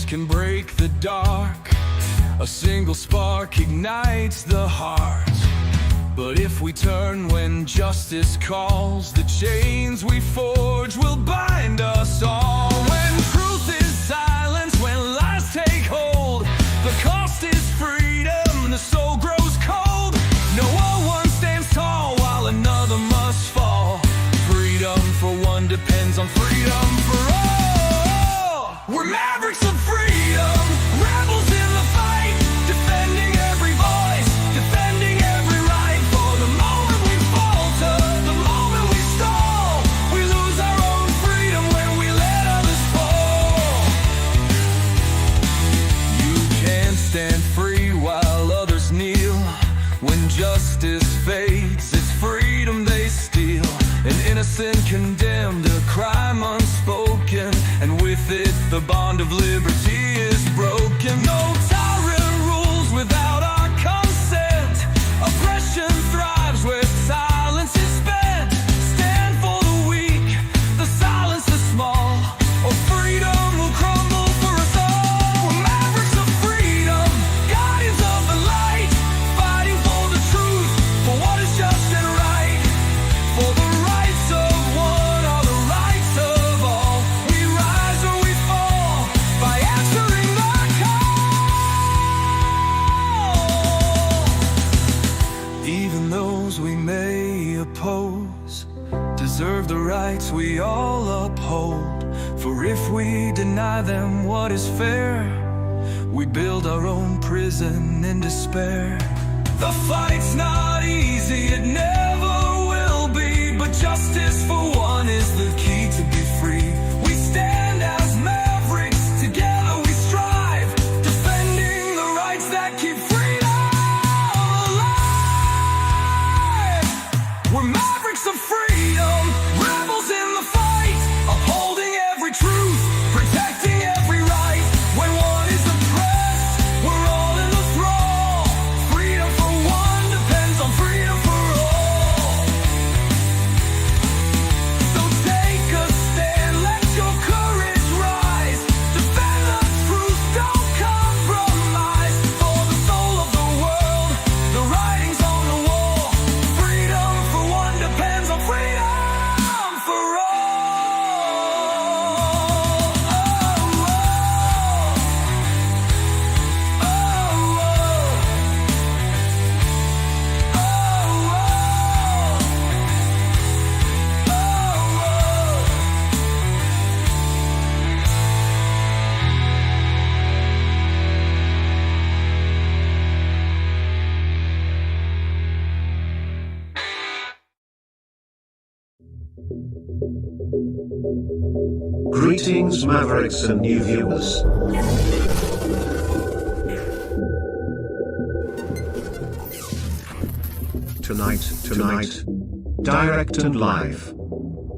can break the dark. A single spark ignites the heart. But if we turn when justice calls, the chains we forge will bind us all. When truth is silenced, when lies take hold, the cost is freedom, the soul grows cold. No one stands tall while another must fall. Freedom for one depends on freedom for all. We're mavericks of freedom, rebels in the fight, defending every voice, defending every right. For the moment we falter, the moment we stall, we lose our own freedom when we let others fall. You can't stand free while others kneel. When justice fades, it's freedom they steal. An innocent condemned, a crime unspoken, and with it the bond of liberty is broken. No tyrant rules without our consent. Oppression thrives where silence is spent. Stand for the weak, the silence the small, or freedom will crumble for us all. We're mavericks of freedom, guardians of the light, fighting for the truth, for what is just and right. For the rights of one are the rights of all. We rise or we fall by answering the call. Even those we may oppose deserve the rights we all uphold. For if we deny them what is fair, we build our own prison in despair. The fight's not easy, it never will be, but justice for one is the key to be free. We stand as mavericks, together we strive, defending the rights that keep freedom alive. We're mavericks of freedom, rebels in the fight, upholding every truth, protecting every right. When one is oppressed, we're all in the thrall. Freedom for one depends on freedom for all. So take a stand, let your courage rise. Defend the truth, don't compromise. For the soul of the world, the writing's on the wall. Freedom for one depends on freedom for all. Greetings Mavericks and new viewers. Tonight, direct and live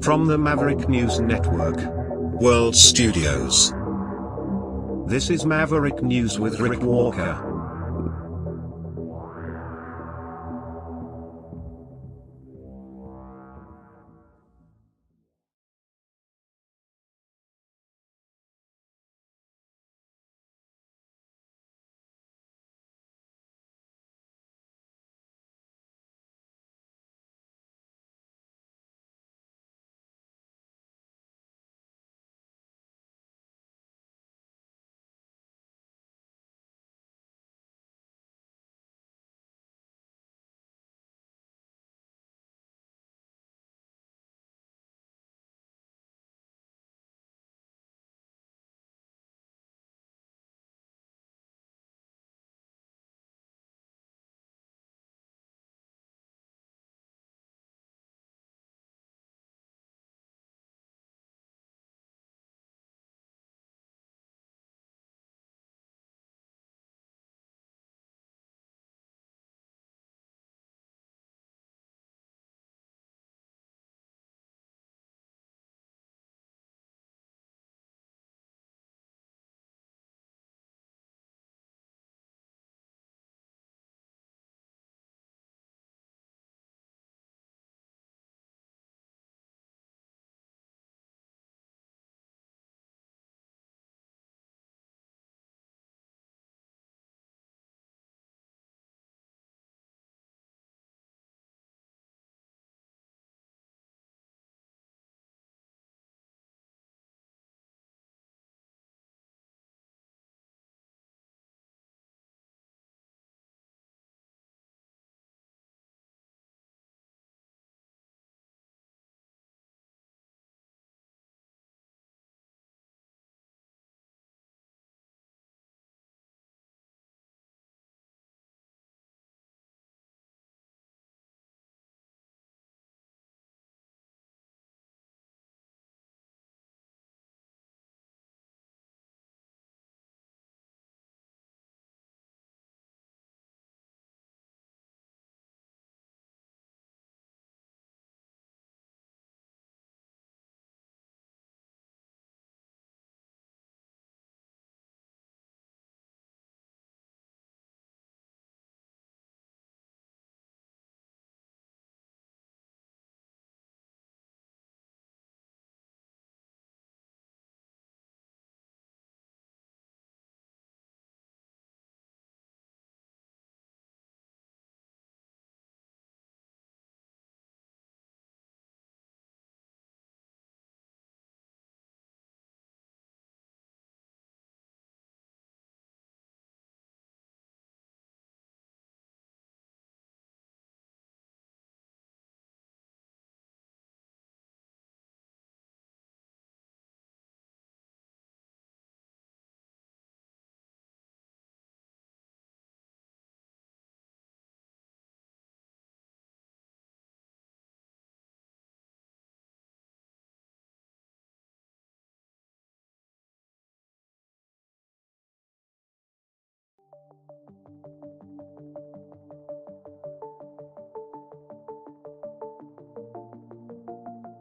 from the Maverick News Network World Studios. This is Maverick News with Rick Walker.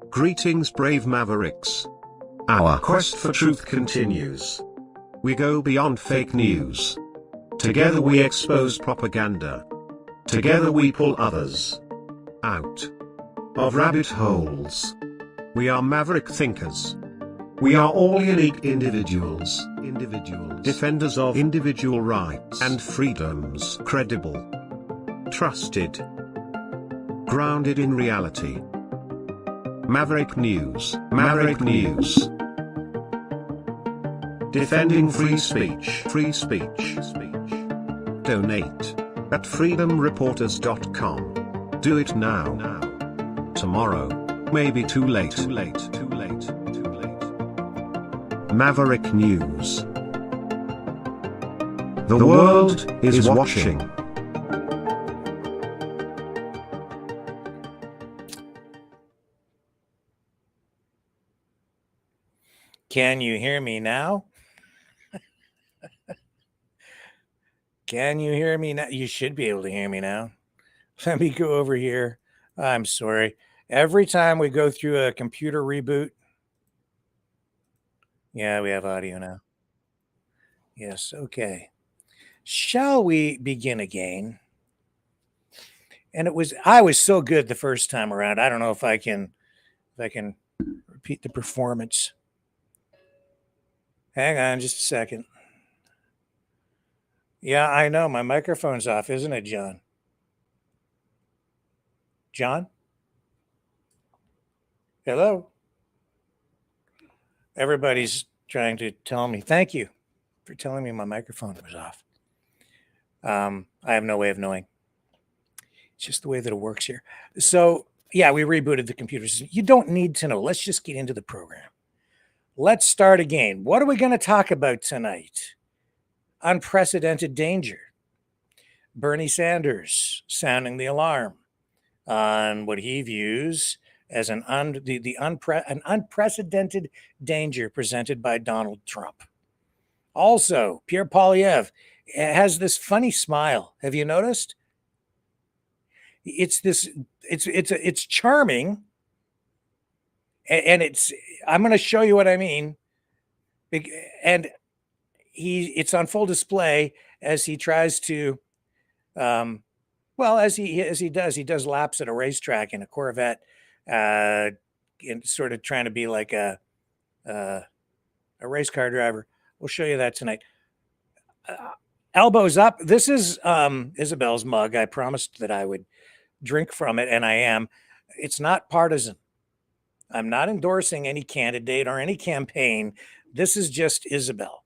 Greetings, brave Mavericks. Our quest for truth continues. We go beyond fake news. Together we expose propaganda. Together we pull others out of rabbit holes. We are maverick thinkers. We are all unique individuals, defenders of individual rights and freedoms, credible, trusted, grounded in reality. Maverick News, Maverick News. Defending free speech, free speech. Donate at freedomreporters.com. Do it now. Tomorrow may be too late. Maverick News. The world is watching. Can you hear me now? Can you hear me now? You should be able to hear me now. Let me go over here. I'm sorry. Every time we go through a computer reboot. Yeah, we have audio now. Yes, okay. Shall we begin again? And I was so good the first time around. I don't know if I can repeat the performance. Hang on just a second. Yeah, I know. My microphone's off, isn't it, John? John? Hello? Everybody's trying to tell me. Thank you for telling me my microphone was off. I have no way of knowing. It's just the way that it works here. So, yeah, we rebooted the computer system. You don't need to know. Let's just get into the program. Let's start again. What are we going to talk about tonight? Unprecedented danger. Bernie Sanders sounding the alarm on what he views as an unprecedented danger presented by Donald Trump. Also, Pierre Poilievre has this funny smile. Have you noticed? It's charming, and I'm going to show you what I mean. And it's on full display as he tries to, as he does laps at a racetrack in a Corvette, and sort of trying to be like a race car driver. We'll show you that tonight. Elbows up. This is Isabel's mug. I promised that I would drink from it, and I am. It's not partisan. I'm not endorsing any candidate or any campaign. This is just Isabel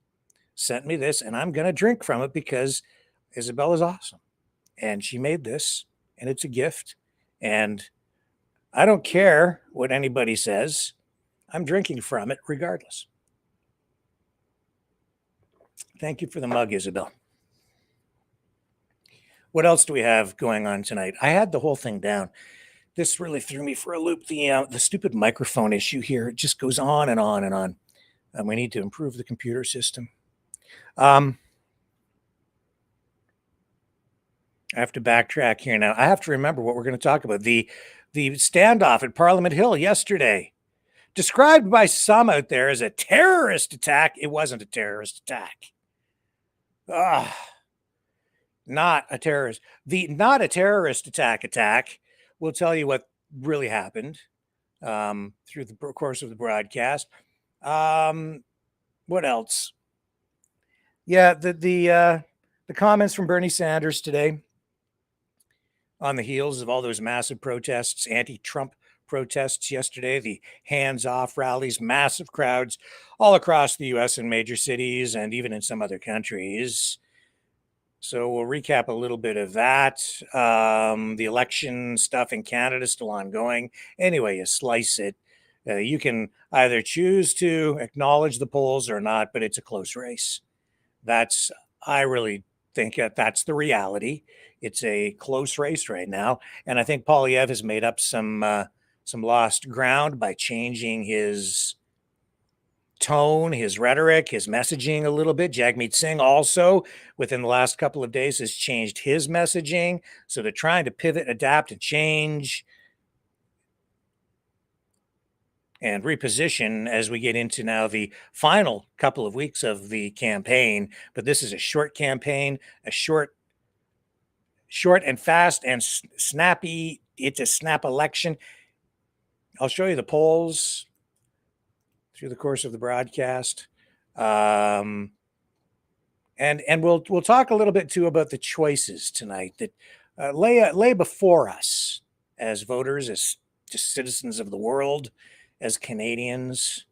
sent me this, and I'm going to drink from it because Isabel is awesome. And she made this, and it's a gift. And I don't care what anybody says. I'm drinking from it regardless. Thank you for the mug, Isabel. What else do we have going on tonight? I had the whole thing down. This really threw me for a loop. The stupid microphone issue here, it just goes on and on and on. And we need to improve the computer system. I have to backtrack here now. I have to remember what we're going to talk about. The standoff at Parliament Hill yesterday, described by some out there as a terrorist attack. It wasn't a terrorist attack. Not a terrorist. Not a terrorist attack will tell you what really happened through the course of the broadcast. What else? Yeah, the comments from Bernie Sanders today on the heels of all those massive protests, anti-Trump protests yesterday, the hands-off rallies, massive crowds all across the U.S. in major cities and even in some other countries. So we'll recap a little bit of that. The election stuff in Canada is still ongoing. Anyway, you slice it. You can either choose to acknowledge the polls or not, but it's a close race. I really think that's the reality. It's a close race right now. And I think Poilievre has made up some lost ground by changing his tone, his rhetoric, his messaging a little bit. Jagmeet Singh also, within the last couple of days, has changed his messaging. So they're trying to pivot, adapt, and change and reposition as we get into now the final couple of weeks of the campaign. But this is a short campaign, a short and fast and snappy. It's a snap election. I'll show you the polls through the course of the broadcast. And we'll talk a little bit too about the choices tonight that lay before us as voters, as just citizens of the world, as Canadians.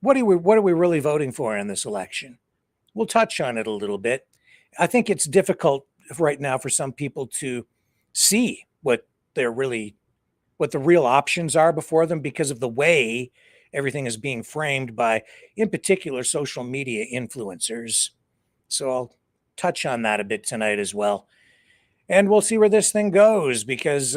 What are we really voting for in this election? We'll touch on it a little bit. I think it's difficult right now for some people to see what the real options are before them because of the way everything is being framed by, in particular, social media influencers. So I'll touch on that a bit tonight as well. And we'll see where this thing goes because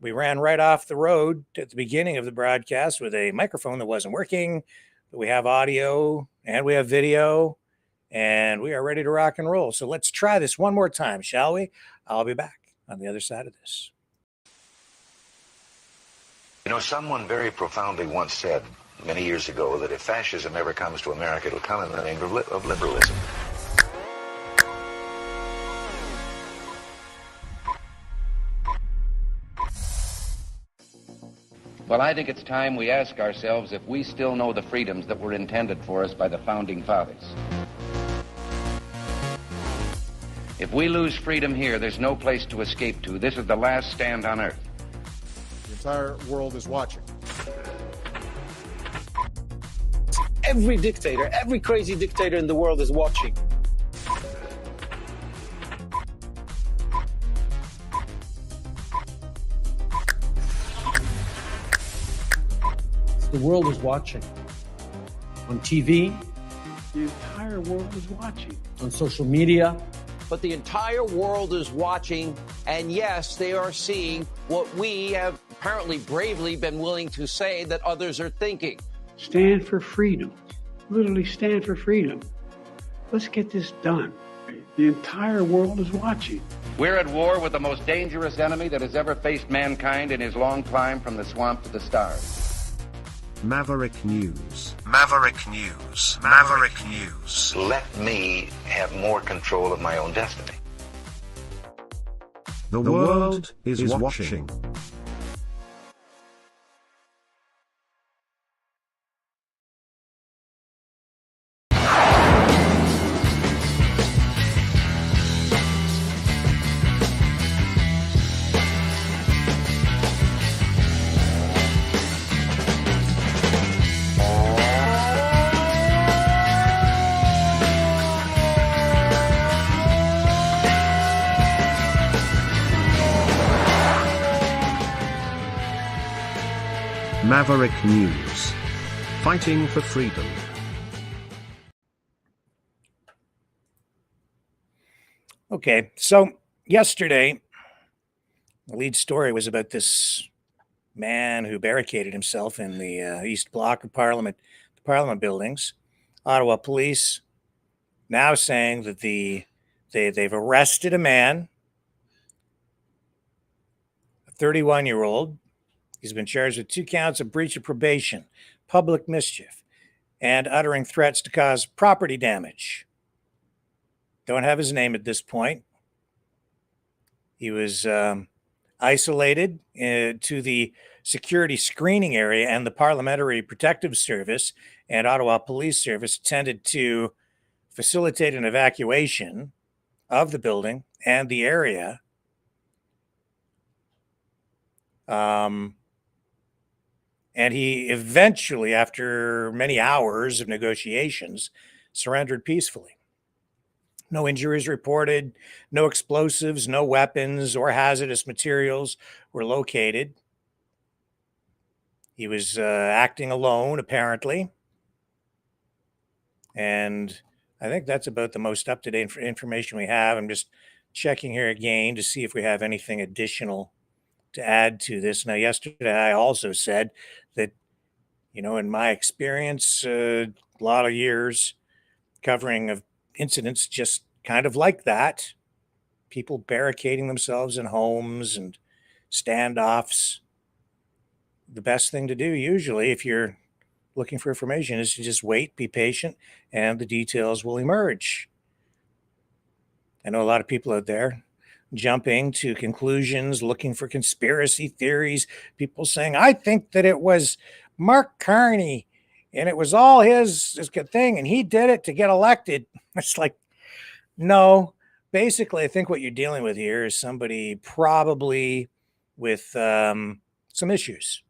we ran right off the road at the beginning of the broadcast with a microphone that wasn't working. But we have audio and we have video and we are ready to rock and roll. So let's try this one more time, shall we? I'll be back on the other side of this. You know, someone very profoundly once said many years ago that if fascism ever comes to America, it'll come in the name of liberalism. Well, I think it's time we ask ourselves if we still know the freedoms that were intended for us by the Founding Fathers. If we lose freedom here, there's no place to escape to. This is the last stand on Earth. The entire world is watching. Every dictator, every crazy dictator in the world is watching. The world is watching. On TV, the entire world is watching. On social media. But the entire world is watching, and yes, they are seeing what we have apparently bravely been willing to say that others are thinking. Stand for freedom. Literally stand for freedom. Let's get this done. The entire world is watching. We're at war with the most dangerous enemy that has ever faced mankind in his long climb from the swamp to the stars. Maverick News. Maverick News. Maverick News. Let me have more control of my own destiny. The world is watching. Maverick News. Fighting for freedom. Okay, so yesterday, the lead story was about this man who barricaded himself in the East Block of Parliament buildings. Ottawa police now saying that they've arrested a man, a 31-year-old. He's been charged with 2 counts of breach of probation, public mischief, and uttering threats to cause property damage. Don't have his name at this point. He was isolated to the security screening area, and the Parliamentary Protective Service and Ottawa Police Service tended to facilitate an evacuation of the building and the area. And he eventually, after many hours of negotiations, surrendered peacefully. No injuries reported, no explosives, no weapons or hazardous materials were located. He was acting alone, apparently. And I think that's about the most up-to-date information we have. I'm just checking here again to see if we have anything additional to add to this. Now, yesterday I also said that, In my experience, a lot of years covering of incidents just kind of like that, people barricading themselves in homes and standoffs. The best thing to do usually if you're looking for information is to just wait, be patient, and the details will emerge. I know a lot of people out there jumping to conclusions, looking for conspiracy theories, people saying, I think that it was Mark Carney and it was all his good thing and he did it to get elected. It's like, no. Basically, I think what you're dealing with here is somebody probably with some issues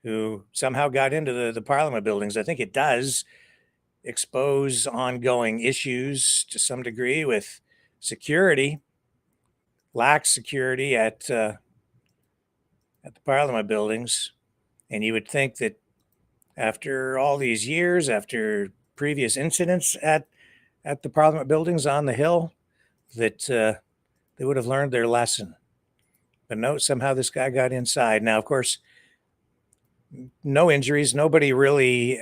who somehow got into the Parliament buildings. I think it does expose ongoing issues to some degree with security, lax security at the Parliament buildings. And you would think that after all these years, after previous incidents at the Parliament buildings on the Hill, that they would have learned their lesson. But no, somehow this guy got inside. Now, of course, no injuries, nobody really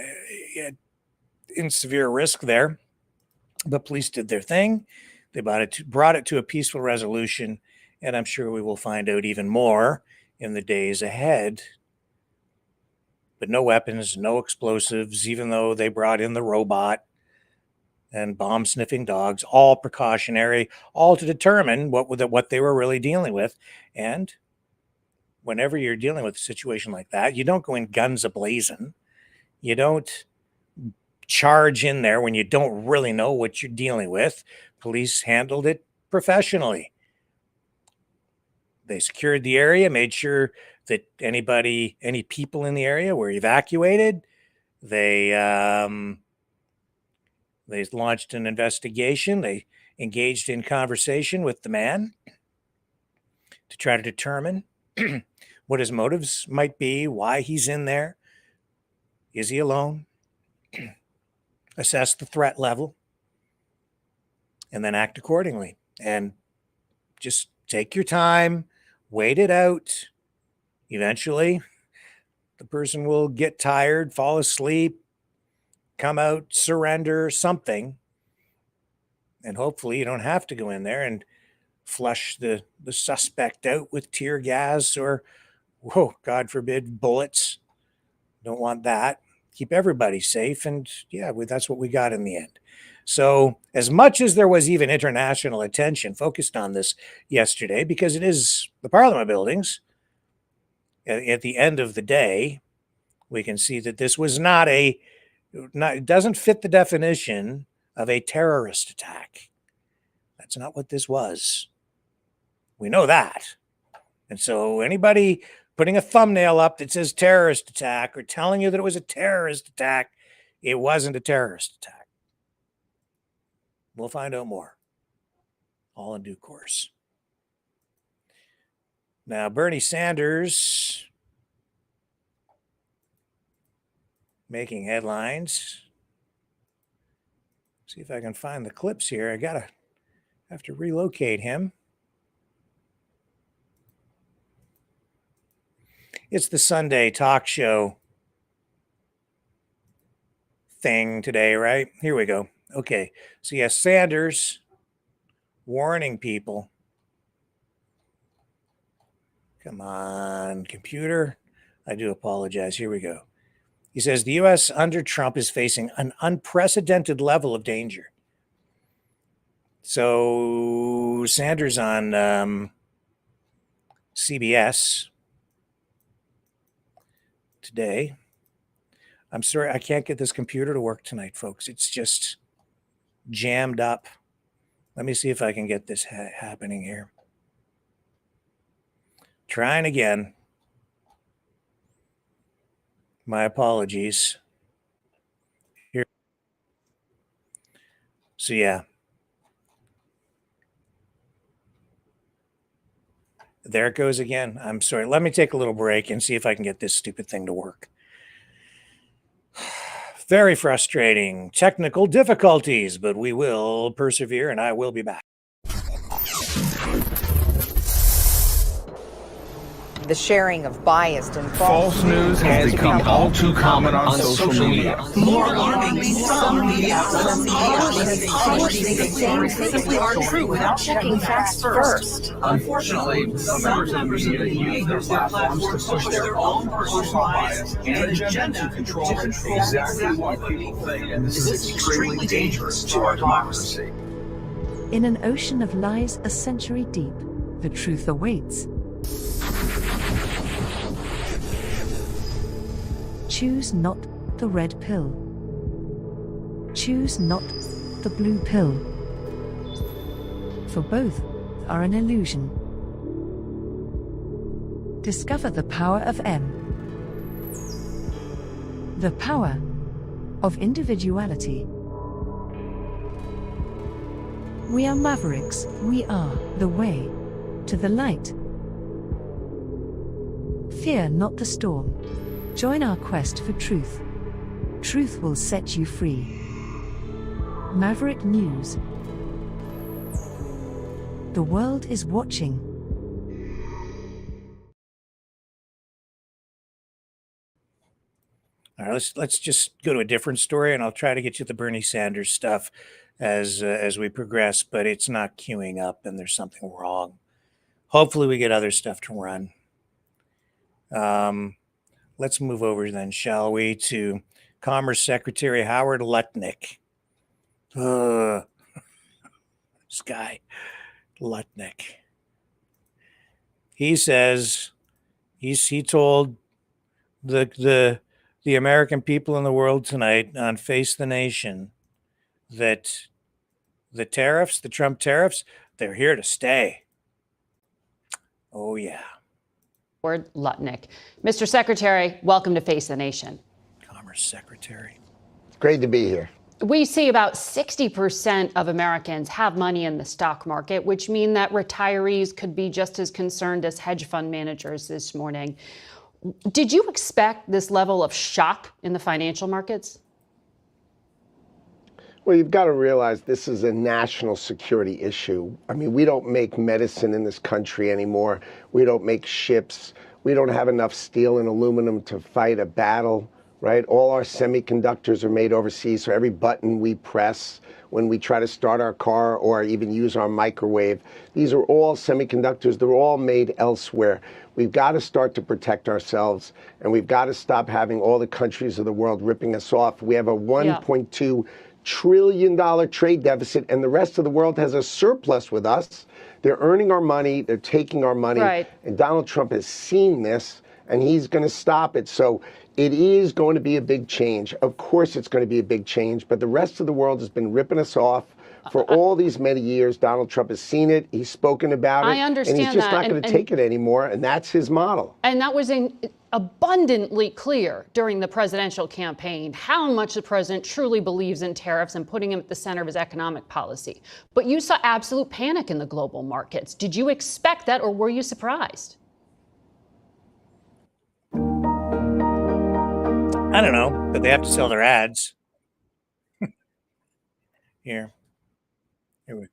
in severe risk there. The police did their thing. They brought it to a peaceful resolution, and I'm sure we will find out even more in the days ahead. But no weapons, no explosives, even though they brought in the robot and bomb-sniffing dogs, all precautionary, all to determine what they were really dealing with. And whenever you're dealing with a situation like that, you don't go in guns a-blazing. You don't charge in there when you don't really know what you're dealing with. Police handled it professionally. They secured the area, made sure that any people in the area were evacuated. They launched an investigation. They engaged in conversation with the man to try to determine what his motives might be, why he's in there. Is he alone? Assess the threat level and then act accordingly. And just take your time, wait it out. Eventually, the person will get tired, fall asleep, come out, surrender, something. And hopefully you don't have to go in there and flush the suspect out with tear gas or, whoa, God forbid, bullets. Don't want that. Keep everybody safe. And yeah, that's what we got in the end. So as much as there was even international attention focused on this yesterday, because it is the Parliament buildings, at the end of the day, we can see that this was it doesn't fit the definition of a terrorist attack. That's not what this was. We know that. And so anybody putting a thumbnail up that says terrorist attack or telling you that it was a terrorist attack, it wasn't a terrorist attack. We'll find out more, all in due course. Now, Bernie Sanders making headlines. See if I can find the clips here. I have to relocate him. It's the Sunday talk show thing today, right? Here we go. Okay. So yes, Sanders warning people. Come on, computer. I do apologize. Here we go. He says the U.S. under Trump is facing an unprecedented level of danger. So Sanders on CBS today. I'm sorry, I can't get this computer to work tonight, folks. It's just jammed up. Let me see if I can get this happening here. Trying again. My apologies. Here. So yeah. There it goes again. I'm sorry. Let me take a little break and see if I can get this stupid thing to work. Very frustrating technical difficulties, but we will persevere and I will be back. the sharing of biased and False news has become all too common on social media. More alarmingly, some media outlets publishing the same simply aren't true without checking facts first. Unfortunately, some members of the media use their platforms to push their own personal bias and agenda to control exactly what people think, and this is extremely dangerous to our democracy. In an ocean of lies a century deep, the truth awaits. Choose not the red pill. Choose not the blue pill. For both are an illusion. Discover the power of M. The power of individuality. We are Mavericks. We are the way to the light. Fear not the storm. Join our quest for truth. Truth will set you free. Maverick News. The world is watching. All right, let's just go to a different story, and I'll try to get you the Bernie Sanders stuff as we progress, but it's not queuing up, and there's something wrong. Hopefully we get other stuff to run. Let's move over then, shall we, to Commerce Secretary Howard Lutnick. This guy, Lutnick. He says he told the American people in the world tonight on Face the Nation that the tariffs, the Trump tariffs, they're here to stay. Oh, yeah. Howard Lutnick. Mr. Secretary, welcome to Face the Nation. Commerce Secretary. Great to be here. We see about 60% of Americans have money in the stock market, which mean that retirees could be just as concerned as hedge fund managers this morning. Did you expect this level of shock in the financial markets? Well, you've got to realize this is a national security issue. I mean, we don't make medicine in this country anymore. We don't make ships. We don't have enough steel and aluminum to fight a battle, right? All our semiconductors are made overseas, so every button we press when we try to start our car or even use our microwave, these are all semiconductors. They're all made elsewhere. We've got to start to protect ourselves, and we've got to stop having all the countries of the world ripping us off. We have a $1.2 trillion trade deficit, and the rest of the world has a surplus with us. They're earning our money, they're taking our money, and Donald Trump has seen this, and he's going to stop it. So it is going to be a big change. Of course it's going to be a big change, but the rest of the world has been ripping us off for all these many years. Donald Trump has seen it, he's spoken about it, I understand and he's just that. not going to take it anymore, and that's his model. And that was abundantly clear during the presidential campaign how much the president truly believes in tariffs and putting him at the center of his economic policy. But you saw absolute panic in the global markets. Did you expect that, or were you surprised? I don't know, but they have to sell their ads. Here we go.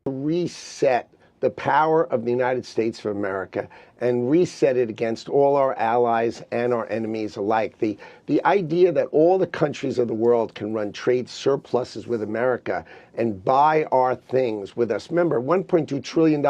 Reset the power of the United States of America and reset it against all our allies and our enemies alike. The idea that all the countries of the world can run trade surpluses with America and buy our things with us. Remember, $1.2 trillion.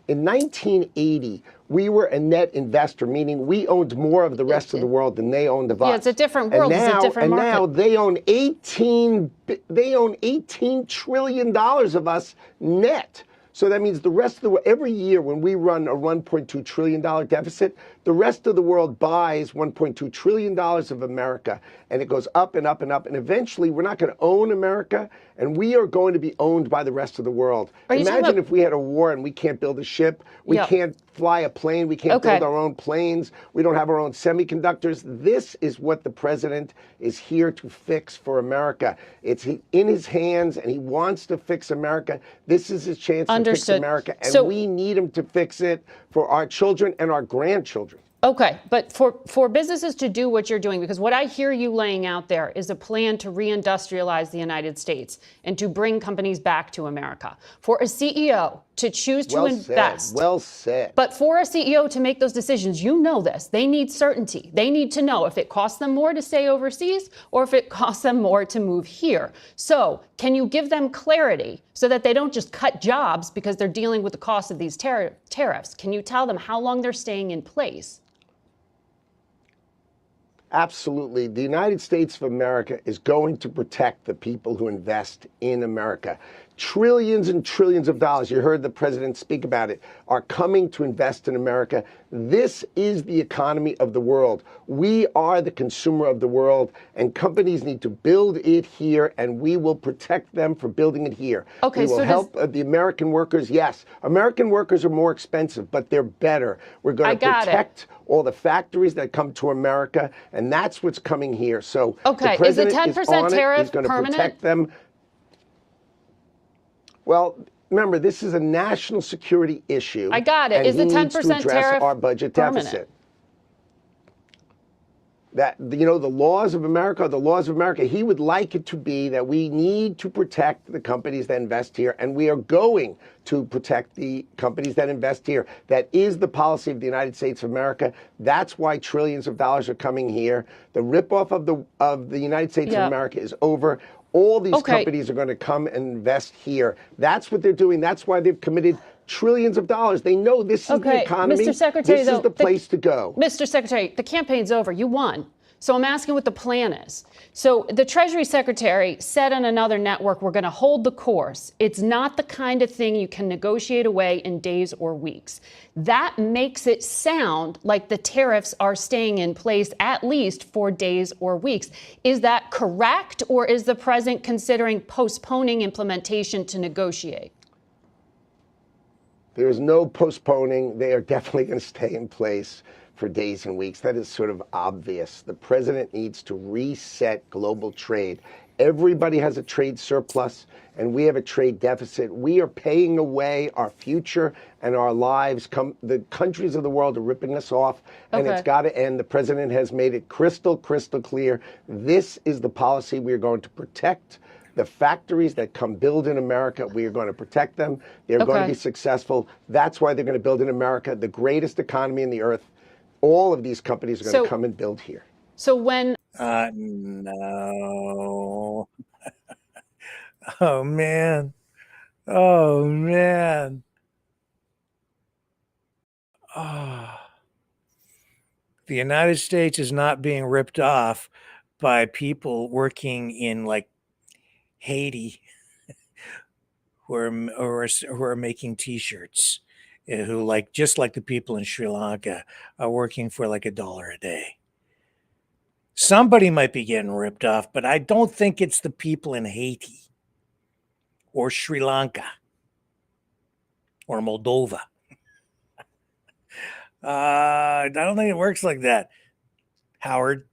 In 1980, we were a net investor, meaning we owned more of the rest of the world than they owned of us. Yeah, it's a different world. It's a different market. And now they own $18 trillion of us net. So that means the rest of the world, every year when we run a $1.2 trillion deficit, the rest of the world buys $1.2 trillion of America, and it goes up and up and up. And eventually we're not going to own America, and we are going to be owned by the rest of the world. Imagine if we had a war and we can't build a ship, we can't fly a plane, we can't build our own planes, we don't have our own semiconductors. This is what the president is here to fix for America. It's in his hands, and he wants to fix America. This is his chance to fix America, and we need him to fix it for our children and our grandchildren. Okay, but for businesses to do what you're doing, because what I hear you laying out there is a plan to reindustrialize the United States and to bring companies back to America. For a CEO to choose to invest. Well said. But for a CEO to make those decisions, you know this, they need certainty. They need to know if it costs them more to stay overseas or if it costs them more to move here. So can you give them clarity so that they don't just cut jobs because they're dealing with the cost of these tariffs? Can you tell them how long they're staying in place? Absolutely. The United States of America is going to protect the people who invest in America. Trillions and trillions of dollars, you heard the president speak about it, are coming to invest in America. This is the economy of the world. We are the consumer of the world, and companies need to build it here, and we will protect them for building it here. Okay, we will help the American workers. Yes, American workers are more expensive, but they're better. We're going to protect all the factories that come to America, and that's what's coming here. So okay, the president is the 10% tariff He's going to permanent? protect them. Well, remember, this is a national security issue. I got it. Is the 10% tariff our budget permanent? deficit? That, you know, the laws of America are the laws of America. He would like it to be that we need to protect the companies that invest here, and we are going to protect the companies that invest here. That is the policy of the United States of America. That's why trillions of dollars are coming here. The ripoff of the United States of America is over. All these companies are going to come and invest here. That's what they're doing. That's why they've committed trillions of dollars. They know this is the economy. Mr. Secretary, this is the place to go. Mr. Secretary, the campaign's over. You won. So I'm asking what the plan is. So the Treasury Secretary said on another network, we're going to hold the course. It's not the kind of thing you can negotiate away in days or weeks. That makes it sound like the tariffs are staying in place at least for days or weeks. Is that correct, or is the president considering postponing implementation to negotiate? There is no postponing. They are definitely going to stay in place for days and weeks. That is sort of obvious. The president needs to reset global trade. Everybody has a trade surplus, and we have a trade deficit. We are paying away our future and our lives. The countries of the world are ripping us off, and it's got to end. The president has made it crystal clear. This is the policy we are going to protect. The factories that come build in America, we are going to protect them. They're going to be successful. That's why they're going to build in America, the greatest economy in the earth. All of these companies are going to come and build here. So when... No. Oh, man. Oh, man. Oh. The United States is not being ripped off by people working in, like, Haiti who are making T-shirts, who, like, just like the people in Sri Lanka, are working for like $1 a day. Somebody might be getting ripped off, but I don't think it's the people in Haiti or Sri Lanka or Moldova. I don't think it works like that, Howard.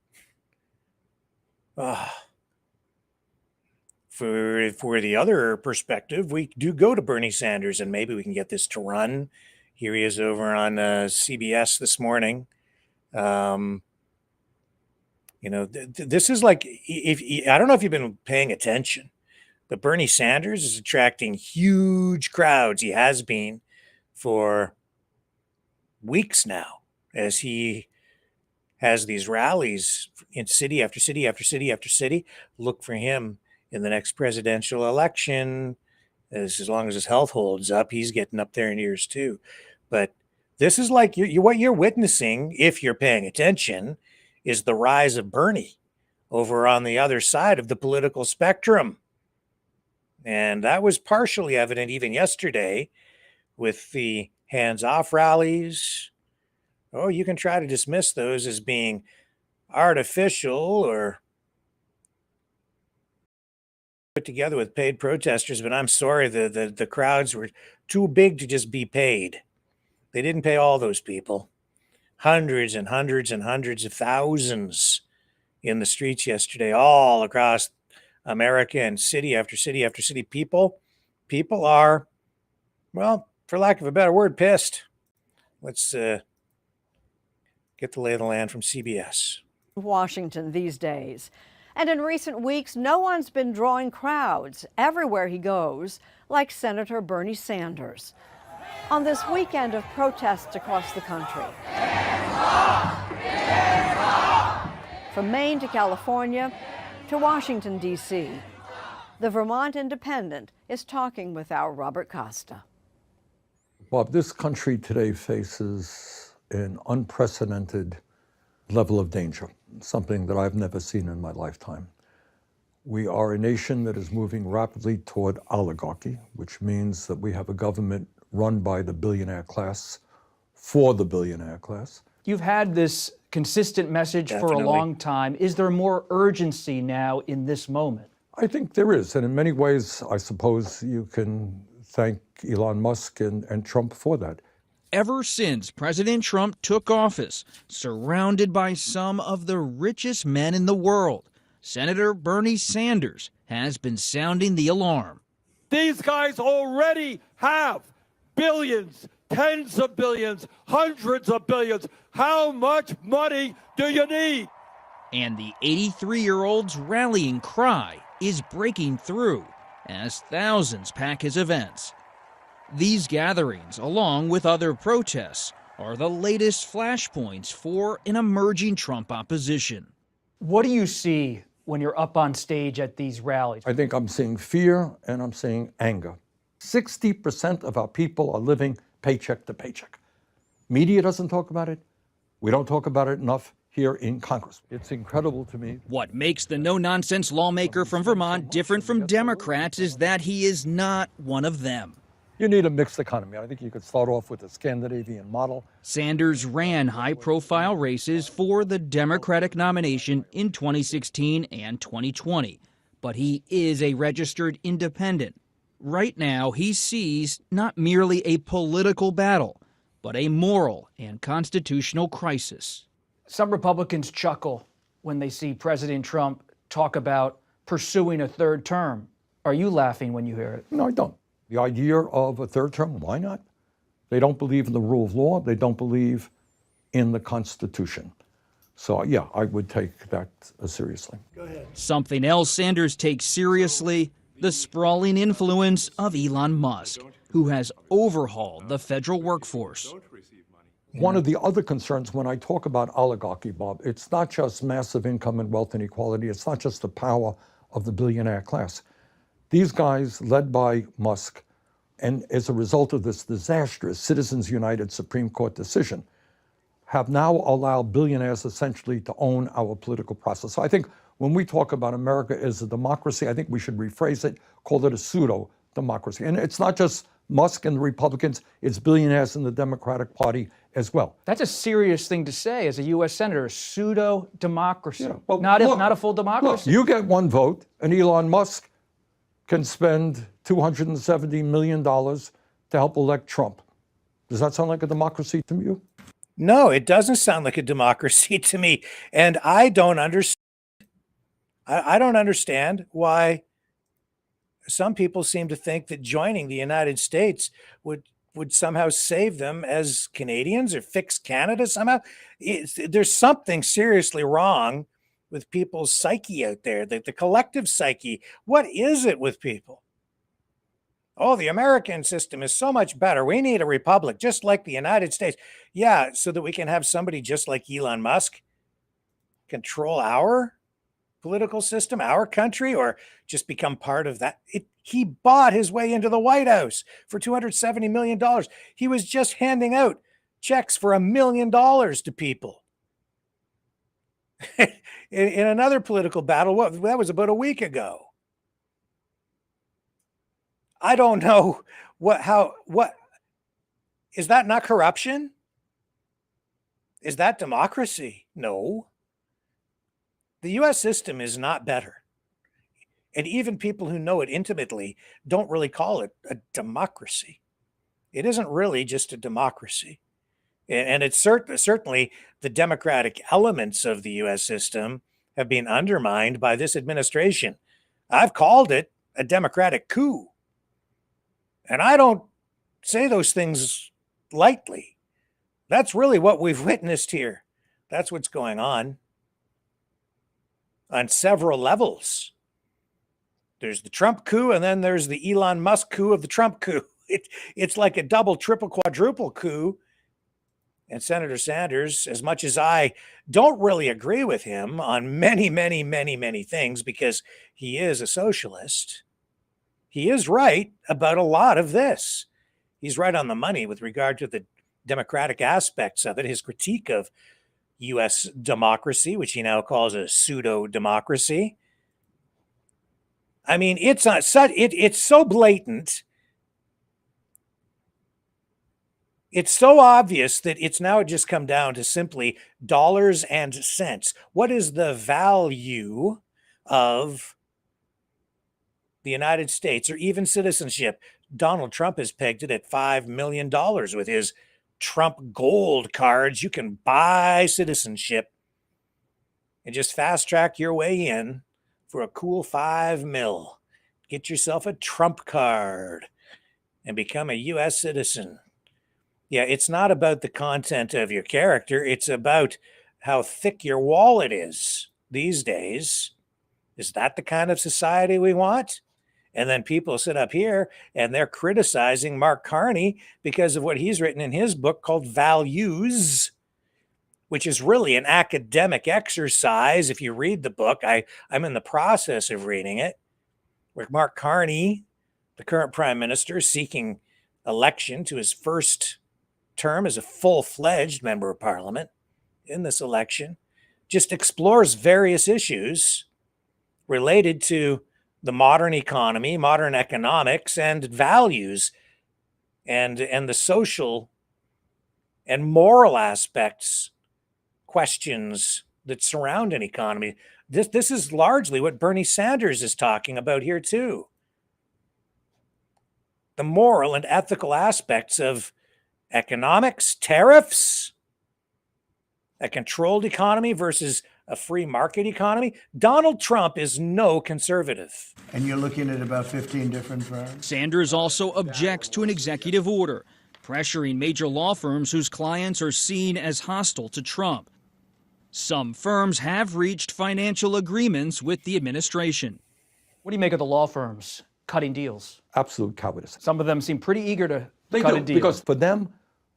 For the other perspective, we do go to Bernie Sanders, and maybe we can get this to run. Here he is over on CBS this morning. You know, this is like, I don't know if you've been paying attention, but Bernie Sanders is attracting huge crowds. He has been for weeks now, as he has these rallies in city after city after city after city. Look for him in the next presidential election. As long as his health holds up, he's getting up there in years too. But this is like what you're witnessing, if you're paying attention, is the rise of Bernie over on the other side of the political spectrum. And that was partially evident even yesterday with the hands-off rallies. Oh, you can try to dismiss those as being artificial or put together with paid protesters, but I'm sorry, the crowds were too big to just be paid. They didn't pay all those people. Hundreds and hundreds and hundreds of thousands in the streets yesterday, all across America, and city after city after city. People are, well, for lack of a better word, pissed. Let's Get the lay of the land from CBS. Washington these days. And in recent weeks, no one's been drawing crowds everywhere he goes, like Senator Bernie Sanders. On this weekend of protests across the country. From Maine to California to Washington, D.C., the Vermont Independent is talking with our Robert Costa. Bob, this country today faces an unprecedented level of danger, something that I've never seen in my lifetime. We are a nation that is moving rapidly toward oligarchy, which means that we have a government run by the billionaire class for the billionaire class. You've had this consistent message for a long time. Is there more urgency now in this moment? I think there is, and in many ways, I suppose you can thank Elon Musk and Trump for that. Ever since President Trump took office, surrounded by some of the richest men in the world, Senator Bernie Sanders has been sounding the alarm. These guys already have billions, tens of billions, hundreds of billions. How much money do you need? And the 83-year-old's rallying cry is breaking through as thousands pack his events. These gatherings, along with other protests, are the latest flashpoints for an emerging Trump opposition. What do you see when you're up on stage at these rallies? I think I'm seeing fear and I'm seeing anger. 60% of our people are living paycheck to paycheck. Media doesn't talk about it. We don't talk about it enough here in Congress. It's incredible to me. What makes the no-nonsense lawmaker from Vermont different from Democrats is that he is not one of them. You need a mixed economy. I think you could start off with the Scandinavian model. Sanders ran high-profile races for the Democratic nomination in 2016 and 2020, but he is a registered independent. Right now, he sees not merely a political battle, but a moral and constitutional crisis. Some Republicans chuckle when they see President Trump talk about pursuing a third term. Are you laughing when you hear it? No, I don't. The idea of a third term, why not? They don't believe in the rule of law. They don't believe in the Constitution. So, yeah, I would take that seriously. Go ahead. Something else Sanders takes seriously, the sprawling influence of Elon Musk, who has overhauled the federal workforce. One of the other concerns when I talk about oligarchy, Bob, it's not just massive income and wealth inequality. It's not just the power of the billionaire class. These guys, led by Musk, and as a result of this disastrous Citizens United Supreme Court decision, have now allowed billionaires essentially to own our political process. So I think when we talk about America as a democracy, I think we should rephrase it, call it a pseudo-democracy. And it's not just Musk and the Republicans, it's billionaires in the Democratic Party as well. That's a serious thing to say as a U.S. Senator, pseudo-democracy. Yeah, well, not a full democracy. Look, you get one vote, and Elon Musk can spend $270 million to help elect Trump. Does that sound like a democracy to you? No, it doesn't sound like a democracy to me. And I don't understand. I don't understand why some people seem to think that joining the United States would somehow save them as Canadians or fix Canada somehow. There's something seriously wrong with people's psyche out there, the collective psyche. What is it with people? Oh, the American system is so much better. We need a republic just like the United States. Yeah, so that we can have somebody just like Elon Musk control our political system, our country, or just become part of that. He bought his way into the White House for $270 million. He was just handing out checks for $1 million to people. In another political battle, that was about a week ago. I don't know what is that not corruption? Is that democracy? No. The US system is not better. And even people who know it intimately don't really call it a democracy. It isn't really just a democracy. And it's certainly the democratic elements of the US system have been undermined by this administration. I've called it a democratic coup. And I don't say those things lightly. That's really what we've witnessed here. That's what's going on several levels. There's the Trump coup, and then there's the Elon Musk coup of the Trump coup. It's like a double, triple, quadruple coup. And Senator Sanders, as much as I don't really agree with him on many, many, many, many things, because he is a socialist, he is right about a lot of this. He's right on the money with regard to the democratic aspects of it, his critique of U.S. democracy, which he now calls a pseudo-democracy. I mean, it's not such, it's so blatant. It's so obvious that it's now just come down to simply dollars and cents. What is the value of the United States or even citizenship? Donald Trump has pegged it at $5 million with his Trump gold cards. You can buy citizenship and just fast track your way in for a cool $5 million. Get yourself a Trump card and become a U.S. citizen. Yeah, it's not about the content of your character. It's about how thick your wallet is these days. Is that the kind of society we want? And then people sit up here and they're criticizing Mark Carney because of what he's written in his book called Values, which is really an academic exercise. If you read the book, I'm in the process of reading it, where Mark Carney, the current prime minister, seeking election to his first term as a full-fledged member of parliament in this election, just explores various issues related to the modern economy, modern economics, and values, and the social and moral aspects, questions that surround an economy. This is largely what Bernie Sanders is talking about here too. The moral and ethical aspects of economics, tariffs, a controlled economy versus a free market economy. Donald Trump is no conservative. And you're looking at about 15 different firms. Sanders also objects to an executive order, pressuring major law firms whose clients are seen as hostile to Trump. Some firms have reached financial agreements with the administration. What do you make of the law firms cutting deals? Absolute cowardice. Some of them seem pretty eger to They cut do, a deal. because for them,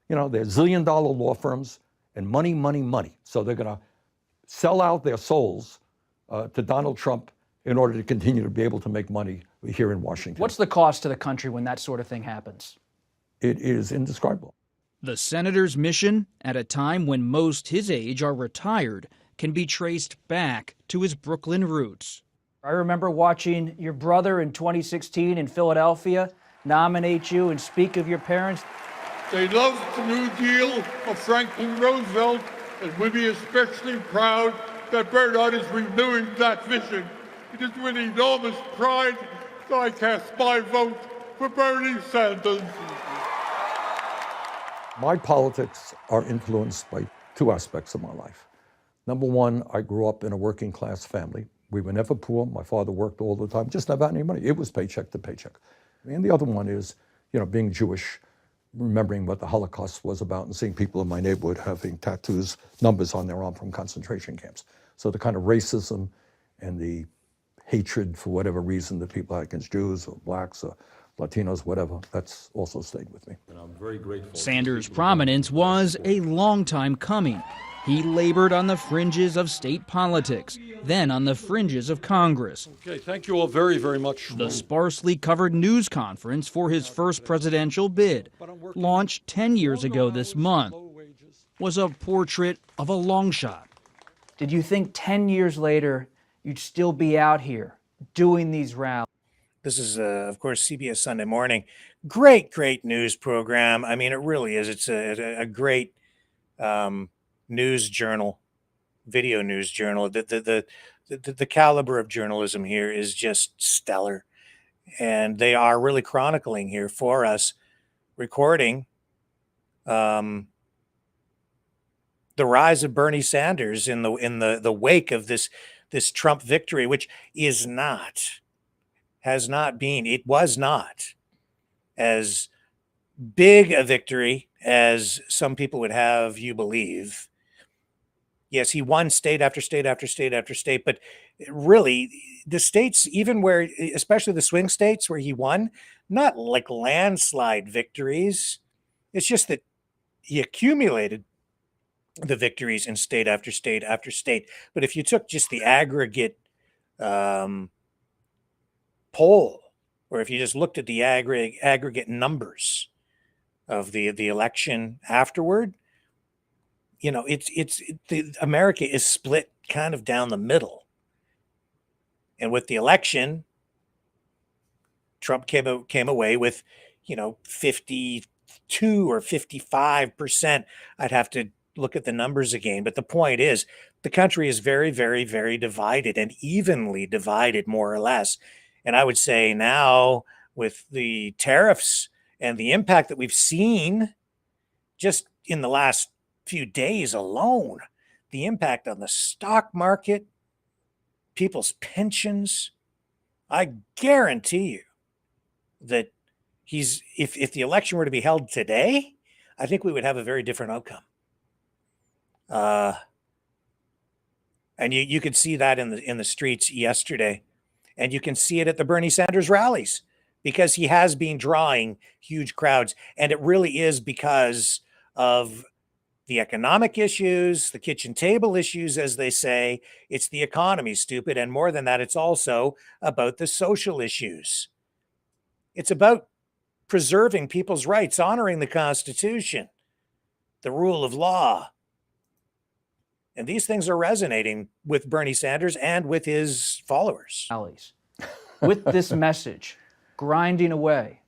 you know, they're zillion-dollar law firms and money, money, money. So they're going to sell out their souls to Donald Trump in order to continue to be able to make money here in Washington. What's the cost to the country when that sort of thing happens? It is indescribable. The senator's mission, at a time when most his age are retired, can be traced back to his Brooklyn roots. I remember watching your brother in 2016 in Philadelphia nominate you and speak of your parents. They loved the New Deal of Franklin Roosevelt, and we'd be especially proud that Bernard is renewing that vision. It is with enormous pride that I cast my vote for Bernie Sanders. My politics are influenced by two aspects of my life. Number one, I grew up in a working class family. We were never poor. My father worked all the time, just never had any money. It was paycheck to paycheck. And the other one is, you know, being Jewish, remembering what the Holocaust was about and seeing people in my neighborhood having tattoos, numbers on their arm from concentration camps. So the kind of racism and the hatred for whatever reason that people had against Jews or blacks or Latinos, whatever, that's also stayed with me. And I'm very grateful. Sanders' prominence was a long time coming. He labored on the fringes of state politics, then on the fringes of Congress. Okay, thank you all very, very much. The sparsely covered news conference for his first presidential bid, launched 10 years ago this month, was a portrait of a long shot. Did you think 10 years later you'd still be out here doing these rallies? This is, of course, CBS Sunday Morning. Great, great news program. I mean, it really is. It's a great news journal, video news journal. The caliber of journalism here is just stellar. And they are really chronicling here for us, recording the rise of Bernie Sanders in the wake of this Trump victory, which is not, has not been, it was not as big a victory as some people would have you believe. Yes, he won state after state after state after state, but really, the states, even where, especially the swing states where he won, not like landslide victories. It's just that he accumulated the victories in state after state after state. But if you took just the aggregate poll, or if you just looked at the aggregate numbers of the election afterward, you know, America is split kind of down the middle. And with the election, Trump came away with, 52 or 55%. I'd have to look at the numbers again. But the point is, the country is very, very, very divided, and evenly divided, more or less. And I would say now, with the tariffs and the impact that we've seen just in the last few days alone, the impact on the stock market, people's pensions, I guarantee you that if the election were to be held today, I think we would have a very different outcome. And you could see that in the streets yesterday, and you can see it at the Bernie Sanders rallies, because he has been drawing huge crowds, and it really is because of the economic issues, the kitchen table issues, as they say. It's the economy, stupid. And more than that, it's also about the social issues. It's about preserving people's rights, honoring the Constitution, the rule of law. And these things are resonating with Bernie Sanders and with his followers. With this message, grinding away.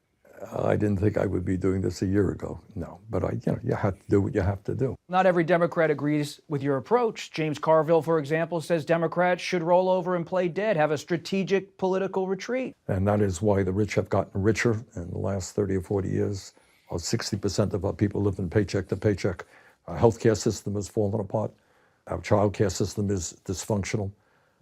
I didn't think I would be doing this a year ago. No, but you have to do what you have to do. Not every Democrat agrees with your approach. James Carville, for example, says Democrats should roll over and play dead, have a strategic political retreat. And that is why the rich have gotten richer in the last 30 or 40 years. 60% of our people live in paycheck to paycheck. Our healthcare system has fallen apart. Our child care system is dysfunctional.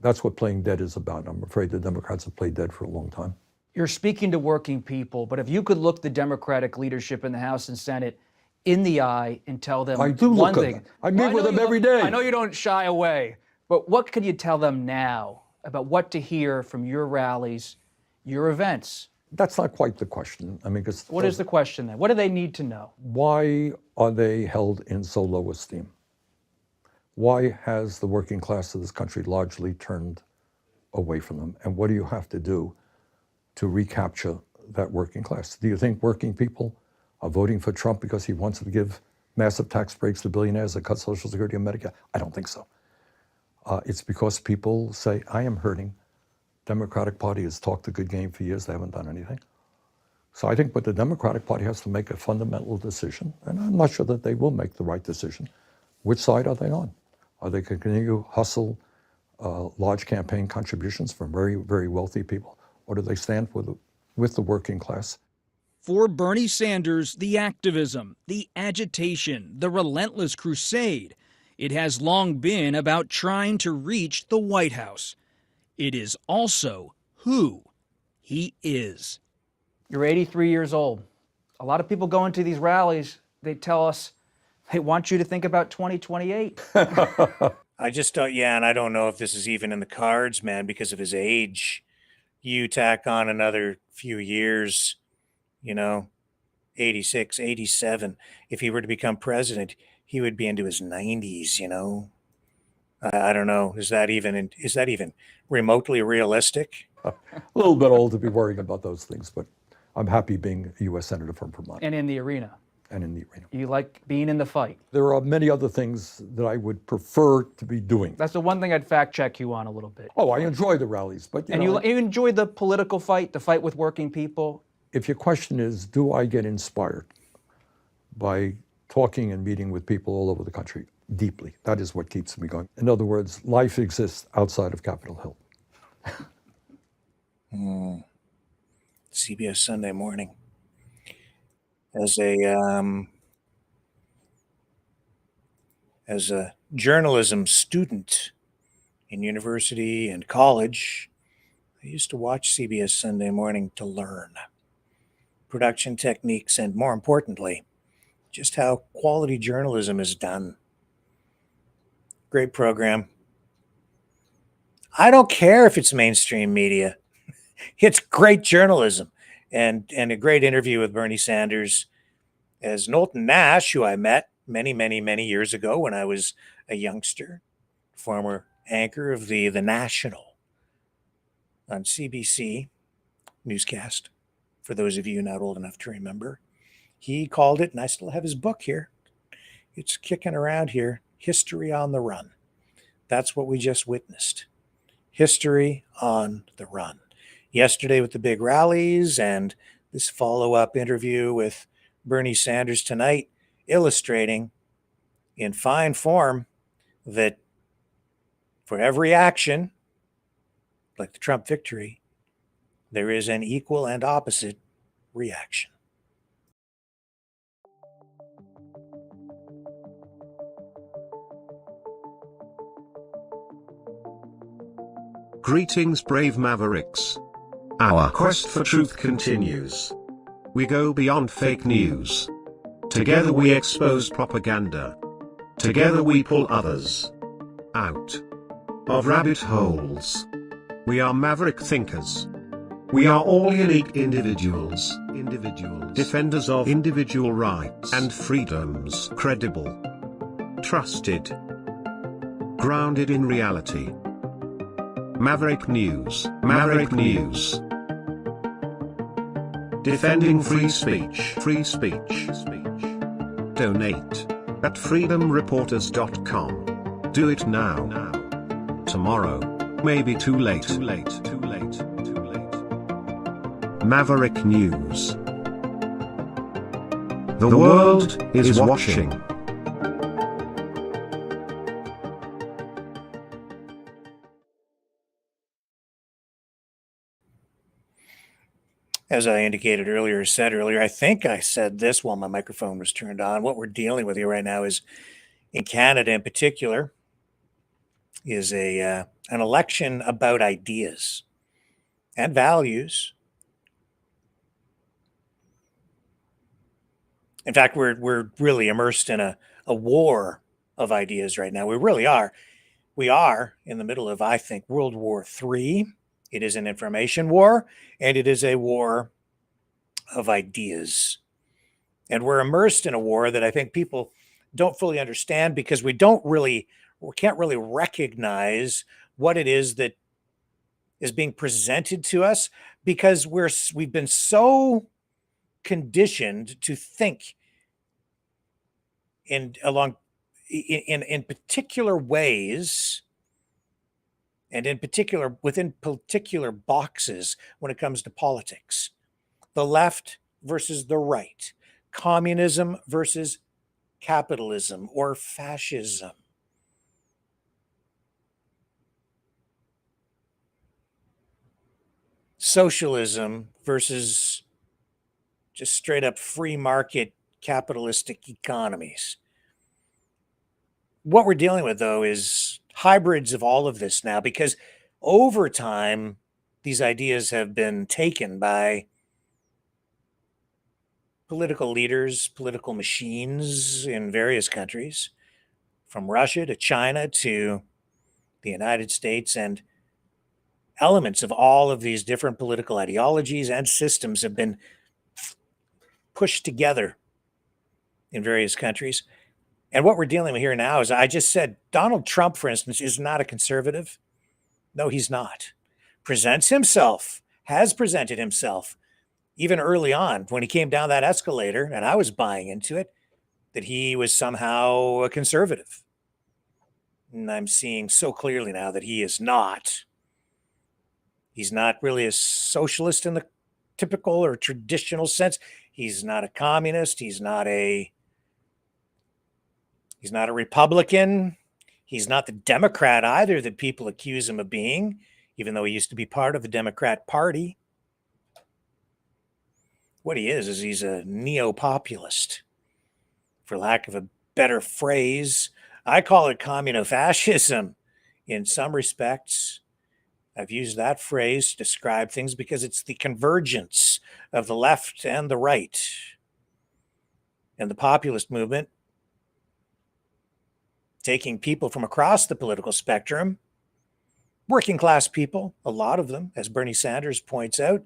That's what playing dead is about. I'm afraid the Democrats have played dead for a long time. You're speaking to working people, but if you could look the Democratic leadership in the House and Senate in the eye and tell them I do one look thing. at them. I meet with them every day. I know you don't shy away, but what could you tell them now about what to hear from your rallies, your events? That's not quite the question. I mean, what is the question then? What do they need to know? Why are they held in so low esteem? Why has the working class of this country largely turned away from them? And what do you have to do to recapture that working class? Do you think working people are voting for Trump because he wants to give massive tax breaks to billionaires that cut Social Security and Medicare? I don't think so. It's because people say, I am hurting. Democratic Party has talked a good game for years. They haven't done anything. So I think what the Democratic Party has to make a fundamental decision, and I'm not sure that they will make the right decision. Which side are they on? Are they going to continue hustle large campaign contributions from very, very wealthy people? Or do they stand with the working class? For Bernie Sanders, the activism, the agitation, the relentless crusade, it has long been about trying to reach the White House. It is also who he is. You're 83 years old. A lot of people going to these rallies, they tell us they want you to think about 2028. I just don't, and I don't know if this is even in the cards, man, because of his age. You tack on another few years, 86, 87. If he were to become president, he would be into his 90s, I don't know. Is that even remotely realistic? A little bit old to be worrying about those things, but I'm happy being a U.S. Senator from Vermont. And in the arena. You like being in the fight. There are many other things that I would prefer to be doing. That's the one thing I'd fact check you on a little bit. Oh, I enjoy the rallies, but you enjoy the political fight, the fight with working people? If your question is, do I get inspired by talking and meeting with people all over the country? Deeply. That is what keeps me going. In other words, life exists outside of Capitol Hill. CBS Sunday Morning. As a journalism student in university and college, I used to watch CBS Sunday Morning to learn production techniques and, more importantly, just how quality journalism is done. Great program. I don't care if it's mainstream media. It's great journalism and a great interview with Bernie Sanders. As Knowlton Nash, who I met many, many, many years ago when I was a youngster, former anchor of the National on CBC newscast, for those of you not old enough to remember. He called it, and I still have his book here. It's kicking around here, History on the Run. That's what we just witnessed. History on the run. Yesterday with the big rallies and this follow-up interview with Bernie Sanders tonight, illustrating in fine form that for every action, like the Trump victory, there is an equal and opposite reaction. Greetings, brave Mavericks. Our quest for truth continues. We go beyond fake news. Together we expose propaganda. Together we pull others out of rabbit holes. We are maverick thinkers. We are all unique individuals, defenders of individual rights and freedoms, credible, trusted, grounded in reality. Maverick News, Maverick News. Defending free speech, free speech. Donate at freedomreporters.com. Do it now. Tomorrow may be too late. Maverick News. The world is watching. As I indicated earlier, I think I said this while my microphone was turned on. What we're dealing with here right now is, in Canada in particular, is an election about ideas and values. In fact, we're really immersed in a war of ideas right now. We really are. We are in the middle of, I think, World War III. It is an information war, and it is a war of ideas. And we're immersed in a war that I think people don't fully understand because we can't really recognize what it is that is being presented to us, because we've been so conditioned to think in particular ways, and within particular boxes when it comes to politics. The left versus the right, communism versus capitalism or fascism. Socialism versus just straight up free market capitalistic economies. What we're dealing with, though, is hybrids of all of this now, because over time, these ideas have been taken by political leaders, political machines in various countries, from Russia to China to the United States, and elements of all of these different political ideologies and systems have been pushed together in various countries. And what we're dealing with here now is, I just said, Donald Trump, for instance, is not a conservative. No, he's not. Has presented himself, even early on when he came down that escalator, and I was buying into it, that he was somehow a conservative. And I'm seeing so clearly now that he is not. He's not really a socialist in the typical or traditional sense. He's not a communist. He's not a Republican. He's not the Democrat either that people accuse him of being, even though he used to be part of the Democrat Party. What he is he's a neo-populist, for lack of a better phrase. I call it communofascism in some respects. I've used that phrase to describe things because it's the convergence of the left and the right. And the populist movement taking people from across the political spectrum, working class people, a lot of them, as Bernie Sanders points out,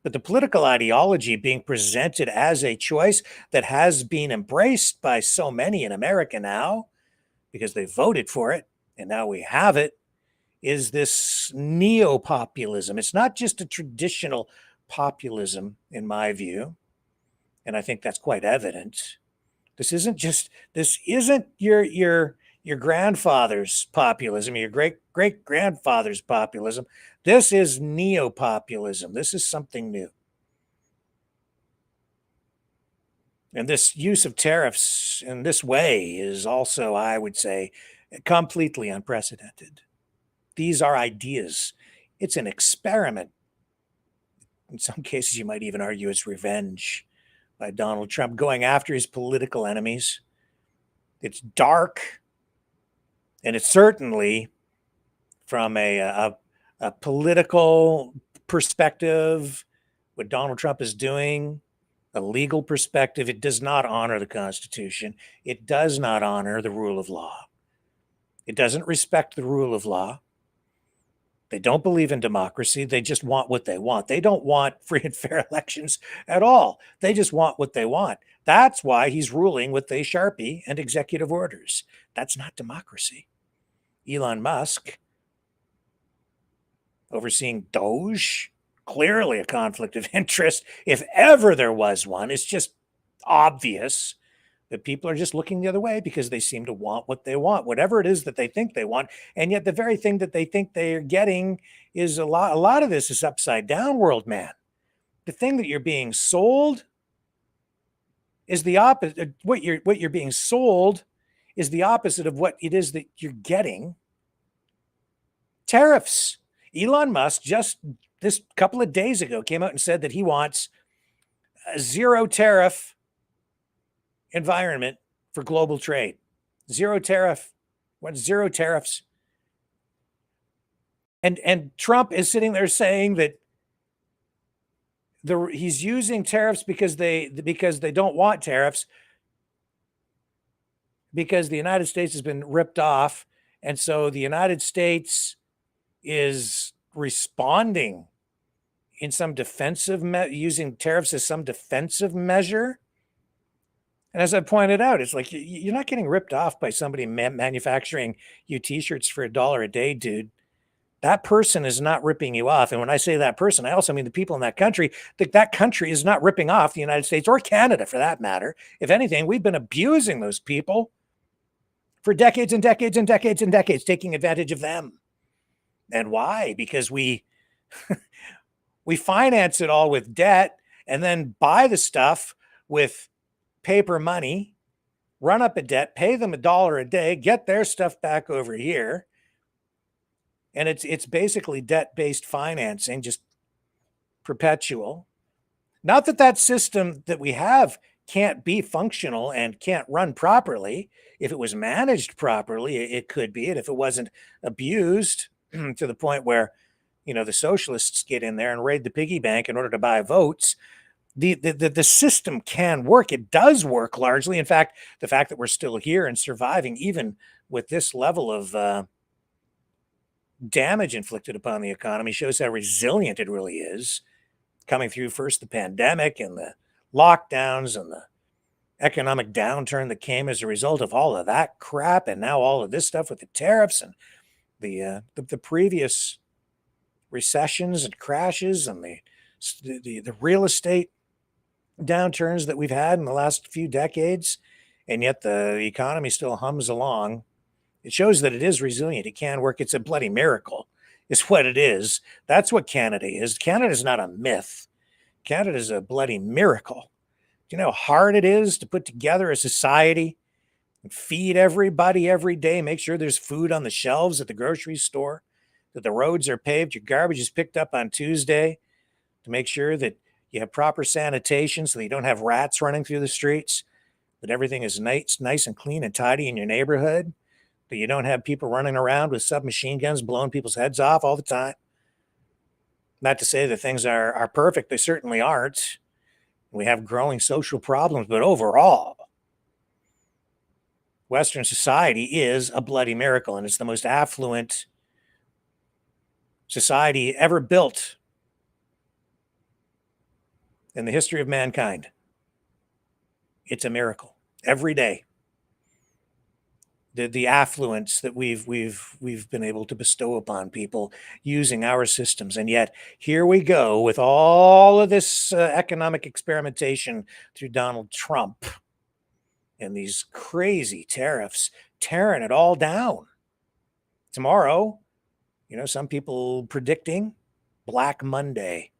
but the political ideology being presented as a choice that has been embraced by so many in America now, because they voted for it, and now we have it, is this neo-populism. It's not just a traditional populism, in my view, and I think that's quite evident. This isn't your grandfather's populism, your great grandfather's populism. This is neo-populism. This is something new. And this use of tariffs in this way is also, I would say, completely unprecedented. These are ideas. It's an experiment. In some cases, you might even argue it's revenge by Donald Trump going after his political enemies. It's dark. And it's certainly, from a political perspective, what Donald Trump is doing, a legal perspective, it does not honor the Constitution. It does not honor the rule of law. It doesn't respect the rule of law. They don't believe in democracy. They just want what they want. They don't want free and fair elections at all. They just want what they want. That's why he's ruling with a Sharpie and executive orders. That's not democracy. Elon Musk, overseeing Doge, clearly a conflict of interest. If ever there was one, it's just obvious that people are just looking the other way because they seem to want what they want, whatever it is that they think they want. And yet the very thing that they think they're getting is a lot of this is upside down, world man. The thing that you're being sold is the opposite. What you're being sold is the opposite of what it is that you're getting. Tariffs. Elon Musk just this couple of days ago came out and said that he wants a zero tariff environment for global trade. Zero tariff. What zero tariffs? And Trump is sitting there saying that he's using tariffs because they don't want tariffs, because the United States has been ripped off, and so the United States is responding in some defensive using tariffs as some defensive measure. And as I pointed out, it's like you're not getting ripped off by somebody manufacturing you t-shirts for $1 a day, dude. That person is not ripping you off. And when I say that person, I also mean the people in that country. That country is not ripping off the United States or Canada, for that matter. If anything, we've been abusing those people for decades and decades and decades and decades, taking advantage of them. And why? Because we finance it all with debt and then buy the stuff with paper money, run up a debt, pay them $1 a day, get their stuff back over here. And it's basically debt-based financing, just perpetual. Not that that system that we have can't be functional and can't run properly. If it was managed properly, it could be. And if it wasn't abused to the point where, the socialists get in there and raid the piggy bank in order to buy votes, the system can work. It does work largely. In fact, the fact that we're still here and surviving, even with this level of damage inflicted upon the economy, shows how resilient it really is. Coming through first the pandemic and the lockdowns and the economic downturn that came as a result of all of that crap, and now all of this stuff with the tariffs and the previous recessions and crashes and the real estate downturns that we've had in the last few decades, and yet the economy still hums along. It shows that it is resilient. It can work. It's a bloody miracle is what it is. That's what Canada is. Canada is not a myth. Canada is a bloody miracle. Do you know how hard it is to put together a society and feed everybody every day, make sure there's food on the shelves at the grocery store, that the roads are paved, your garbage is picked up on Tuesday, to make sure that you have proper sanitation so that you don't have rats running through the streets, that everything is nice and clean and tidy in your neighborhood, that you don't have people running around with submachine guns blowing people's heads off all the time. Not to say that things are perfect. They certainly aren't. We have growing social problems, but overall, Western society is a bloody miracle, and it's the most affluent society ever built in the history of mankind. It's a miracle every day. The affluence that we've been able to bestow upon people using our systems, and yet here we go with all of this economic experimentation through Donald Trump and these crazy tariffs, tearing it all down. Tomorrow, some people predicting Black Monday.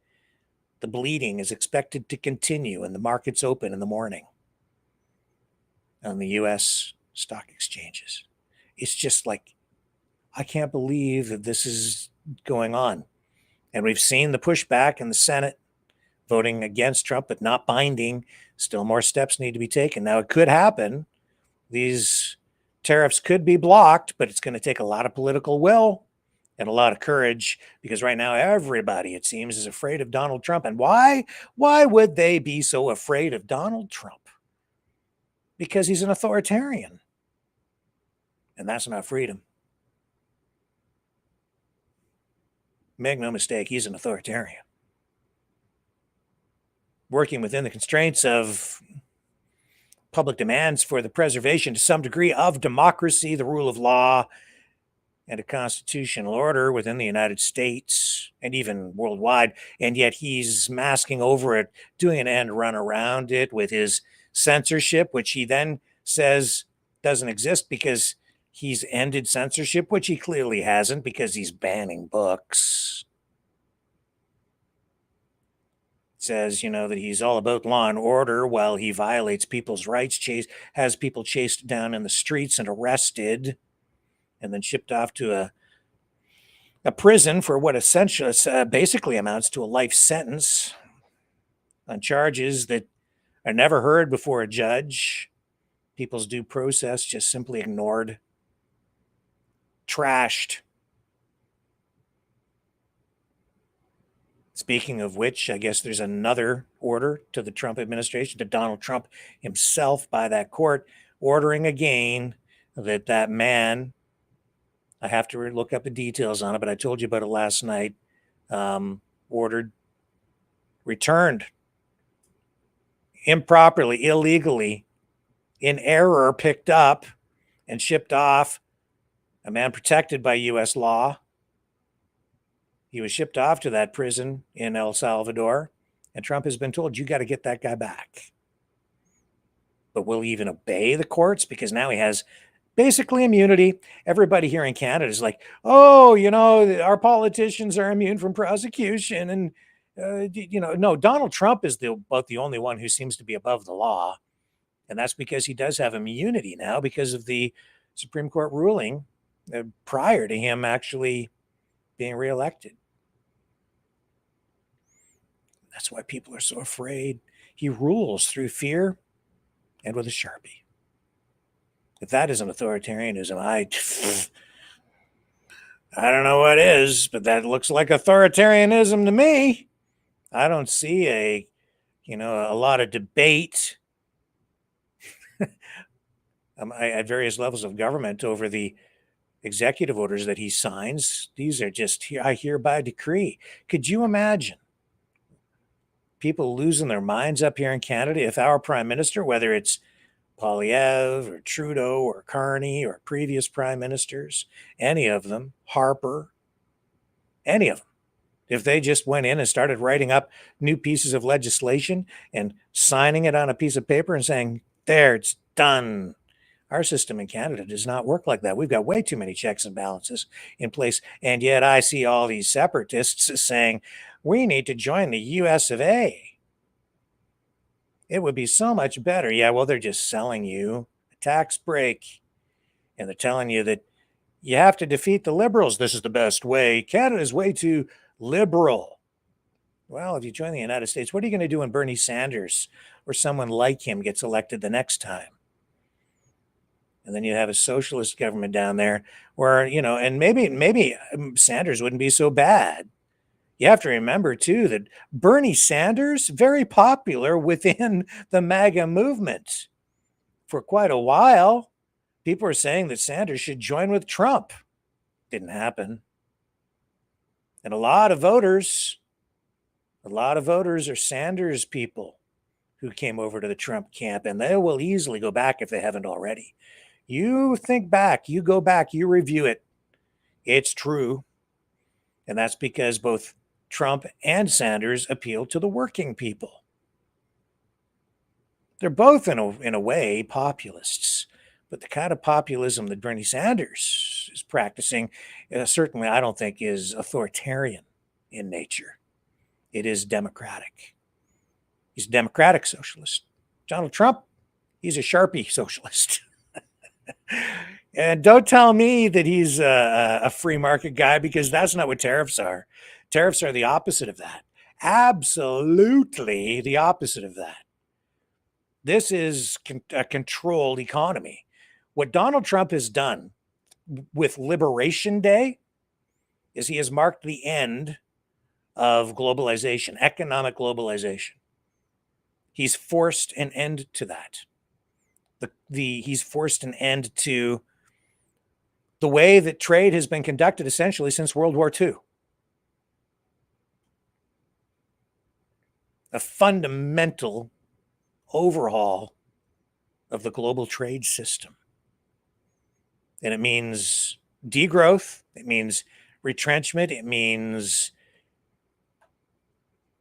The bleeding is expected to continue, and the markets open in the morning on the U.S. stock exchanges. It's just like, I can't believe that this is going on. And we've seen the pushback in the Senate voting against Trump, but not binding. Still more steps need to be taken. Now, it could happen. These tariffs could be blocked, but it's going to take a lot of political will and a lot of courage, because right now everybody, it seems, is afraid of Donald Trump. And why? Why would they be so afraid of Donald Trump? Because he's an authoritarian. And that's not freedom. Make no mistake, he's an authoritarian. Working within the constraints of public demands for the preservation to some degree of democracy, the rule of law, and a constitutional order within the United States and even worldwide. And yet he's masking over it, doing an end run around it with his censorship, which he then says doesn't exist because he's ended censorship, which he clearly hasn't, because he's banning books. Says, that he's all about law and order while he violates people's rights, has people chased down in the streets and arrested, and then shipped off to a prison for what essentially basically amounts to a life sentence on charges that are never heard before a judge. People's due process just simply ignored, trashed. Speaking of which, I guess there's another order to the Trump administration, to Donald Trump himself by that court, ordering again that man, I have to look up the details on it, but I told you about it last night, returned improperly, illegally, in error, picked up and shipped off a man protected by U.S. law. He was shipped off to that prison in El Salvador, and Trump has been told, you got to get that guy back. But will he even obey the courts? Because now he has basically immunity. Everybody here in Canada is like, oh, our politicians are immune from prosecution. And, no, Donald Trump is about the only one who seems to be above the law. And that's because he does have immunity now because of the Supreme Court ruling prior to him actually being reelected. That's why people are so afraid. He rules through fear and with a Sharpie. If that isn't authoritarianism, I don't know what is, but that looks like authoritarianism to me. I don't see a lot of debate at various levels of government over the executive orders that he signs. These are just, I hereby decree. Could you imagine people losing their minds up here in Canada if our prime minister, whether it's Poilievre or Trudeau or Carney or previous prime ministers, any of them, Harper, any of them, if they just went in and started writing up new pieces of legislation and signing it on a piece of paper and saying, there, it's done. Our system in Canada does not work like that. We've got way too many checks and balances in place. And yet I see all these separatists saying, we need to join the US of A. It would be so much better. Yeah, well, they're just selling you a tax break. And they're telling you that you have to defeat the liberals. This is the best way. Canada is way too liberal. Well, if you join the United States, what are you going to do when Bernie Sanders or someone like him gets elected the next time? And then you have a socialist government down there where, and maybe Sanders wouldn't be so bad. You have to remember, too, that Bernie Sanders, very popular within the MAGA movement for quite a while. People are saying that Sanders should join with Trump. Didn't happen. And a lot of voters are Sanders people who came over to the Trump camp, and they will easily go back if they haven't already. You think back, you go back, you review it. It's true. And that's because both Trump and Sanders appeal to the working people. They're both, in a way, populists. But the kind of populism that Bernie Sanders is practicing, certainly I don't think is authoritarian in nature. It is democratic. He's a democratic socialist. Donald Trump, he's a Sharpie socialist. And don't tell me that he's a free market guy, because that's not what tariffs are. Tariffs are the opposite of that. Absolutely the opposite of that. This is a controlled economy. What Donald Trump has done with Liberation Day is he has marked the end of globalization, economic globalization. He's forced an end to that. He's forced an end to the way that trade has been conducted essentially since World War II. A fundamental overhaul of the global trade system. And it means degrowth, it means retrenchment, it means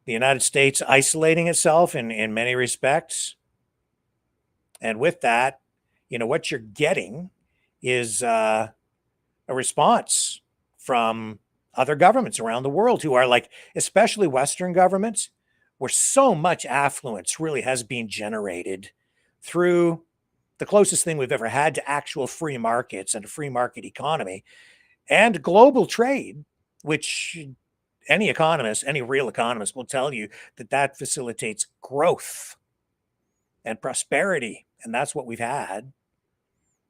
the United States isolating itself in many respects. And with that, what you're getting is a response from other governments around the world who are like, especially Western governments, where so much affluence really has been generated through the closest thing we've ever had to actual free markets and a free market economy and global trade, which any economist, any real economist will tell you that facilitates growth and prosperity. And that's what we've had.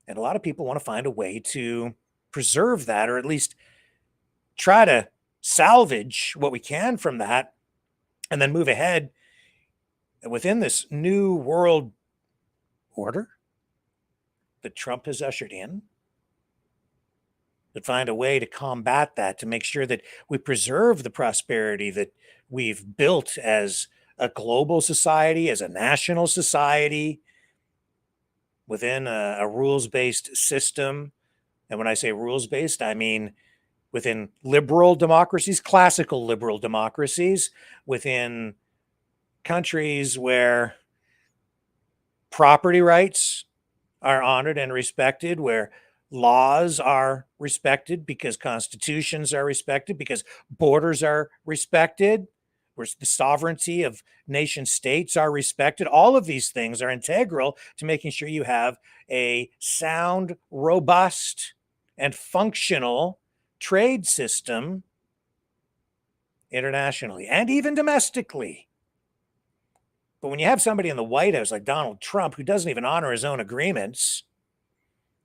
And a lot of people want to find a way to preserve that, or at least try to salvage what we can from that, and then move ahead within this new world order that Trump has ushered in, to find a way to combat that, to make sure that we preserve the prosperity that we've built as a global society, as a national society, within a rules-based system. And when I say rules-based, I mean within liberal democracies, classical liberal democracies, within countries where property rights are honored and respected, where laws are respected because constitutions are respected, because borders are respected, where the sovereignty of nation states are respected. All of these things are integral to making sure you have a sound, robust, and functional trade system internationally and even domestically. But when you have somebody in the White House like Donald Trump, who doesn't even honor his own agreements,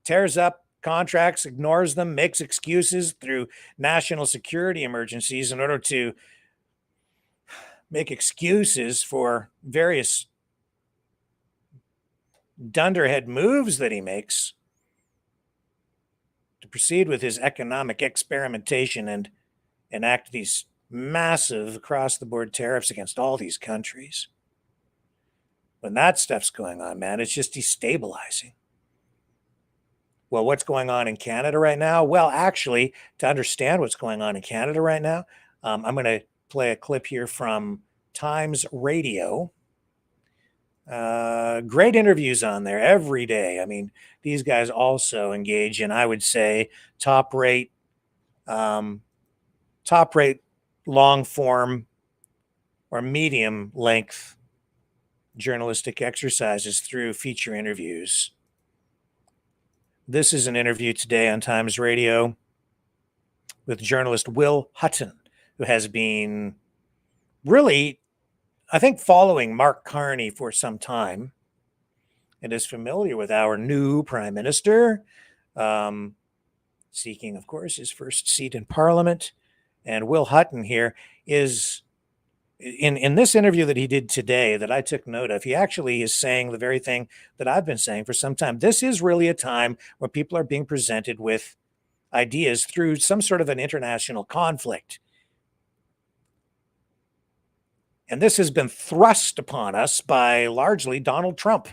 tears up contracts, ignores them, makes excuses through national security emergencies in order to make excuses for various dunderhead moves that he makes to proceed with his economic experimentation and enact these massive across-the-board tariffs against all these countries. When that stuff's going on, man, it's just destabilizing. Well, what's going on in Canada right now? Well, actually, to understand what's going on in Canada right now, I'm going to play a clip here from Times Radio. Great interviews on there every day. I mean, these guys also engage in, I would say, top rate long form or medium length journalistic exercises through feature interviews. This is an interview today on Times Radio with journalist Will Hutton, who has been really, I think, following Mark Carney for some time and is familiar with our new prime minister, seeking, of course, his first seat in Parliament. And Will Hutton here is in this interview that he did today that I took note of, he actually is saying the very thing that I've been saying for some time. This is really a time when people are being presented with ideas through some sort of an international conflict. And this has been thrust upon us by largely Donald Trump,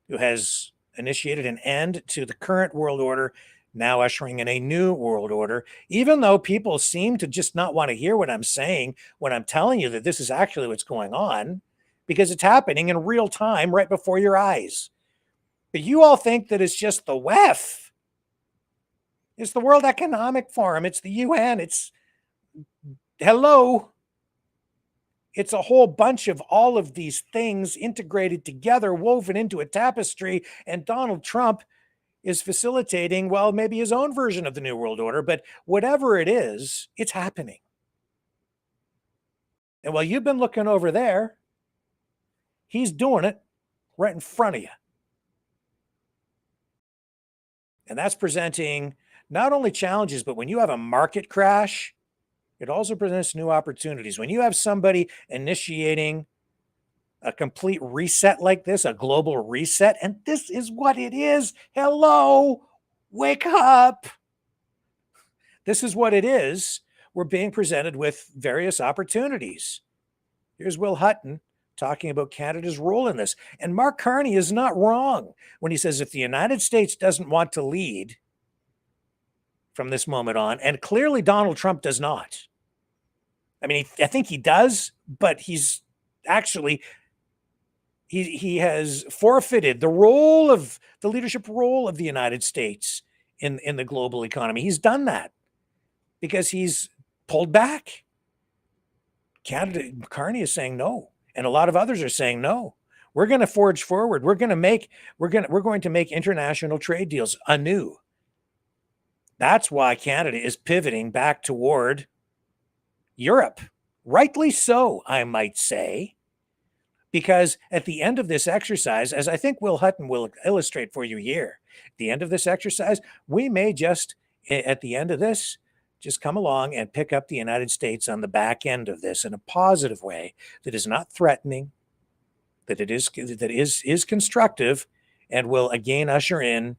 who has initiated an end to the current world order, now ushering in a new world order, even though people seem to just not want to hear what I'm saying when I'm telling you that this is actually what's going on, because it's happening in real time right before your eyes. But you all think that it's just the WEF. It's the World Economic Forum. It's the UN. It's, hello. It's a whole bunch of all of these things integrated together, woven into a tapestry, and Donald Trump is facilitating, well, maybe his own version of the New World Order, but whatever it is, it's happening. And while you've been looking over there, he's doing it right in front of you. And that's presenting not only challenges, but when you have a market crash, it also presents new opportunities. When you have somebody initiating a complete reset like this, a global reset, and this is what it is. Hello, wake up. This is what it is. We're being presented with various opportunities. Here's Will Hutton talking about Canada's role in this. And Mark Carney is not wrong when he says if the United States doesn't want to lead from this moment on, and clearly Donald Trump does not. I mean, I think he does, but he's actually... He has forfeited the role of the leadership role of the United States in the global economy. He's done that because he's pulled back. Carney is saying no, and a lot of others are saying no. We're going to forge forward. We're going to make international trade deals anew. That's why Canada is pivoting back toward Europe, rightly so, I might say. Because at the end of this exercise, as I think Will Hutton will illustrate for you here, at the end of this exercise, we may just, at the end of this, just come along and pick up the United States on the back end of this in a positive way that is not threatening, that is constructive, and will again usher in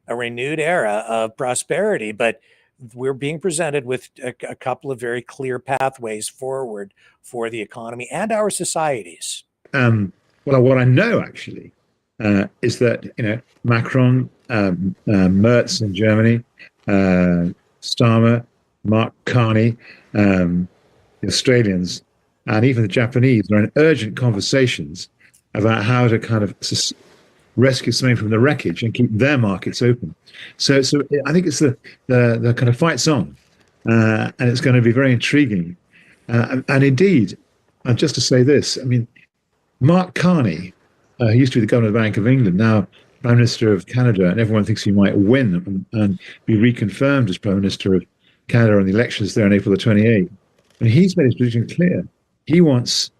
a renewed era of prosperity. But we're being presented with a couple of very clear pathways forward for the economy and our societies. Well, what I know actually is that Macron, Merz in Germany, Starmer, Mark Carney, the Australians, and even the Japanese are in urgent conversations about how to kind of rescue something from the wreckage and keep their markets open. So I think it's the kind of fight's on, and it's going to be very intriguing. And indeed, just to say this, I mean, Mark Carney, who used to be the governor of the Bank of England, now Prime Minister of Canada, and everyone thinks he might win and be reconfirmed as Prime Minister of Canada on the elections there on April the 28th. And he's made his position clear. He wants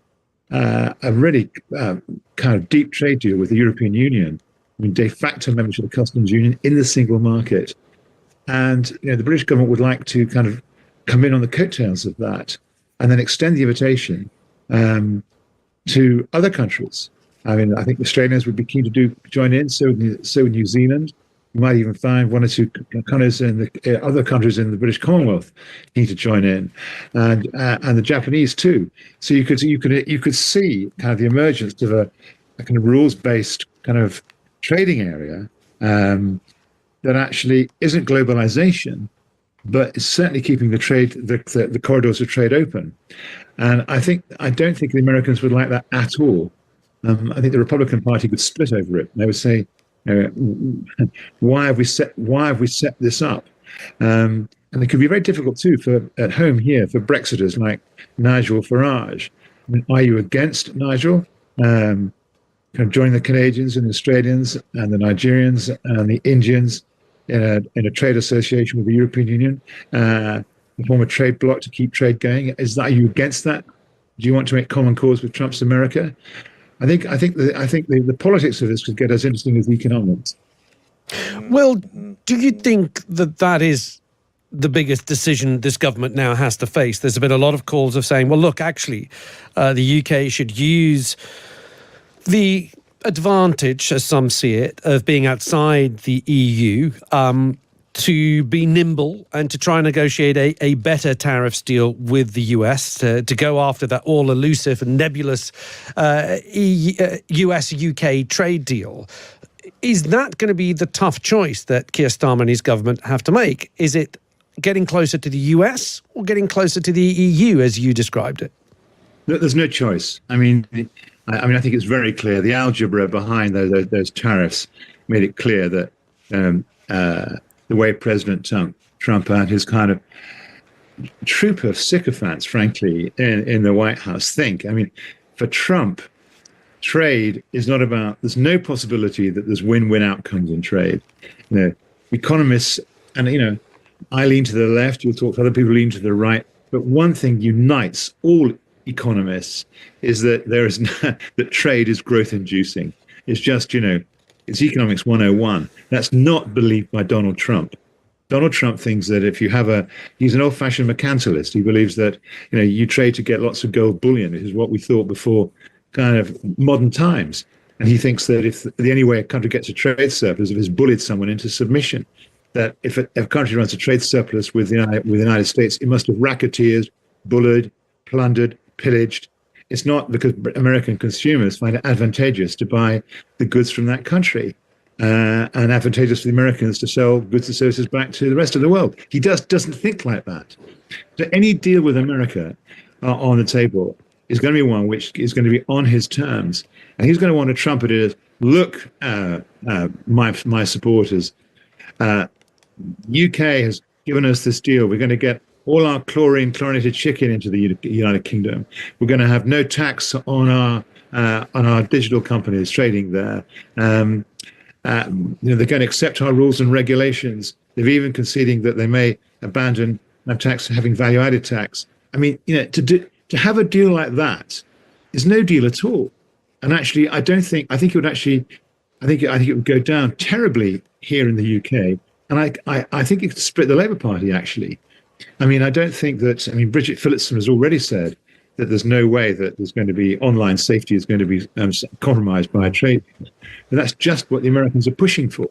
a really kind of deep trade deal with the European Union, I mean, de facto membership of the customs union in the single market. And the British government would like to kind of come in on the coattails of that and then extend the invitation to other countries. I mean, I think the Australians would be keen to join in, so New Zealand. You might even find one or two countries in the other countries in the British Commonwealth need to join in, and the Japanese too. So you could see kind of the emergence of a kind of rules-based kind of trading area that actually isn't globalization, but is certainly keeping the trade, the corridors of trade open. And I don't think the Americans would like that at all. I think the Republican Party could split over it. They would say, why have we set this up? And it could be very difficult too at home here for Brexiters like Nigel Farage. I mean, are you against Nigel? Kind of joining the Canadians and the Australians and the Nigerians and the Indians in a trade association with the European Union, form a trade bloc to keep trade going? Are you against that? Do you want to make common cause with Trump's America? I think the politics of this could get as interesting as the economics. Well, do you think that is the biggest decision this government now has to face. There's been a lot of calls of saying, well, look, actually, the UK should use the advantage, as some see it, of being outside the EU to be nimble and to try and negotiate a better tariffs deal with the US, to go after that all elusive and nebulous US-UK trade deal. Is that going to be the tough choice that Keir Starmer and his government have to make? Is it getting closer to the US or getting closer to the EU, as you described it? There's no choice. I mean, I think it's very clear. The algebra behind those tariffs made it clear that the way President Trump and his kind of troop of sycophants, frankly, in the White House think. I mean, for Trump, trade is not about, there's no possibility that there's win-win outcomes in trade. You know, economists, and, you know, I lean to the left, you'll talk to other people who lean to the right, but one thing unites all economists is that that trade is growth inducing. It's just, you know, it's economics 101. That's not believed by Donald Trump. Donald Trump thinks that if you have he's an old-fashioned mercantilist. He believes that, you know, you trade to get lots of gold bullion. This is what we thought before kind of modern times. And he thinks that if the only way a country gets a trade surplus is if it's bullied someone into submission. That if a country runs a trade surplus with the United States, it must have racketeered, bullied, plundered, pillaged. It's not because American consumers find it advantageous to buy the goods from that country and advantageous for the Americans to sell goods and services back to the rest of the world. He doesn't think like that. So any deal with America on the table is going to be one which is going to be on his terms. And he's going to want to trumpet it as, look, my supporters, UK has given us this deal. We're going to get all our chlorinated chicken into the United Kingdom. We're going to have no tax on our digital companies trading there. You know, they're going to accept our rules and regulations. They've even conceding that they may abandon having value-added tax. I mean, you know, to have a deal like that is no deal at all. And actually, I think it would go down terribly here in the UK. And I think it could split the Labour Party, actually. I mean, I don't think that, I mean, Bridget Phillipson has already said that there's no way that there's going to be online safety is going to be compromised by a trade deal. And that's just what the Americans are pushing for.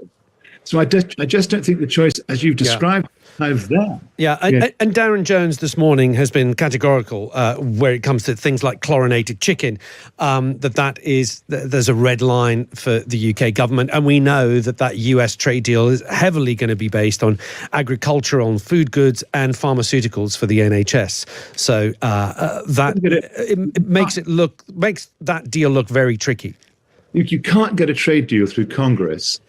So I just don't think the choice, as you've described, kind of there. Yeah, and Darren Jones this morning has been categorical where it comes to things like chlorinated chicken, there's a red line for the UK government. And we know that US trade deal is heavily going to be based on agriculture, on food goods and pharmaceuticals for the NHS. So it makes that deal look very tricky. You can't get a trade deal through Congress,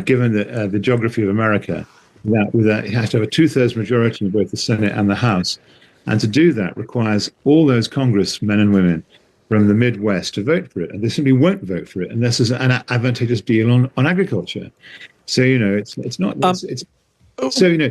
given the geography of America, without it has to have a 2/3 majority in both the Senate and the House. And to do that requires all those congressmen and women from the Midwest to vote for it. And they simply won't vote for it unless there's an advantageous deal on agriculture. So, you know, it's not... so, you know,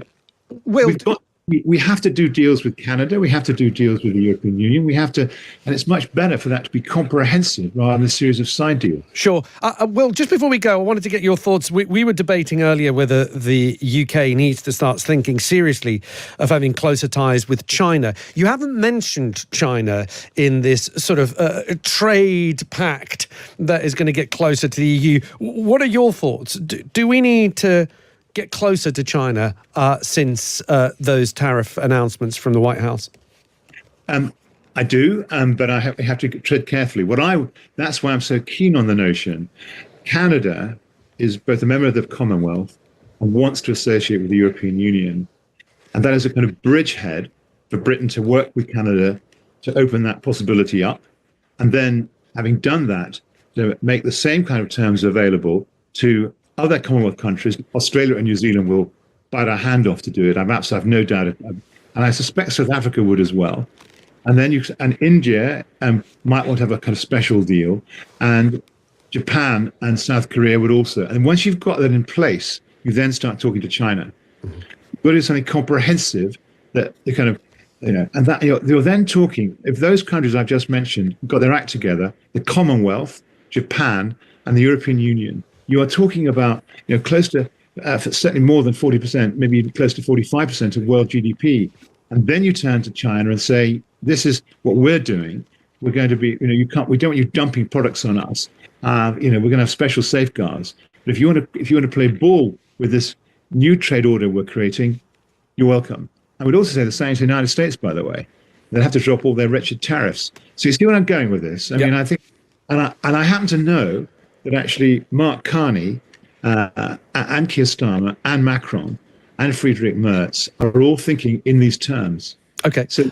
we have to do deals with Canada. We have to do deals with the European Union. And it's much better for that to be comprehensive rather than a series of side deals. Sure. Will, just before we go, I wanted to get your thoughts. We were debating earlier whether the UK needs to start thinking seriously of having closer ties with China. You haven't mentioned China in this sort of trade pact that is going to get closer to the EU. What are your thoughts? Do we need to get closer to China since those tariff announcements from the White House? I do, but I have to tread carefully. That's why I'm so keen on the notion. Canada is both a member of the Commonwealth and wants to associate with the European Union. And that is a kind of bridgehead for Britain to work with Canada to open that possibility up. And then, having done that, to make the same kind of terms available to other Commonwealth countries. Australia and New Zealand will bite our hand off to do it. I have no doubt. And I suspect South Africa would as well. And then India might want to have a kind of special deal. And Japan and South Korea would also. And once you've got that in place, you then start talking to China. You've got to do something comprehensive that they kind of, you know, and that you're then talking, if those countries I've just mentioned got their act together, the Commonwealth, Japan, and the European Union, you are talking about, you know, close to certainly more than 40%, maybe even close to 45% of world GDP. And then you turn to China and say, this is what we're doing. We're going to be, we don't want you dumping products on us. We're going to have special safeguards. But if you want to play ball with this new trade order we're creating, you're welcome. I would also say the same to the United States, by the way. They'll have to drop all their wretched tariffs. So you see where I'm going with this? I mean, I think, and I happen to know that actually Mark Carney and Keir Starmer and Macron and Friedrich Merz are all thinking in these terms. Okay. So.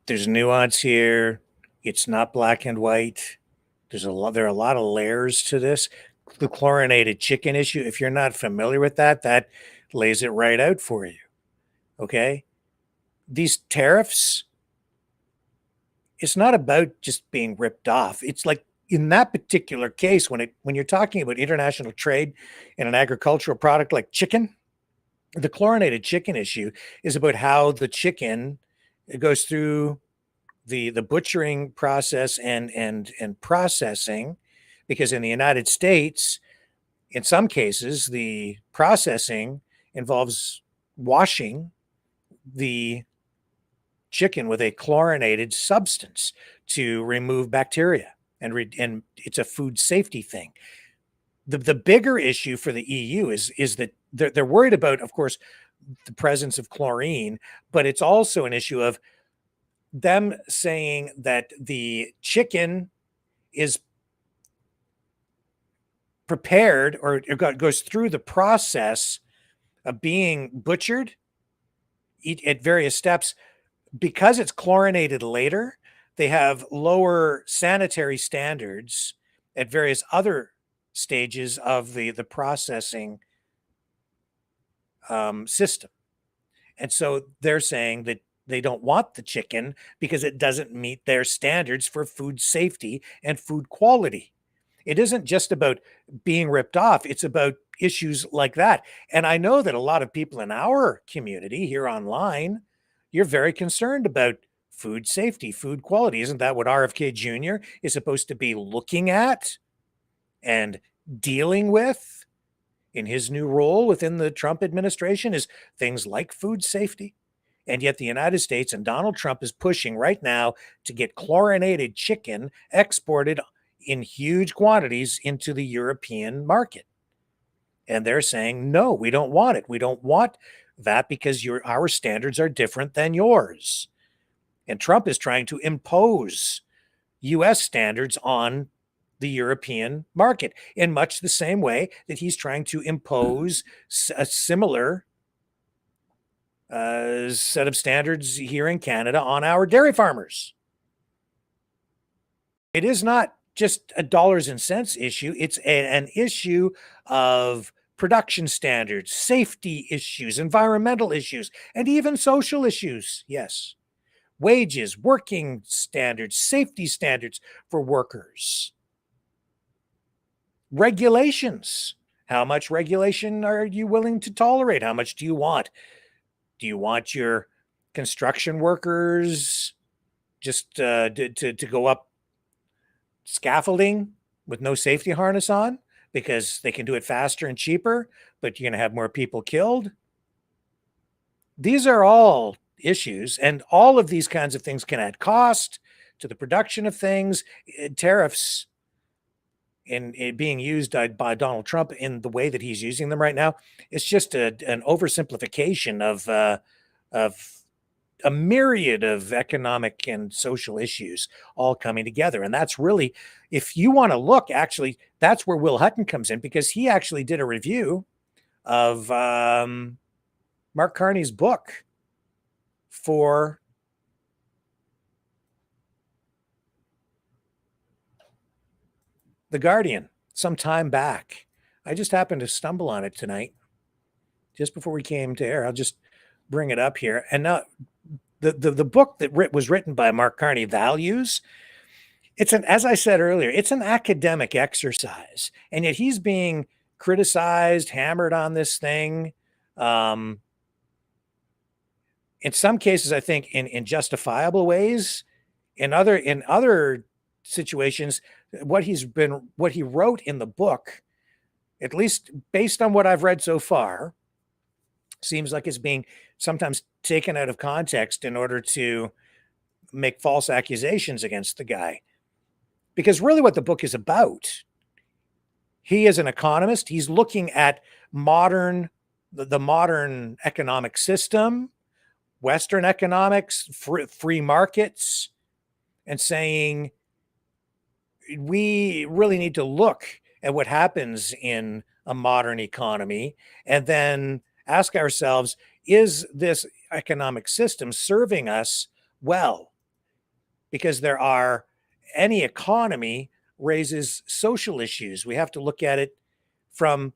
There's nuance here. It's not black and white. There are a lot of layers to this. The chlorinated chicken issue, if you're not familiar with that, that lays it right out for you. Okay? These tariffs, it's not about just being ripped off. It's like in that particular case, when you're talking about international trade in an agricultural product like chicken, the chlorinated chicken issue is about how the chicken goes through the butchering process and processing, because in the United States, in some cases, the processing involves washing the chicken with a chlorinated substance to remove bacteria, and it's a food safety thing. The bigger issue for the EU is that they're worried about, of course, the presence of chlorine, but it's also an issue of them saying that the chicken is prepared or goes through the process of being butchered at various steps. Because it's chlorinated later, they have lower sanitary standards at various other stages of the processing system. And so they're saying that they don't want the chicken because it doesn't meet their standards for food safety and food quality. It isn't just about being ripped off. It's about issues like that. And I know that a lot of people in our community here online, you're very concerned about food safety, food quality. Isn't that what RFK Jr. is supposed to be looking at and dealing with in his new role within the Trump administration, is things like food safety? And yet the United States and Donald Trump is pushing right now to get chlorinated chicken exported in huge quantities into the European market. And they're saying, no, we don't want it. We don't want that because our standards are different than yours. And Trump is trying to impose U.S. standards on the European market in much the same way that he's trying to impose a similar set of standards here in Canada on our dairy farmers. It is not just a dollars and cents issue. It's an issue of production standards, safety issues, environmental issues, and even social issues. Yes. Wages, working standards, safety standards for workers. Regulations. How much regulation are you willing to tolerate? How much do you want? Do you want your construction workers just to go up scaffolding with no safety harness on because they can do it faster and cheaper, but you're going to have more people killed? These are all issues, and all of these kinds of things can add cost to the production of things. Tariffs in being used by Donald Trump in the way that he's using them right now, it's just an oversimplification of a myriad of economic and social issues all coming together. And that's really, if you want to look, actually, that's where Will Hutton comes in, because he actually did a review of Mark Carney's book for The Guardian some time back. I just happened to stumble on it tonight, just before we came to air. I'll just bring it up here. And now the book that was written by Mark Carney, Values, as I said earlier, it's an academic exercise. And yet he's being criticized, hammered on this thing. in some cases, I think in justifiable ways. In other situations, what he wrote in the book, at least based on what I've read so far, seems like it's being sometimes taken out of context in order to make false accusations against the guy. Because really what the book is about, he is an economist. He's looking at the modern economic system, Western economics, free markets, and saying we really need to look at what happens in a modern economy and then ask ourselves, is this economic system serving us well? Because any economy raises social issues. We have to look at it from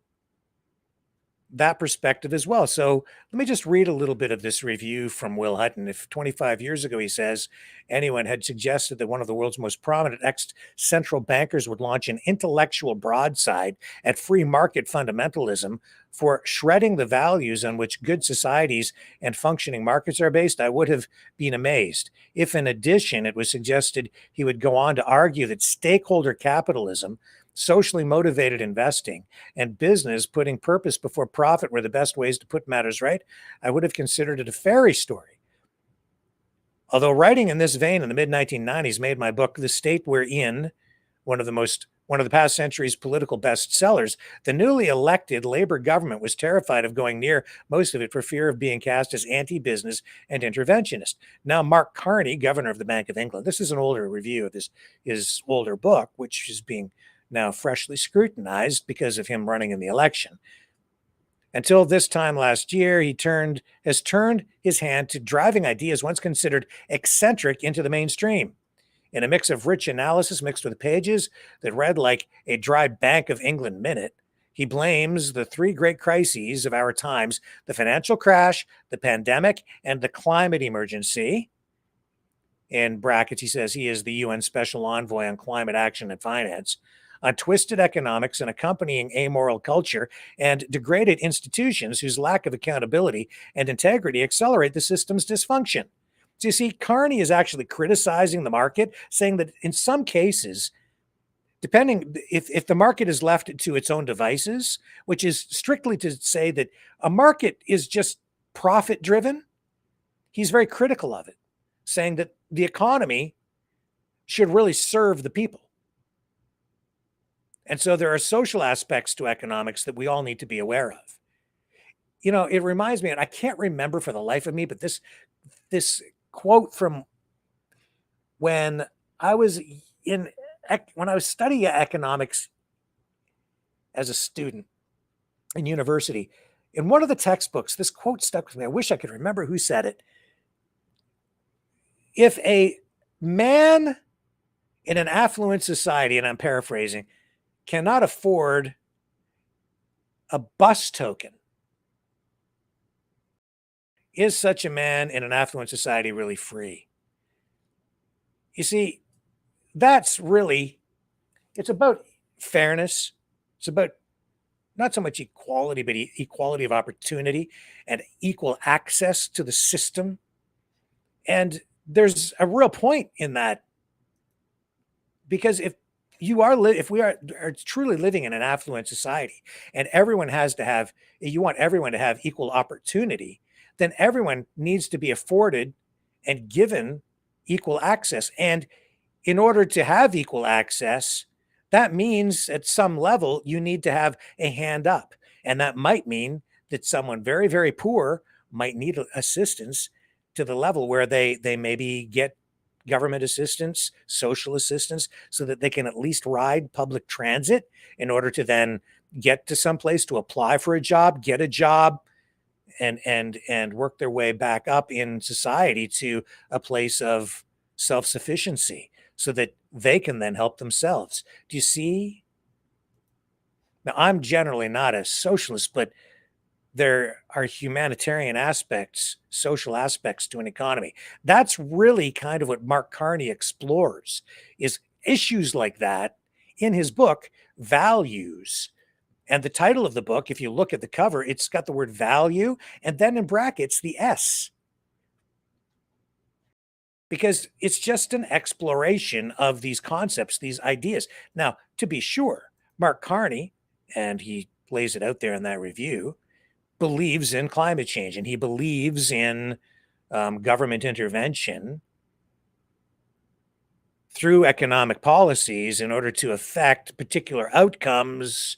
that perspective as well. So let me just read a little bit of this review from Will Hutton. If 25 years ago, he says, anyone had suggested that one of the world's most prominent ex-central bankers would launch an intellectual broadside at free market fundamentalism for shredding the values on which good societies and functioning markets are based, I would have been amazed. If in addition, it was suggested he would go on to argue that stakeholder capitalism, socially motivated investing, and business putting purpose before profit were the best ways to put matters right, I would have considered it a fairy story. Although writing in this vein in the mid-1990s made my book, The State We're In, one of the past century's political bestsellers, the newly elected Labour government was terrified of going near most of it for fear of being cast as anti-business and interventionist. Now, Mark Carney, governor of the Bank of England, this is an older review of his older book, which is being now freshly scrutinized because of him running in the election. Until this time last year, he has turned his hand to driving ideas once considered eccentric into the mainstream. In a mix of rich analysis mixed with pages that read like a dry Bank of England minute, he blames the three great crises of our times: the financial crash, the pandemic, and the climate emergency. In brackets, he says he is the UN Special Envoy on Climate Action and Finance, on twisted economics and accompanying amoral culture, and degraded institutions whose lack of accountability and integrity accelerate the system's dysfunction. So you see, Carney is actually criticizing the market, saying that in some cases, depending if the market is left to its own devices, which is strictly to say that a market is just profit driven, he's very critical of it, saying that the economy should really serve the people. And so there are social aspects to economics that we all need to be aware of. You know, it reminds me, and I can't remember for the life of me, but this quote from when I was studying economics as a student in university, in one of the textbooks, this quote stuck with me. I wish I could remember who said it. If a man in an affluent society, and I'm paraphrasing, cannot afford a bus token, is such a man in an affluent society really free? You see, it's about fairness. It's about not so much equality, but equality of opportunity and equal access to the system. And there's a real point in that, because if we are truly living in an affluent society and you want everyone to have equal opportunity, then everyone needs to be afforded and given equal access. And in order to have equal access, that means at some level you need to have a hand up. And that might mean that someone very, very poor might need assistance to the level where they maybe get government assistance, social assistance, so that they can at least ride public transit in order to then get to some place to apply for a job, get a job, and work their way back up in society to a place of self-sufficiency so that they can then help themselves. Do you see? Now, I'm generally not a socialist, but there are humanitarian aspects, social aspects to an economy. That's really kind of what Mark Carney explores, is issues like that in his book, Values. And the title of the book, if you look at the cover, it's got the word value, and then in brackets, the S, because it's just an exploration of these concepts, these ideas. Now, to be sure, Mark Carney, and he lays it out there in that review, believes in climate change, and he believes in government intervention through economic policies in order to affect particular outcomes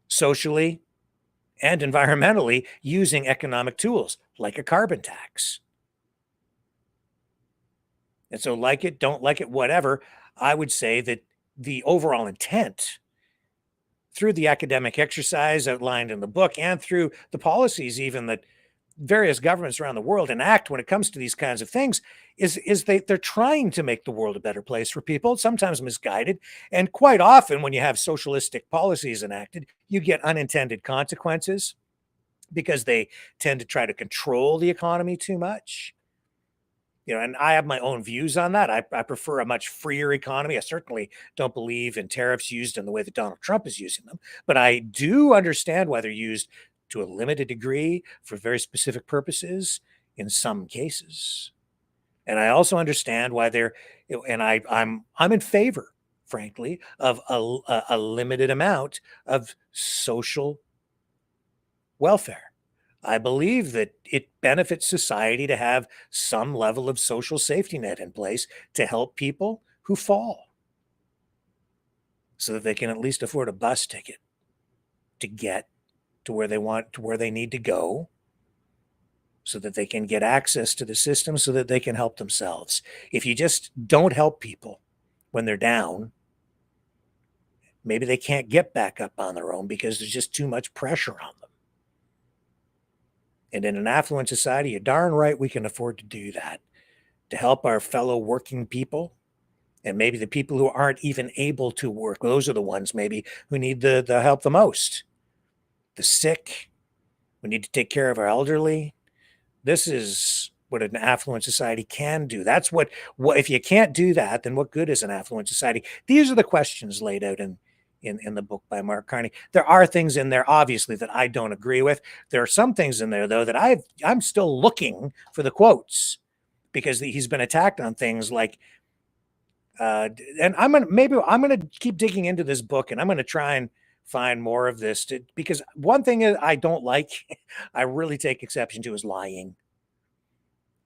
socially and environmentally using economic tools like a carbon tax. And so, like it, don't like it, whatever, I would say that the overall intent through the academic exercise outlined in the book and through the policies even that various governments around the world enact when it comes to these kinds of things is they're trying to make the world a better place for people, sometimes misguided. And quite often when you have socialistic policies enacted, you get unintended consequences because they tend to try to control the economy too much. And I have my own views on that. I prefer a much freer economy. I certainly don't believe in tariffs used in the way that Donald Trump is using them, but I do understand why they're used to a limited degree for very specific purposes in some cases. And I also understand why I'm in favor, frankly, of a limited amount of social welfare. I believe that it benefits society to have some level of social safety net in place to help people who fall so that they can at least afford a bus ticket to get to where they need to go, so that they can get access to the system so that they can help themselves. If you just don't help people when they're down, maybe they can't get back up on their own because there's just too much pressure on them. And in an affluent society, you're darn right we can afford to do that, to help our fellow working people, and maybe the people who aren't even able to work. Those are the ones maybe who need the help the most. The sick, we need to take care of our elderly. This is what an affluent society can do. That's what if you can't do that, then what good is an affluent society? These are the questions laid out in the book by Mark Carney. There are things in there, obviously, that I don't agree with. There are some things in there, though, that I'm still looking for the quotes, because he's been attacked on things like, and I'm gonna keep digging into this book, and I'm gonna try and find more of this, because one thing I don't like, I really take exception to, is lying,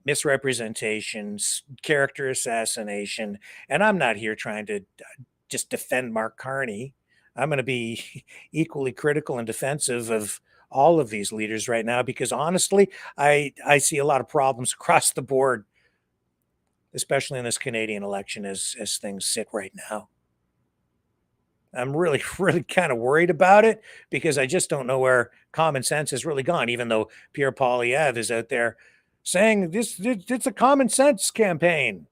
misrepresentations, character assassination. And I'm not here trying to just defend Mark Carney. I'm going to be equally critical and defensive of all of these leaders right now, because honestly, I see a lot of problems across the board, especially in this Canadian election as things sit right now. I'm really, really kind of worried about it, because I just don't know where common sense has really gone, even though Pierre Poilievre is out there saying it's a common sense campaign.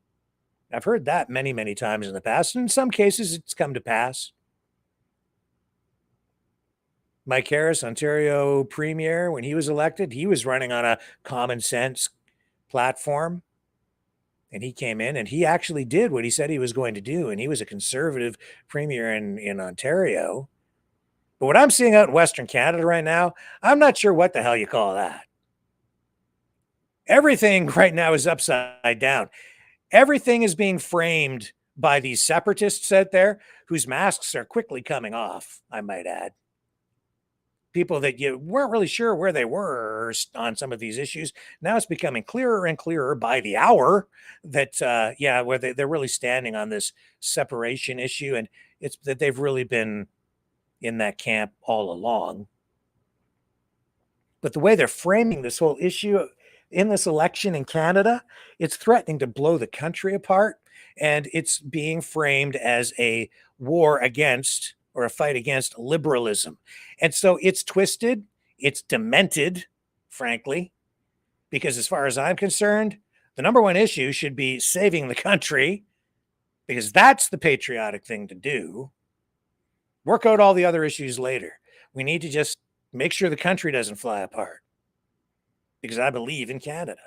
I've heard that many, many times in the past, and in some cases it's come to pass. Mike Harris, Ontario Premier, when he was elected, he was running on a common sense platform. And he came in and he actually did what he said he was going to do. And he was a conservative premier in Ontario. But what I'm seeing out in Western Canada right now, I'm not sure what the hell you call that. Everything right now is upside down. Everything is being framed by these separatists out there, whose masks are quickly coming off, I might add. People that you weren't really sure where they were on some of these issues. Now it's becoming clearer and clearer by the hour that, where they're really standing on this separation issue. And it's that they've really been in that camp all along. But the way they're framing this whole issue in this election in Canada, it's threatening to blow the country apart. And it's being framed as a war against, or a fight against, liberalism. And so it's twisted, it's demented, frankly, because as far as I'm concerned, the number one issue should be saving the country, because that's the patriotic thing to do. Work out all the other issues later. We need to just make sure the country doesn't fly apart, because I believe in Canada.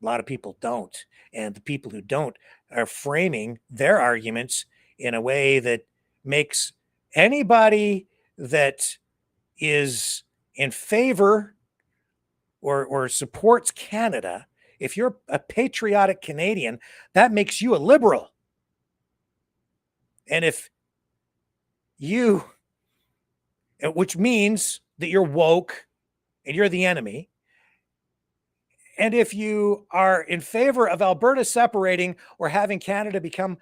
A lot of people don't. And the people who don't are framing their arguments in a way that makes anybody that is in favor or supports Canada, If you're a patriotic Canadian, that makes you a liberal. And if you, which means that you're woke and you're the enemy. And if you are in favor of Alberta separating or having Canada become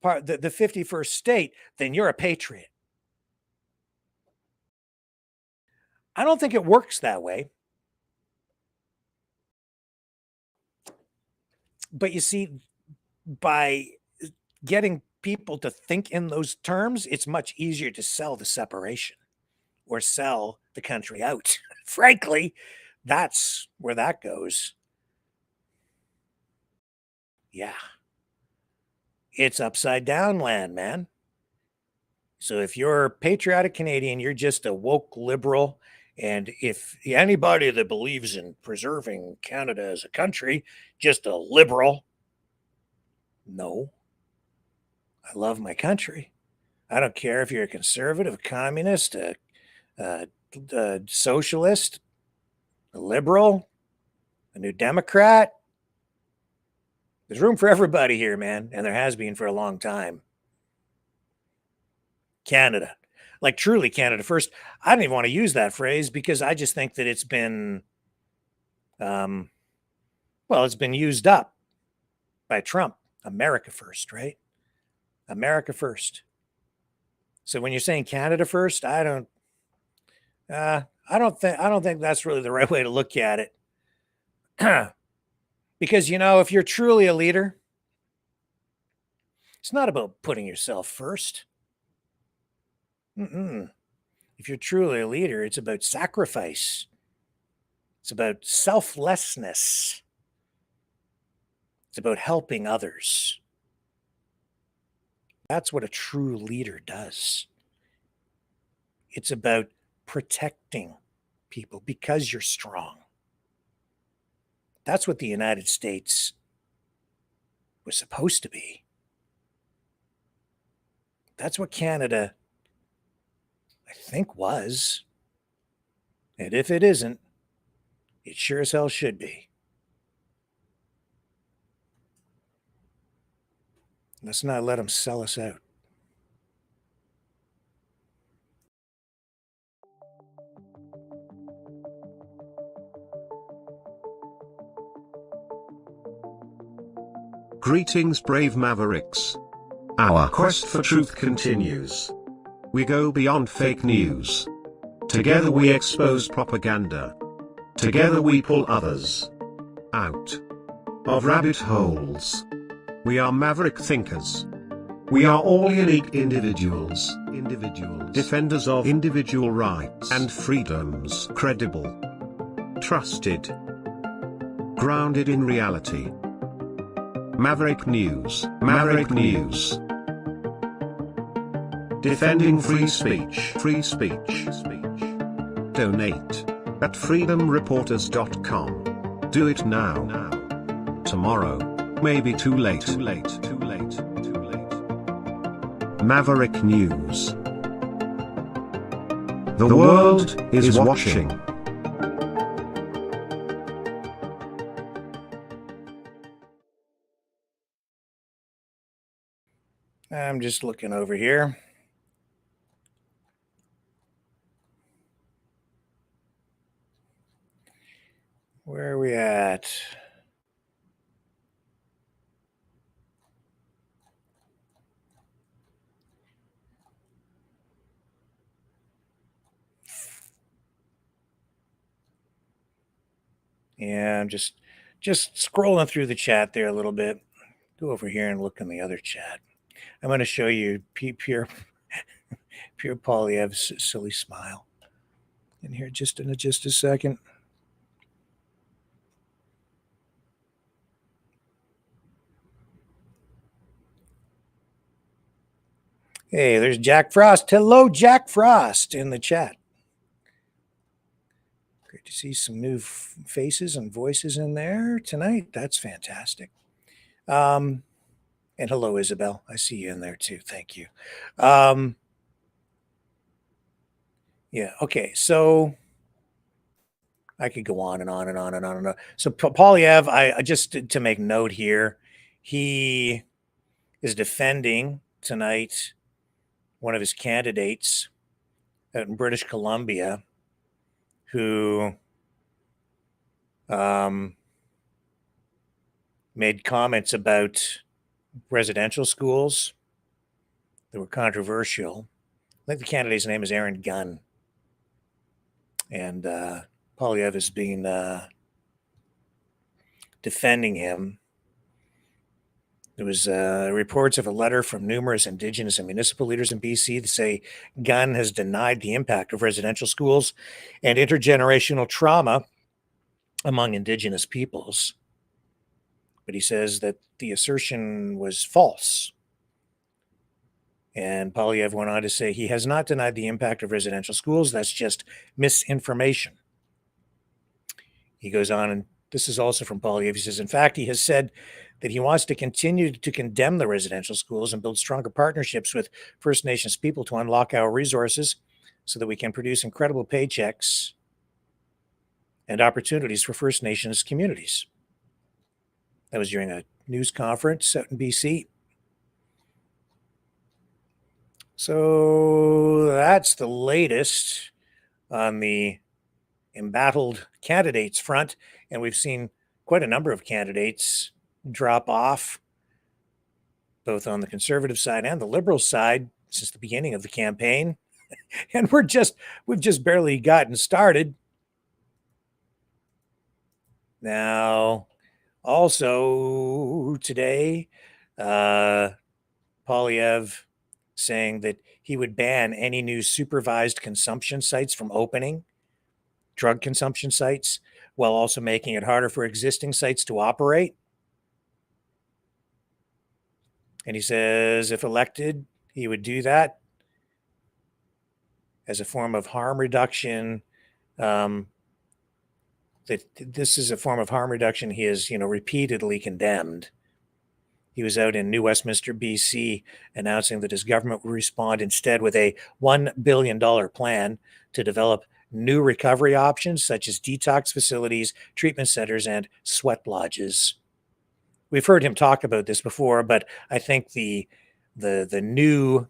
part the 51st state, then you're a patriot. I don't think it works that way. But you see, by getting people to think in those terms, it's much easier to sell the separation or sell the country out. Frankly, that's where that goes. Yeah. It's upside down land, man. So if you're a patriotic Canadian, you're just a woke liberal. And if anybody that believes in preserving Canada as a country, just a liberal. No. I love my country. I don't care if you're a conservative, a communist, a socialist, a liberal, a New Democrat. There's room for everybody here, man. And there has been for a long time. Canada. Like truly Canada first. I don't even want to use that phrase because I just think that it's been, it's been used up by Trump. America first, right? America first. So when you're saying Canada first, I don't think that's really the right way to look at it. Because, if you're truly a leader, it's not about putting yourself first. If you're truly a leader, it's about sacrifice. It's about selflessness. It's about helping others. That's what a true leader does. It's about protecting people because you're strong. That's what the United States was supposed to be. That's what Canada, I think, was. And if it isn't, it sure as hell should be. Let's not let them sell us out. Greetings, brave Mavericks. Our quest for truth continues. We go beyond fake news. Together we expose propaganda. Together we pull others out of rabbit holes. We are maverick thinkers. We are all unique individuals, defenders of individual rights and freedoms, credible, trusted, grounded in reality. Maverick News, Maverick News. Defending free speech, free speech. Donate at freedomreporters.com. Do it now. Tomorrow may be too late. Maverick News. The world is watching. I'm just looking over here. Where are we at? Yeah, I'm just scrolling through the chat there a little bit. Go over here and look in the other chat. I'm going to show you Pierre Poilievre's silly smile in here just a second. Hey, there's Jack Frost. Hello, Jack Frost in the chat. Great to see some new faces and voices in there tonight. That's fantastic. And hello, Isabel. I see you in there too. Thank you. Yeah. Okay. So I could go on and on and on and on and on. So Poilievre, I just to make note here, he is defending tonight one of his candidates out in British Columbia who made comments about residential schools that were controversial. I think the candidate's name is Aaron Gunn. And Poilievre has been defending him. There was reports of a letter from numerous Indigenous and municipal leaders in BC that say Gunn has denied the impact of residential schools and intergenerational trauma among Indigenous peoples. But he says that the assertion was false. And Poilievre went on to say he has not denied the impact of residential schools. That's just misinformation. He goes on, and this is also from Poilievre. He says, in fact, he has said that he wants to continue to condemn the residential schools and build stronger partnerships with First Nations people to unlock our resources so that we can produce incredible paychecks and opportunities for First Nations communities. That was during a news conference out in BC. So that's the latest on the embattled candidates front. And we've seen quite a number of candidates drop off, both on the Conservative side and the Liberal side, since the beginning of the campaign. And we've just barely gotten started. Now, also today, Poilievre saying that he would ban any new supervised consumption sites from opening, drug consumption sites, while also making it harder for existing sites to operate. And he says if elected, he would do that as a form of harm reduction. That this is a form of harm reduction he has, repeatedly condemned. He was out in New Westminster, BC, announcing that his government would respond instead with a $1 billion plan to develop new recovery options such as detox facilities, treatment centers, and sweat lodges. We've heard him talk about this before, but I think the new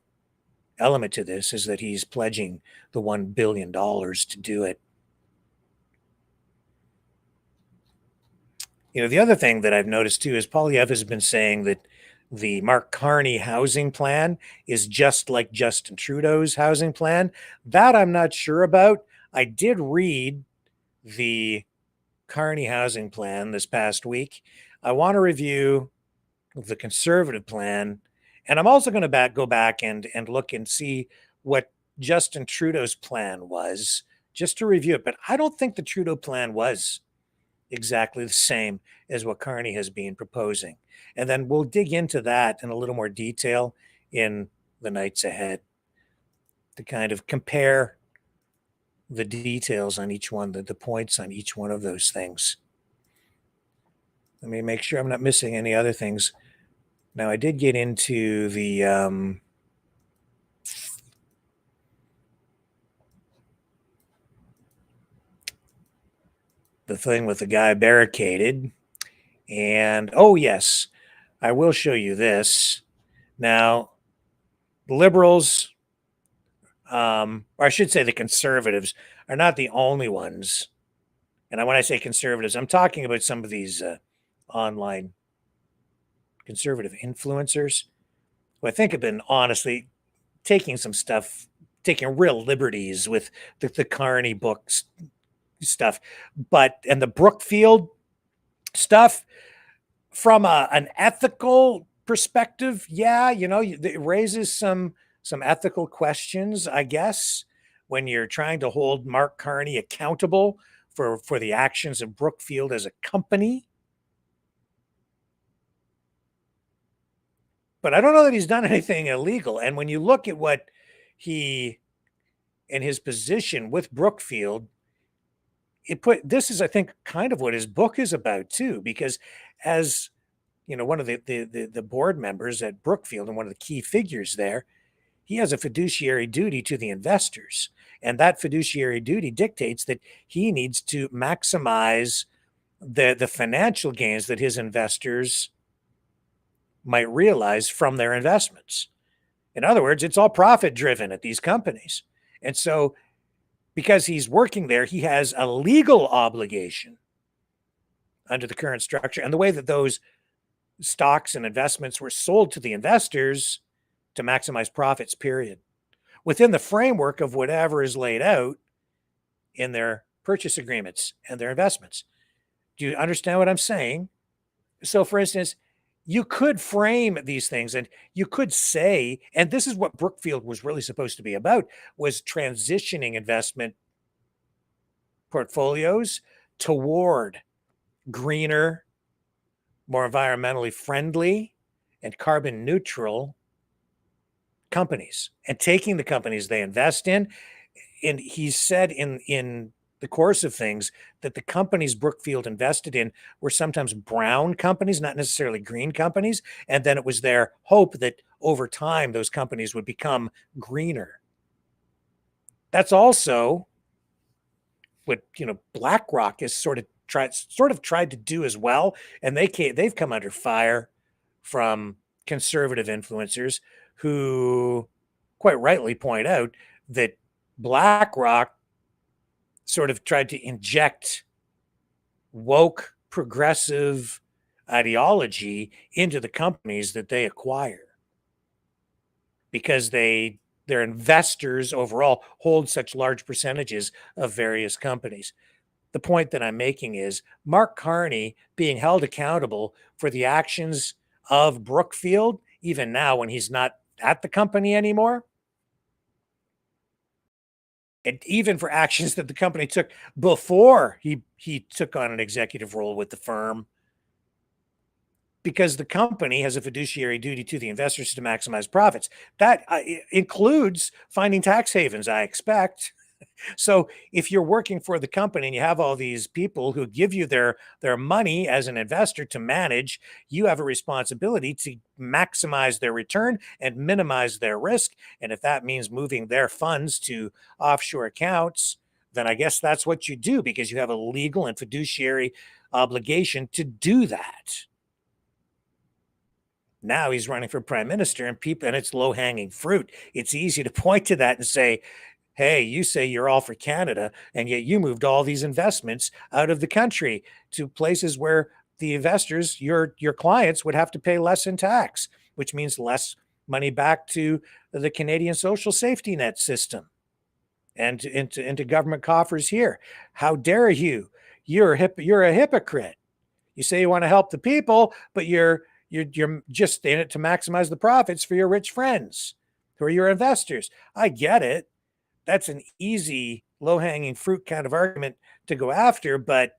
element to this is that he's pledging the $1 billion to do it. The other thing that I've noticed too is Poilievre has been saying that the Mark Carney housing plan is just like Justin Trudeau's housing plan. That I'm not sure about. I did read the Carney housing plan this past week. I want to review the Conservative plan, and I'm also going to go back and look and see what Justin Trudeau's plan was, just to review it. But I don't think the Trudeau plan was exactly the same as what Carney has been proposing. And then we'll dig into that in a little more detail in the nights ahead to kind of compare the details on each one, the points on each one of those things. Let me make sure I'm not missing any other things. Now, I did get into the thing with the guy barricaded. And, oh, yes, I will show you this. Now, the Liberals, or I should say the Conservatives, are not the only ones. And when I say Conservatives, I'm talking about some of these online conservative influencers who I think have been honestly taking real liberties with the Carney books stuff, and the Brookfield stuff from an ethical perspective. Yeah, it raises some ethical questions, I guess, when you're trying to hold Mark Carney accountable for the actions of Brookfield as a company. But I don't know that he's done anything illegal. And when you look at what he, in his position with Brookfield, this is, I think, kind of what his book is about too, because as one of the board members at Brookfield and one of the key figures there, he has a fiduciary duty to the investors. And that fiduciary duty dictates that he needs to maximize the financial gains that his investors might realize from their investments. In other words, it's all profit driven at these companies. And so because he's working there, he has a legal obligation under the current structure and the way that those stocks and investments were sold to the investors to maximize profits, period, within the framework of whatever is laid out in their purchase agreements and their investments. Do you understand what I'm saying? So, for instance, you could frame these things and you could say, and this is what Brookfield was really supposed to be about, was transitioning investment portfolios toward greener, more environmentally friendly, and carbon neutral companies, and taking the companies they invest in. And he said in the course of things that the companies Brookfield invested in were sometimes brown companies, not necessarily green companies. And then it was their hope that over time those companies would become greener. That's also what BlackRock has sort of tried to do as well. And they've come under fire from conservative influencers who quite rightly point out that BlackRock sort of tried to inject woke progressive ideology into the companies that they acquire because their investors overall hold such large percentages of various companies. The point that I'm making is Mark Carney being held accountable for the actions of Brookfield, even now when he's not at the company anymore, and even for actions that the company took before he took on an executive role with the firm, because the company has a fiduciary duty to the investors to maximize profits. That includes finding tax havens, I expect. So if you're working for the company and you have all these people who give you their money as an investor to manage, you have a responsibility to maximize their return and minimize their risk. And if that means moving their funds to offshore accounts, then I guess that's what you do because you have a legal and fiduciary obligation to do that. Now he's running for prime minister and it's low-hanging fruit. It's easy to point to that and say, hey, you say you're all for Canada, and yet you moved all these investments out of the country to places where the investors, your clients, would have to pay less in tax, which means less money back to the Canadian social safety net system and into government coffers here. How dare you? You're a hypocrite. You say you want to help the people, but you're just in it to maximize the profits for your rich friends who are your investors. I get it. That's an easy, low-hanging fruit kind of argument to go after, but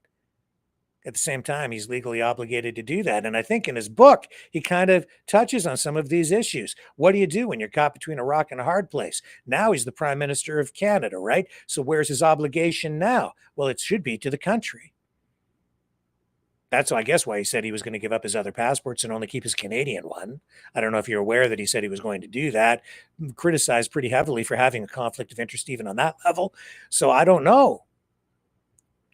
at the same time, he's legally obligated to do that. And I think in his book, he kind of touches on some of these issues. What do you do when you're caught between a rock and a hard place? Now he's the Prime Minister of Canada, right? So where's his obligation now? Well, it should be to the country. That's, I guess, why he said he was going to give up his other passports and only keep his Canadian one. I don't know if you're aware that he said he was going to do that. Criticized pretty heavily for having a conflict of interest even on that level. So I don't know.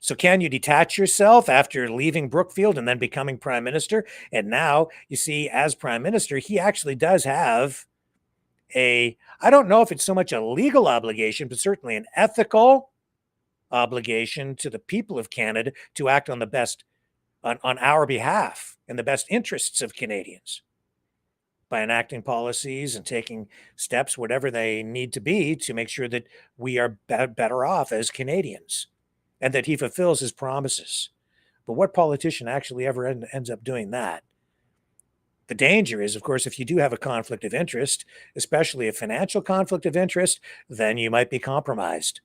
So can you detach yourself after leaving Brookfield and then becoming prime minister? And now, you see, as prime minister, he actually does have I don't know if it's so much a legal obligation, but certainly an ethical obligation to the people of Canada to act on the best on our behalf in the best interests of Canadians by enacting policies and taking steps, whatever they need to be, to make sure that we are better off as Canadians and that he fulfills his promises. But what politician actually ever ends up doing that? The danger is, of course, if you do have a conflict of interest, especially a financial conflict of interest, then you might be compromised.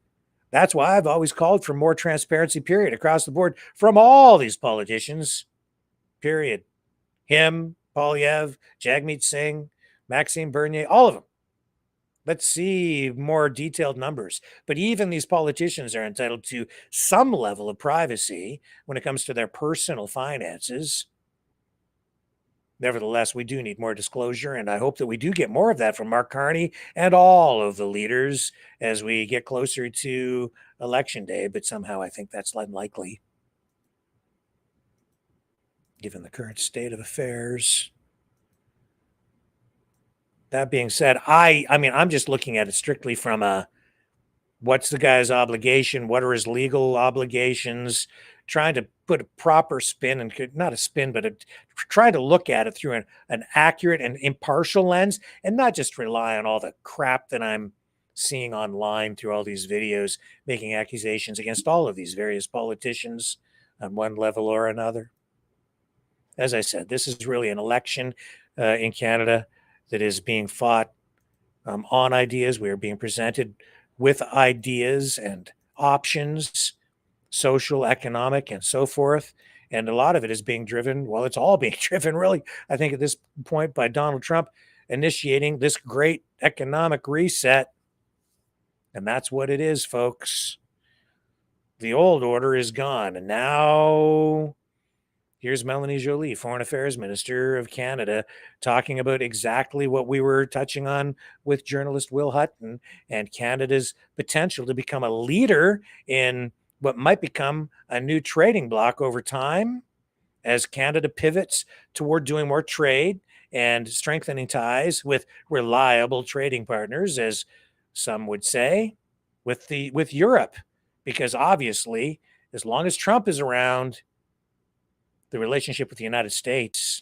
That's why I've always called for more transparency, period, across the board from all these politicians, period. Him, Poilievre, Jagmeet Singh, Maxime Bernier, all of them. Let's see more detailed numbers. But even these politicians are entitled to some level of privacy when it comes to their personal finances. nevertheless, we do need more disclosure, and I hope that we do get more of that from Mark Carney and all of the leaders as we get closer to Election Day. But somehow I think that's unlikely, given the current state of affairs. That being said, I mean, I'm just looking at it strictly from a what's the guy's obligation? What are his legal obligations? Trying to put a proper spin and not a spin, but try to look at it through an accurate and impartial lens and not just rely on all the crap that I'm seeing online through all these videos making accusations against all of these various politicians on one level or another. As I said, this is really an election in Canada that is being fought on ideas. We are being presented with ideas and options, social, economic, and so forth. And a lot of it is being driven, well, it's all being driven, really, I think, at this point by Donald Trump initiating this great economic reset. And that's what it is, folks. The old order is gone. And now here's Melanie Joly, Foreign Affairs Minister of Canada, talking about exactly what we were touching on with journalist Will Hutton and Canada's potential to become a leader in what might become a new trading bloc over time as Canada pivots toward doing more trade and strengthening ties with reliable trading partners, as some would say, with Europe. Because obviously, as long as Trump is around, the relationship with the United States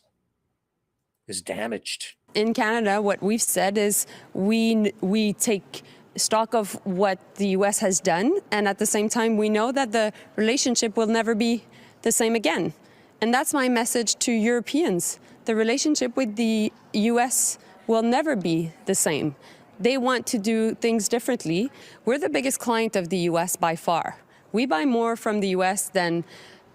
is damaged. In Canada, what we've said is we take stock of what the U.S. has done, and at the same time, we know that the relationship will never be the same again. And that's my message to Europeans. The relationship with the U.S. will never be the same. They want to do things differently. We're the biggest client of the U.S. by far. We buy more from the U.S. than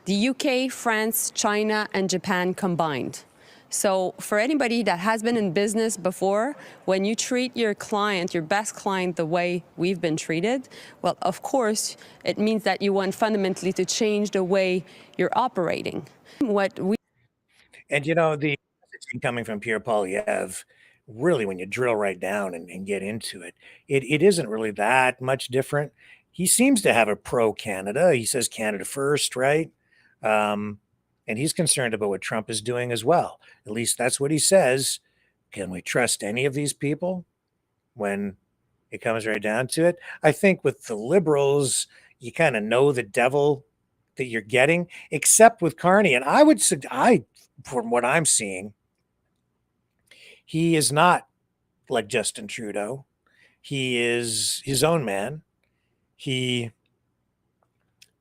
the UK, France, China, and Japan combined. So for anybody that has been in business before, when you treat your client, your best client, the way we've been treated, well, of course, it means that you want fundamentally to change the way you're operating. And you know, the messaging coming from Pierre Poilievre, really, when you drill right down and get into it, it isn't really that much different. He seems to have a pro-Canada. He says Canada first, right? And he's concerned about what Trump is doing as well. At least that's what he says. Can we trust any of these people when it comes right down to it? I think with the Liberals, you kind of know the devil that you're getting, except with Carney. And from what I'm seeing, he is not like Justin Trudeau. He is his own man. He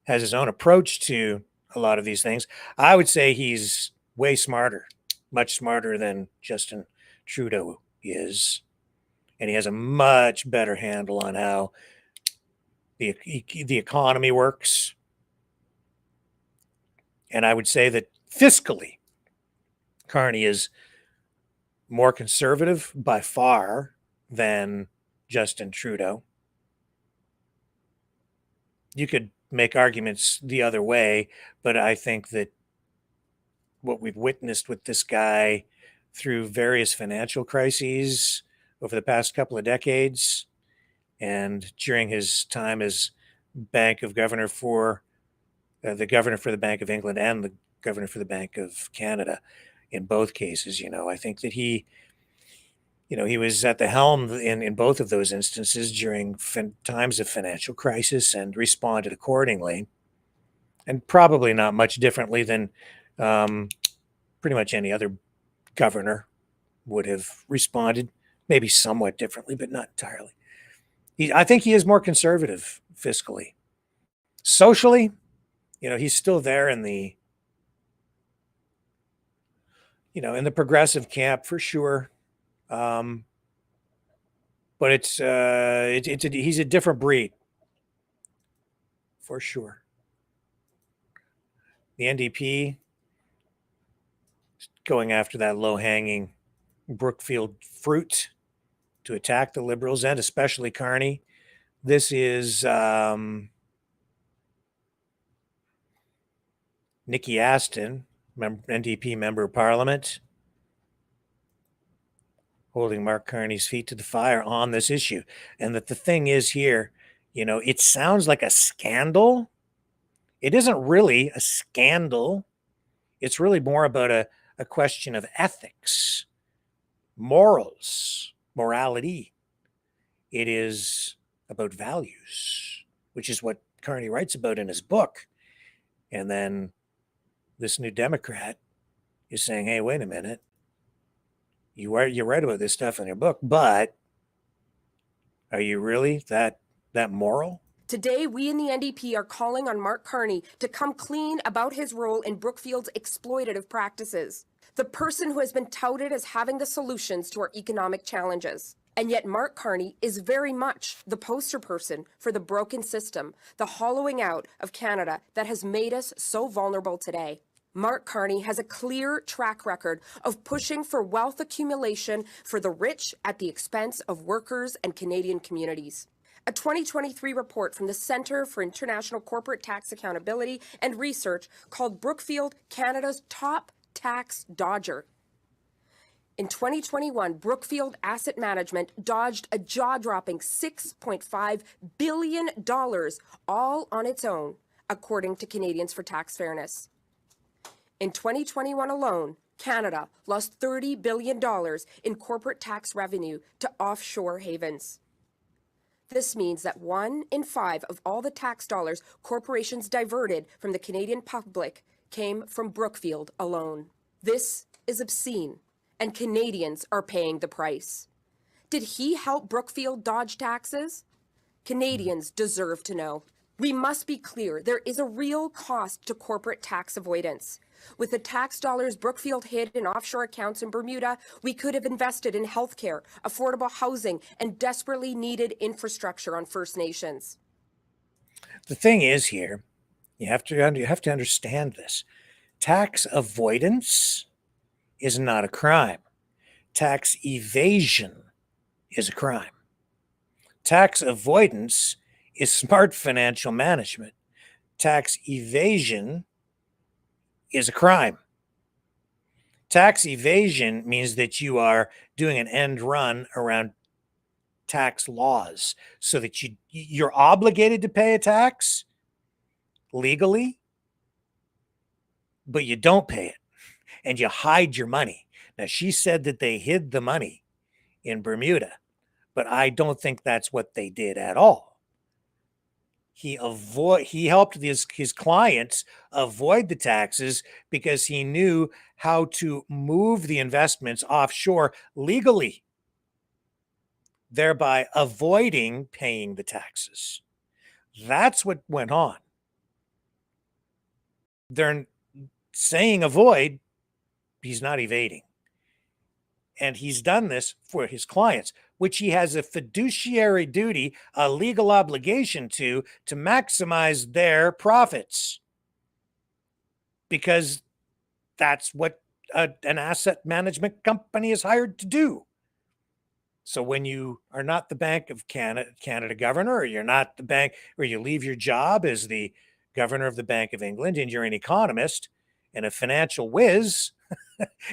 has his own approach to a lot of these things. I would say he's way smarter, much smarter than Justin Trudeau is. And he has a much better handle on how the economy works. And I would say that fiscally, Carney is more conservative by far than Justin Trudeau. You could make arguments the other way, but I think that what we've witnessed with this guy through various financial crises over the past couple of decades and during his time as governor for the Bank of England and the governor for the Bank of Canada, in both cases, I think that he was at the helm in both of those instances during times of financial crisis and responded accordingly, and probably not much differently than pretty much any other governor would have responded, maybe somewhat differently, but not entirely. I think he is more conservative fiscally. Socially, he's still there in the progressive camp for sure. But he's a different breed for sure. The NDP going after that low-hanging Brookfield fruit to attack the Liberals and especially Carney. This is Nikki Aston, NDP member of Parliament, holding Mark Carney's feet to the fire on this issue. And that the thing is here, it sounds like a scandal. It isn't really a scandal. It's really more about a question of ethics, morals, morality. It is about values, which is what Carney writes about in his book. And then this new Democrat is saying, hey, wait a minute. You're right about this stuff in your book, but are you really that moral? Today, we in the NDP are calling on Mark Carney to come clean about his role in Brookfield's exploitative practices. The person who has been touted as having the solutions to our economic challenges. And yet Mark Carney is very much the poster person for the broken system, the hollowing out of Canada that has made us so vulnerable today. Mark Carney has a clear track record of pushing for wealth accumulation for the rich at the expense of workers and Canadian communities. A 2023 report from the Centre for International Corporate Tax Accountability and Research called Brookfield Canada's top tax dodger. In 2021, Brookfield Asset Management dodged a jaw-dropping $6.5 billion all on its own, according to Canadians for Tax Fairness. In 2021 alone, Canada lost $30 billion in corporate tax revenue to offshore havens. This means that 1 in 5 of all the tax dollars corporations diverted from the Canadian public came from Brookfield alone. This is obscene, and Canadians are paying the price. Did he help Brookfield dodge taxes? Canadians deserve to know. We must be clear, there is a real cost to corporate tax avoidance. With the tax dollars Brookfield hid in offshore accounts in Bermuda, we could have invested in healthcare, affordable housing, and desperately needed infrastructure on First Nations. The thing is here, you have to understand this. Tax avoidance is not a crime. Tax evasion is a crime. Tax avoidance is smart financial management. Tax evasion is a crime. Tax evasion means that you are doing an end run around tax laws so that you're obligated to pay a tax legally, but you don't pay it and you hide your money. Now, she said that they hid the money in Bermuda, but I don't think that's what they did at all. He helped his clients avoid the taxes because he knew how to move the investments offshore legally, thereby avoiding paying the taxes. That's what went on. They're saying avoid, he's not evading. And he's done this for his clients, which he has a fiduciary duty, a legal obligation to maximize their profits. Because that's what an asset management company is hired to do. So when you are not the Bank of Canada governor, or you're not the bank, or you leave your job as the governor of the Bank of England, and you're an economist and a financial whiz,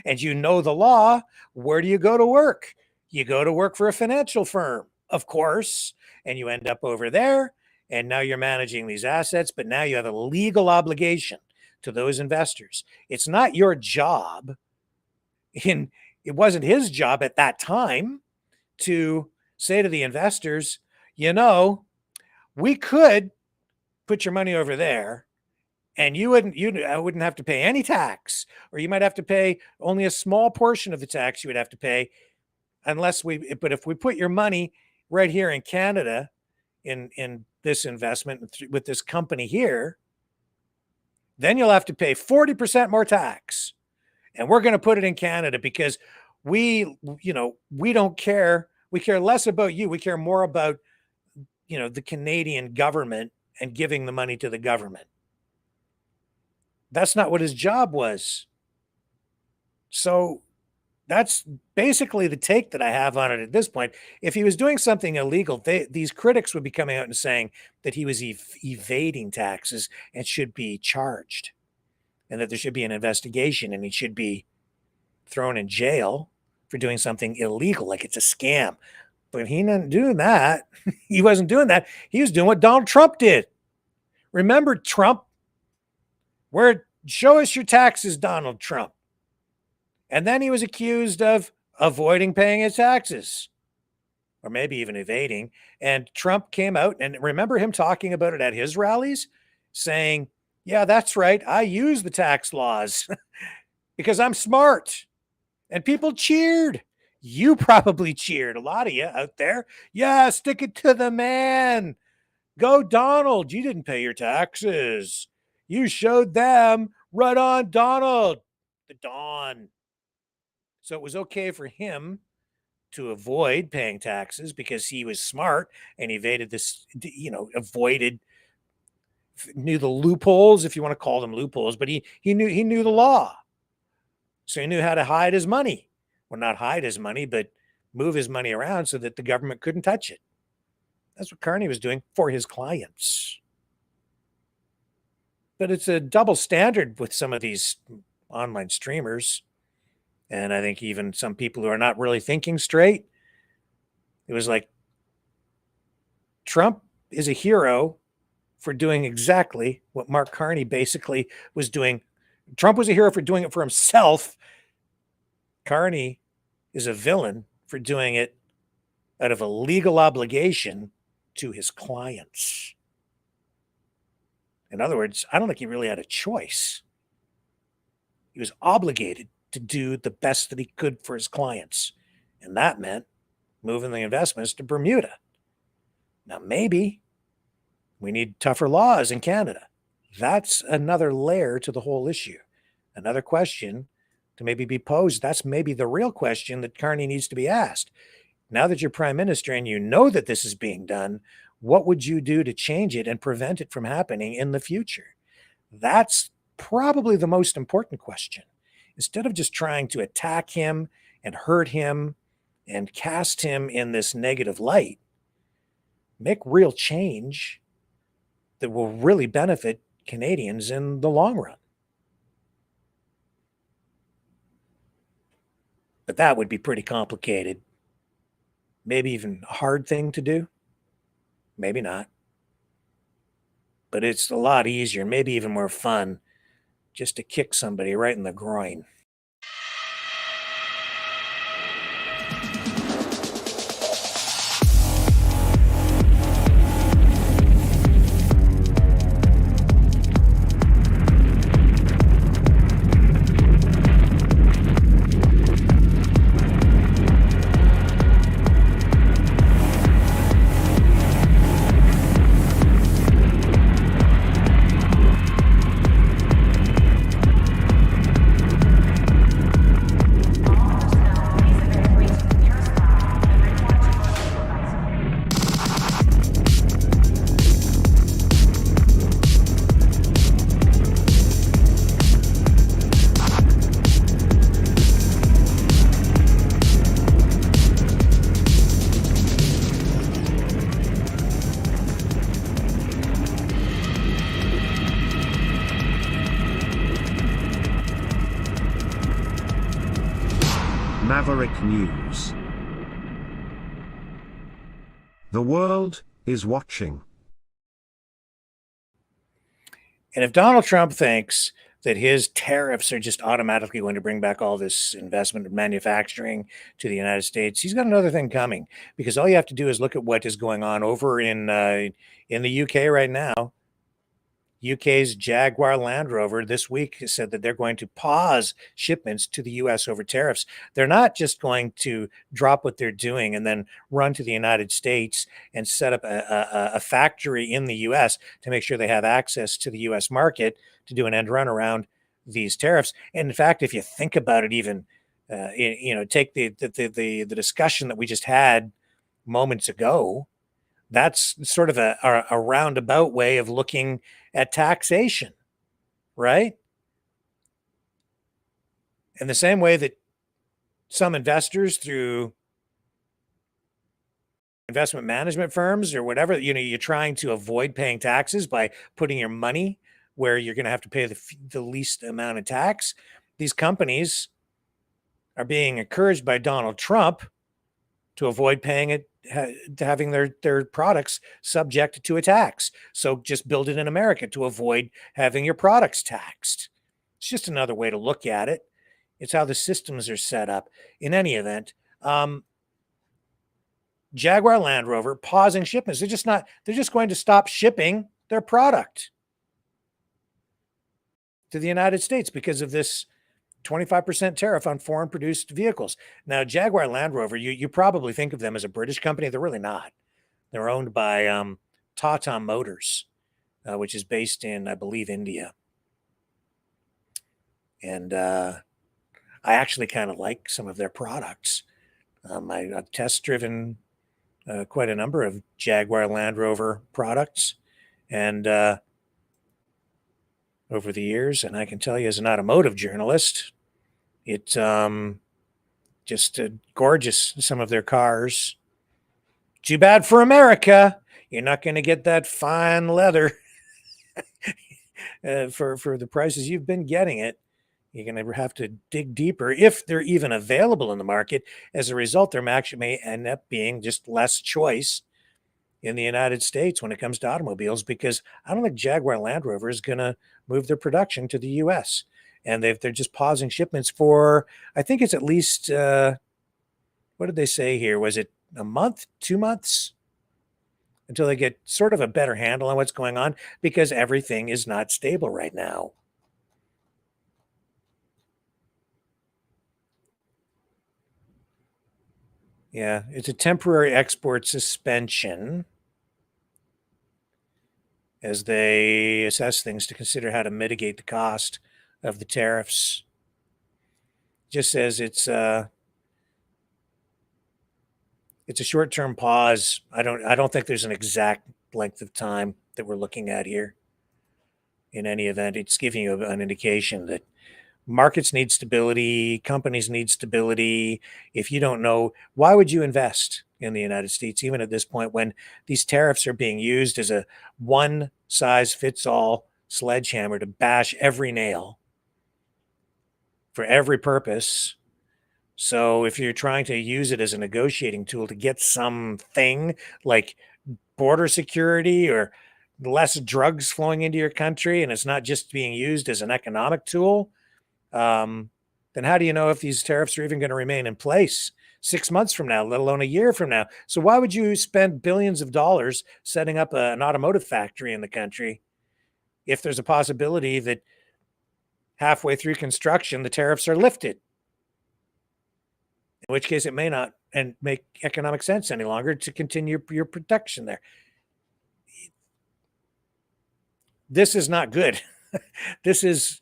and you know the law, where do you go to work? You go to work for a financial firm, of course, and you end up over there, and now you're managing these assets, but now you have a legal obligation to those investors. It's not your job, it wasn't his job at that time to say to the investors, we could put your money over there, and you wouldn't have to pay any tax, or you might have to pay only a small portion of the tax you would have to pay but if we put your money right here in Canada in this investment with this company here, then you'll have to pay 40% more tax. And we're going to put it in Canada because we don't care. We care less about you. We care more about, the Canadian government and giving the money to the government. That's not what his job was. So that's basically the take that I have on it at this point. If he was doing something illegal, these critics would be coming out and saying that he was evading taxes and should be charged, and that there should be an investigation and he should be thrown in jail for doing something illegal, like it's a scam. But he didn't do that. He wasn't doing that. He was doing what Donald Trump did. Remember Trump? Show us your taxes, Donald Trump. And then he was accused of avoiding paying his taxes, or maybe even evading. And Trump came out, and remember him talking about it at his rallies, saying, yeah, that's right. I use the tax laws because I'm smart. And people cheered. You probably cheered, a lot of you out there. Yeah, stick it to the man. Go, Donald. You didn't pay your taxes. You showed them. Right on, Donald. The Don. So it was okay for him to avoid paying taxes because he was smart and evaded this, knew the loopholes, if you want to call them loopholes, but he knew the law. So he knew how to hide his money. Well, not hide his money, but move his money around so that the government couldn't touch it. That's what Carney was doing for his clients. But it's a double standard with some of these online streamers. And I think even some people who are not really thinking straight. It was like, Trump is a hero for doing exactly what Mark Carney basically was doing. Trump was a hero for doing it for himself. Carney is a villain for doing it out of a legal obligation to his clients. In other words, I don't think he really had a choice. He was obligated to do the best that he could for his clients. And that meant moving the investments to Bermuda. Now, maybe we need tougher laws in Canada. That's another layer to the whole issue. Another question to maybe be posed. That's maybe the real question that Carney needs to be asked. Now that you're prime minister and you know that this is being done, what would you do to change it and prevent it from happening in the future? That's probably the most important question. Instead of just trying to attack him and hurt him and cast him in this negative light, make real change that will really benefit Canadians in the long run. But that would be pretty complicated. Maybe even a hard thing to do. Maybe not. But it's a lot easier, maybe even more fun, just to kick somebody right in the groin. Maverick News. The world is watching. And if Donald Trump thinks that his tariffs are just automatically going to bring back all this investment in manufacturing to the United States, he's got another thing coming, because all you have to do is look at what is going on over in the UK right now. UK's Jaguar Land Rover this week said that they're going to pause shipments to the US over tariffs. They're not just going to drop what they're doing and then run to the United States and set up a factory in the US to make sure they have access to the US market to do an end run around these tariffs. And in fact, if you think about it, even take the discussion that we just had moments ago, that's sort of a roundabout way of looking at taxation, right? In the same way that some investors through investment management firms or whatever, you're trying to avoid paying taxes by putting your money where you're going to have to pay the least amount of tax. These companies are being encouraged by Donald Trump to avoid paying it, having their products subject to a tax. So just build it in America to avoid having your products taxed. It's just another way to look at it. It's how the systems are set up. In any event, Jaguar Land Rover pausing shipments. They're just going to stop shipping their product to the United States because of this 25% tariff on foreign produced vehicles. Now, Jaguar Land Rover, you probably think of them as a British company. They're really not. They're owned by Tata Motors, which is based in, I believe, India. And I actually kind of like some of their products. I've test driven quite a number of Jaguar Land Rover products, and over the years, and I can tell you as an automotive journalist, it's just gorgeous, some of their cars. Too bad for America. You're not going to get that fine leather for the prices you've been getting it. You're going to have to dig deeper if they're even available in the market. As a result, there actually may end up being just less choice in the United States when it comes to automobiles, because I don't think Jaguar Land Rover is going to move their production to the U.S. And they're just pausing shipments for, I think it's at least, what did they say here? Was it a month, 2 months? Until they get sort of a better handle on what's going on, because everything is not stable right now. Yeah, it's a temporary export suspension as they assess things to consider how to mitigate the cost of the tariffs. Just says it's a short-term pause. I don't think there's an exact length of time that we're looking at here. In any event, it's giving you an indication that markets need stability, companies need stability. If you don't know, why would you invest in the United States, even at this point when these tariffs are being used as a one-size-fits-all sledgehammer to bash every nail for every purpose? So if you're trying to use it as a negotiating tool to get something like border security or less drugs flowing into your country, and it's not just being used as an economic tool, then how do you know if these tariffs are even going to remain in place 6 months from now, let alone a year from now? So why would you spend billions of dollars setting up an automotive factory in the country if there's a possibility that halfway through construction, the tariffs are lifted? In which case it may not and make economic sense any longer to continue your production there. This is not good. This is,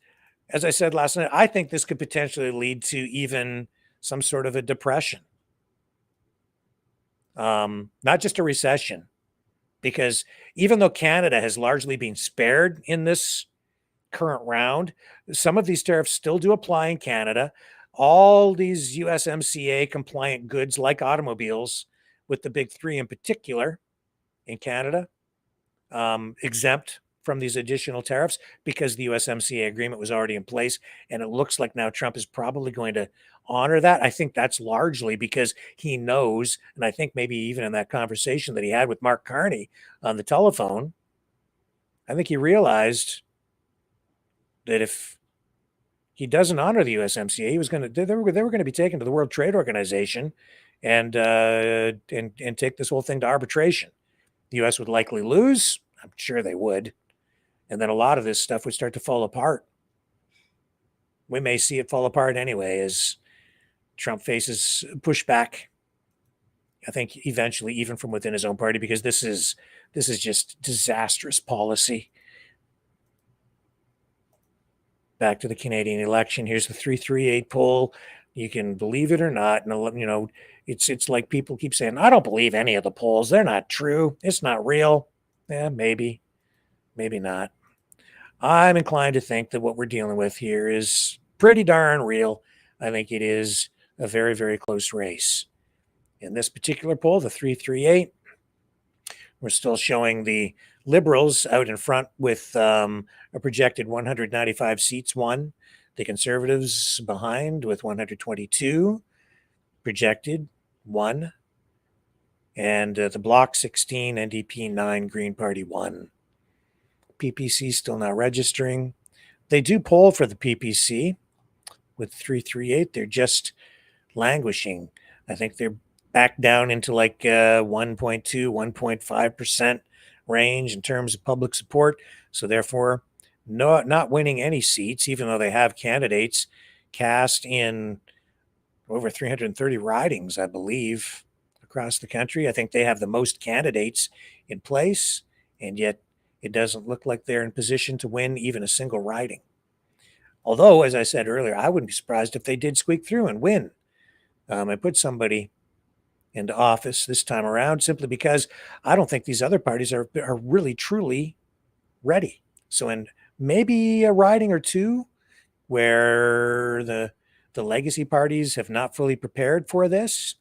as I said last night, I think this could potentially lead to even some sort of a depression. Not just a recession, because even though Canada has largely been spared in this current round, some of these tariffs still do apply in Canada. All these USMCA compliant goods like automobiles, with the big three in particular in Canada, exempt from these additional tariffs because the USMCA agreement was already in place. And it looks like now Trump is probably going to honor that. I think that's largely because he knows, and I think maybe even in that conversation that he had with Mark Carney on the telephone, I think he realized that if he doesn't honor the USMCA, they were going to be taken to the World Trade Organization and take this whole thing to arbitration. The U.S. would likely lose. I'm sure they would. And then a lot of this stuff would start to fall apart. We may see it fall apart anyway as Trump faces pushback, I think eventually even from within his own party, because this is just disastrous policy. Back to the Canadian election. Here's the 338 poll. You can believe it or not. And, you know, it's like people keep saying, I don't believe any of the polls. They're not true. It's not real. Yeah, maybe not. I'm inclined to think that what we're dealing with here is pretty darn real. I think it is a very, very close race. In this particular poll, the 338, we're still showing the Liberals out in front with a projected 195 seats won. The Conservatives behind with 122, projected 1, and the Bloc 16, NDP 9, Green Party 1. PPC still not registering. They do poll for the PPC with 338. They're just languishing. I think they're back down into like 1.2, 1.5% range in terms of public support. So therefore, not winning any seats, even though they have candidates cast in over 330 ridings, I believe, across the country. I think they have the most candidates in place, and yet it doesn't look like they're in position to win even a single riding. Although, as I said earlier, I wouldn't be surprised if they did squeak through and win. I put somebody into office this time around simply because I don't think these other parties are really, truly ready. So, and maybe a riding or two where the legacy parties have not fully prepared for this,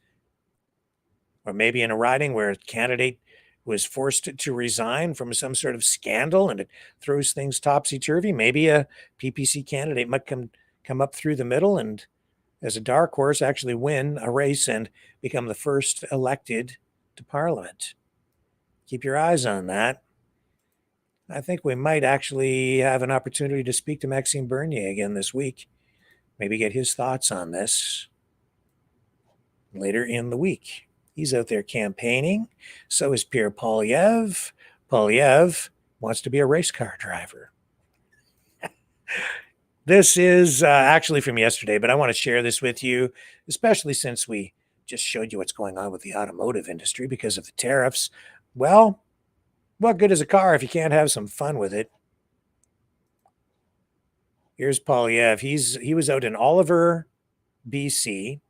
or maybe in a riding where a candidate was forced to resign from some sort of scandal and it throws things topsy-turvy. Maybe a PPC candidate might come up through the middle and, as a dark horse, actually win a race and become the first elected to Parliament. Keep your eyes on that. I think we might actually have an opportunity to speak to Maxime Bernier again this week. Maybe get his thoughts on this later in the week. He's out there campaigning. So is Pierre Poilievre. Poilievre wants to be a race car driver. This is actually from yesterday, but I want to share this with you, especially since we just showed you what's going on with the automotive industry because of the tariffs. Well, what good is a car if you can't have some fun with it? Here's Poilievre. He was out in Oliver, BC,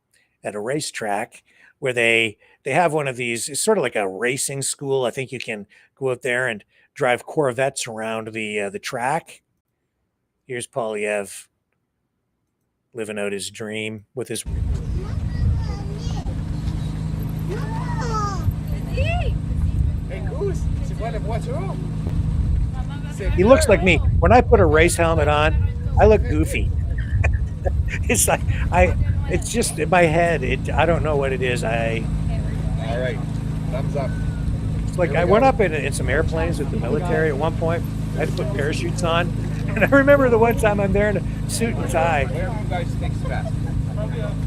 at a racetrack where they have one of these. It's sort of like a racing school. I think you can go out there and drive Corvettes around the track. Here's Poilievre living out his dream with his. He looks like me. When I put a race helmet on, I look goofy. It's like it's just in my head. I don't know what it is. All right, thumbs up. It's like I went up in some airplanes with the military at one point. I had to put parachutes on, and I remember the one time I'm there in a suit and tie.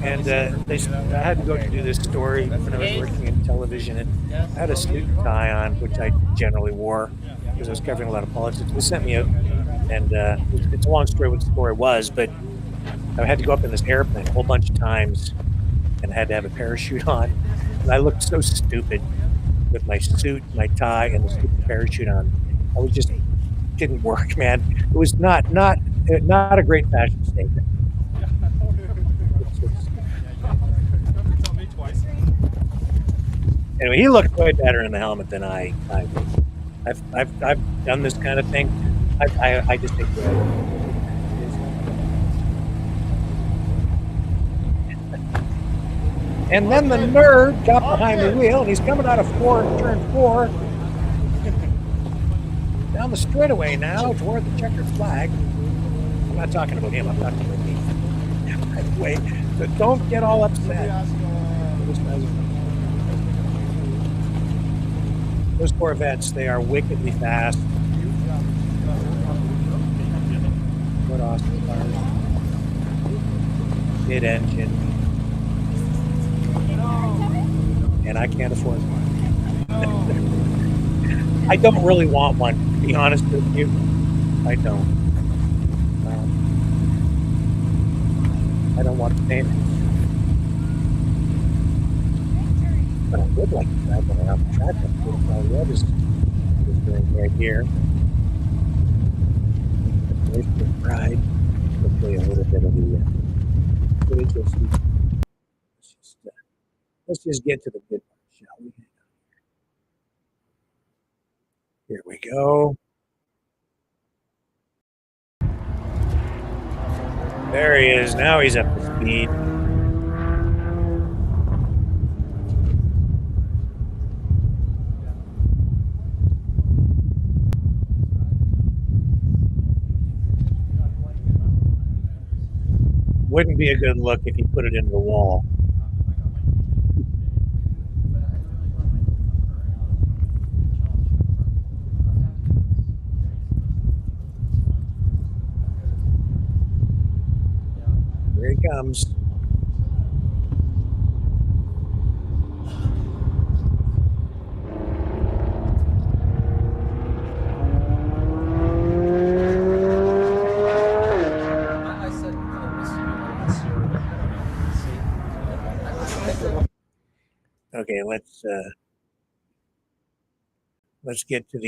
And I had to go to do this story when I was working in television, and I had a suit and tie on, which I generally wore because I was covering a lot of politics. They sent me out, and it's a long story what the story was, but I had to go up in this airplane a whole bunch of times and had to have a parachute on. And I looked so stupid with my suit, my tie, and the stupid parachute on. I was just didn't work, man. It was not a great fashion statement. Anyway, he looked way better in the helmet than I would. I've done this kind of thing. I just think and then the nerd got behind the wheel, and he's coming out of turn 4 down the straightaway now toward the checkered flag. I'm not talking about him. I'm talking about me. By the way, but don't get all upset. Those Corvettes, they are wickedly fast. What awesome cars. Mid-engine. And I can't afford one. I don't really want one, to be honest with you. I don't. I don't want the payments. But I would like to drive one around the track. That's what Poilievre is doing right here. There's the ride. Hopefully a little bit of the footage you'll see. Let's just get to the good part, shall we? Here we go. There he is. Now he's up to speed. Wouldn't be a good look if you put it into the wall. Here he comes. Okay, let's get to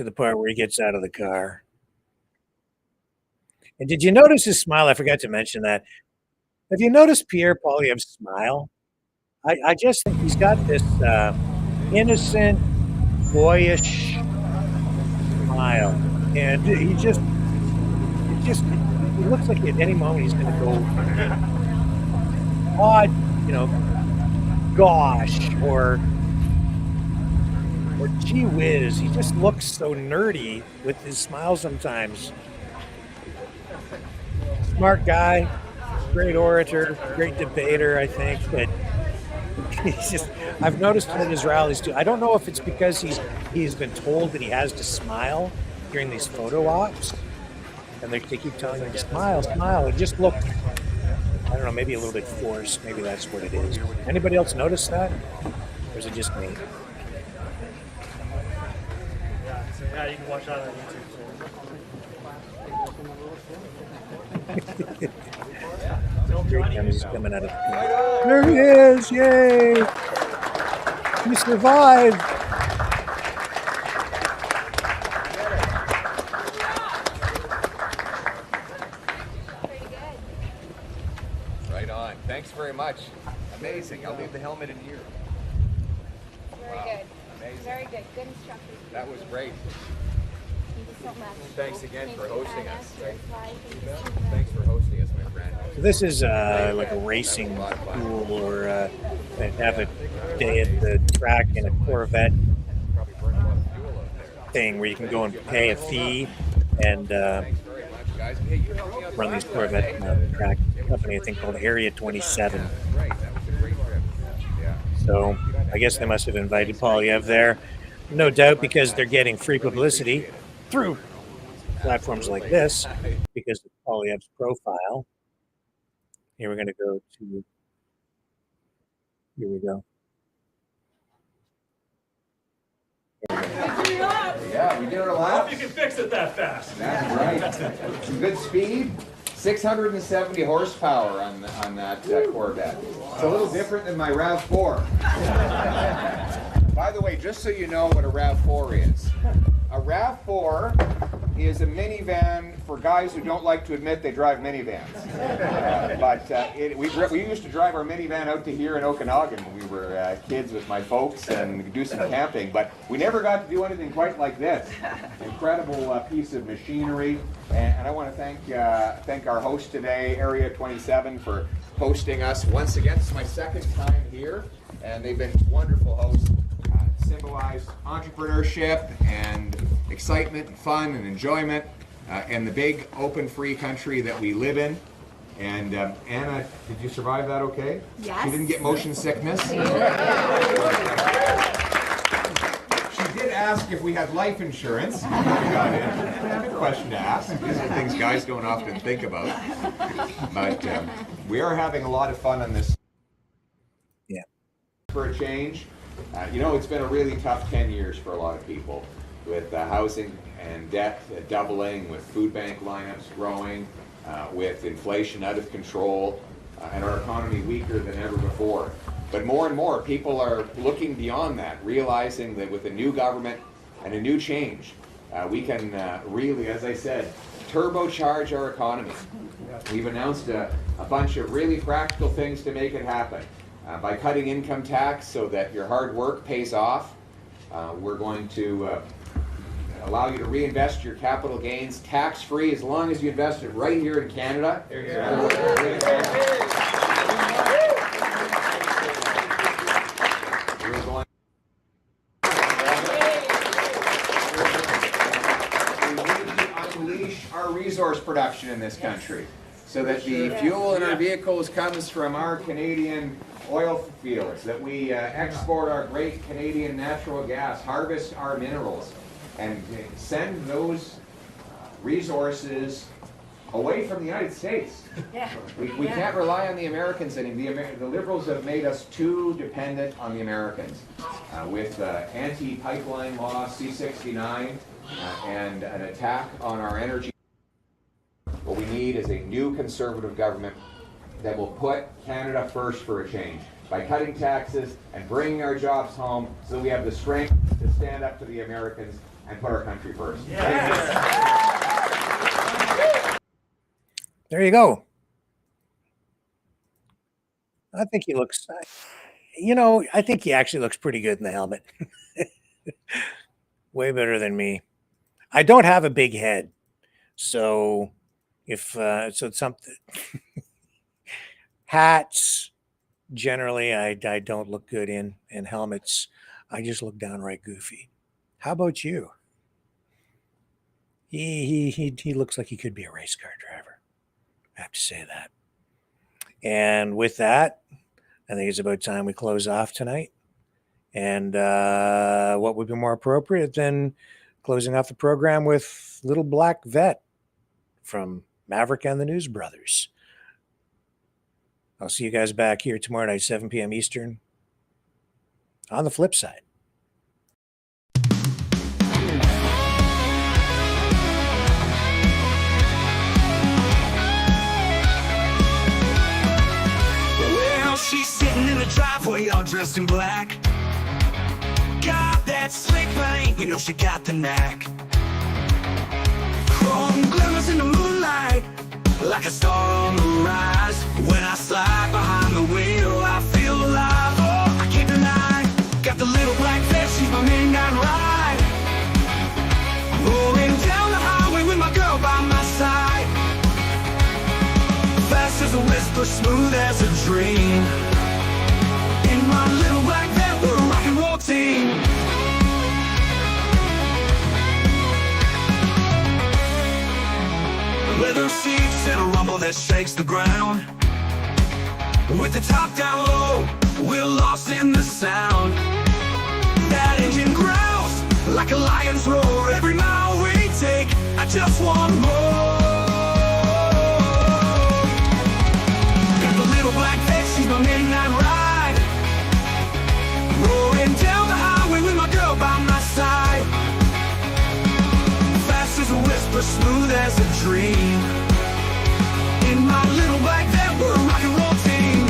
the part where he gets out of the car. And did you notice his smile? I forgot to mention that. Have you noticed Pierre Poilievre's smile? I just think he's got this innocent, boyish smile, and he looks like at any moment he's going to go odd, gosh, or gee whiz. He just looks so nerdy with his smile sometimes. Smart guy, great orator, great debater, I think, but I've noticed it at his rallies too. I don't know if it's because he's been told that he has to smile during these photo ops, and they keep telling him to smile, smile. It just looked, I don't know, maybe a little bit forced. Maybe that's what it is. Anybody else notice that? Or is it just me? Yeah, you can watch that on YouTube. Here he comes, he's coming out of the car. There he is! Yay! He survived! Right on. Thanks very much. Amazing. I'll leave the helmet in here. Very good. Amazing. Very good. Good instructions. That was great. Thank you so much. Thanks again for hosting us. Thanks. Thanks for hosting us, my friend. So this is like a racing pool, or they have a day at the track in a Corvette thing where you can go and pay a fee and run these Corvette track company, I think called Area 27. So I guess they must have invited Poilievre there, no doubt, because they're getting free publicity through platforms like this because of Poilievre's profile. Here we're going to go to, here we go. Yeah, we did our lap. Hope you can fix it that fast. That's right. Some good speed. 670 horsepower on that Corvette. It's a little different than my RAV4. By the way, just so you know what a RAV4 is. A RAV4 is a minivan for guys who don't like to admit they drive minivans. We used to drive our minivan out to here in Okanagan when we were kids with my folks and do some camping, but we never got to do anything quite like this. Incredible piece of machinery, and I want to thank our host today, Area 27, for hosting us once again. This is my second time here, and they've been wonderful hosts. Symbolize entrepreneurship and excitement and fun and enjoyment in the big open free country that we live in. And Anna, did you survive that okay? Yes. You didn't get motion sickness? She did ask if we had life insurance. Good question to ask. These are things guys don't often think about. But we are having a lot of fun on this. Yeah. For a change. It's been a really tough 10 years for a lot of people, with housing and debt doubling, with food bank lineups growing, with inflation out of control, and our economy weaker than ever before. But more and more people are looking beyond that, realizing that with a new government and a new change, we can really, as I said, turbocharge our economy. We've announced a bunch of really practical things to make it happen. By cutting income tax so that your hard work pays off, we're going to allow you to reinvest your capital gains tax-free as long as you invest it right here in Canada. unleash our resource production in this country so that the fuel in our vehicles comes from our Canadian oil fields, that we export our great Canadian natural gas, harvest our minerals, and send those resources away from the United States. We can't rely on the Americans anymore. The Liberals have made us too dependent on the Americans with anti-pipeline law, C-69, and an attack on our energy. What we need is a new Conservative government that will put Canada first for a change by cutting taxes and bringing our jobs home so that we have the strength to stand up to the Americans and put our country first. There you go. I think he looks, I think he actually looks pretty good in the helmet. Way better than me. I don't have a big head. So if, so it's something, hats, generally, I don't look good in, and helmets, I just look downright goofy. How about you? He looks like he could be a race car driver. I have to say that. And with that, I think it's about time we close off tonight. And what would be more appropriate than closing off the program with Little Black Vet from Maverick and the News Brothers. I'll see you guys back here tomorrow night, 7 p.m. Eastern, on the flip side. Well, she's sitting in the driveway all dressed in black. Got that slick paint, you know she got the knack. Chrome glimmers in the moonlight, like a star on the rise. When I slide behind the wheel, I feel alive. Oh, I can't deny. Got the little black vet, she's my midnight ride. Rolling down the highway with my girl by my side. Fast as a whisper, smooth as a dream. In my little black vet, we're a rock and roll team. Leather seats and a rumble that shakes the ground. With the top down low, we're lost in the sound. That engine growls like a lion's roar. Every mile we take, I just want more. Got the little black vet, she's my midnight ride. Rolling down the highway with my girl by my side. Fast as a whisper, smooth as a dream. In my little black vet, we're a rock and roll team.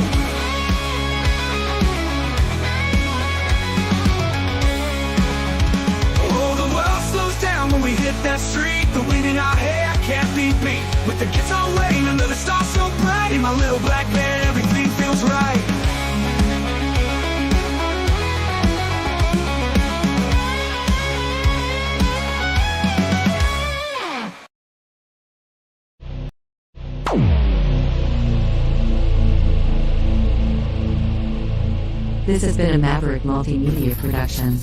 Oh, the world slows down when we hit that street. The wind in our hair can't beat me. With the guitar laying under the stars so bright. In my little black vet, everything feels right. This has been a Maverick Multimedia production.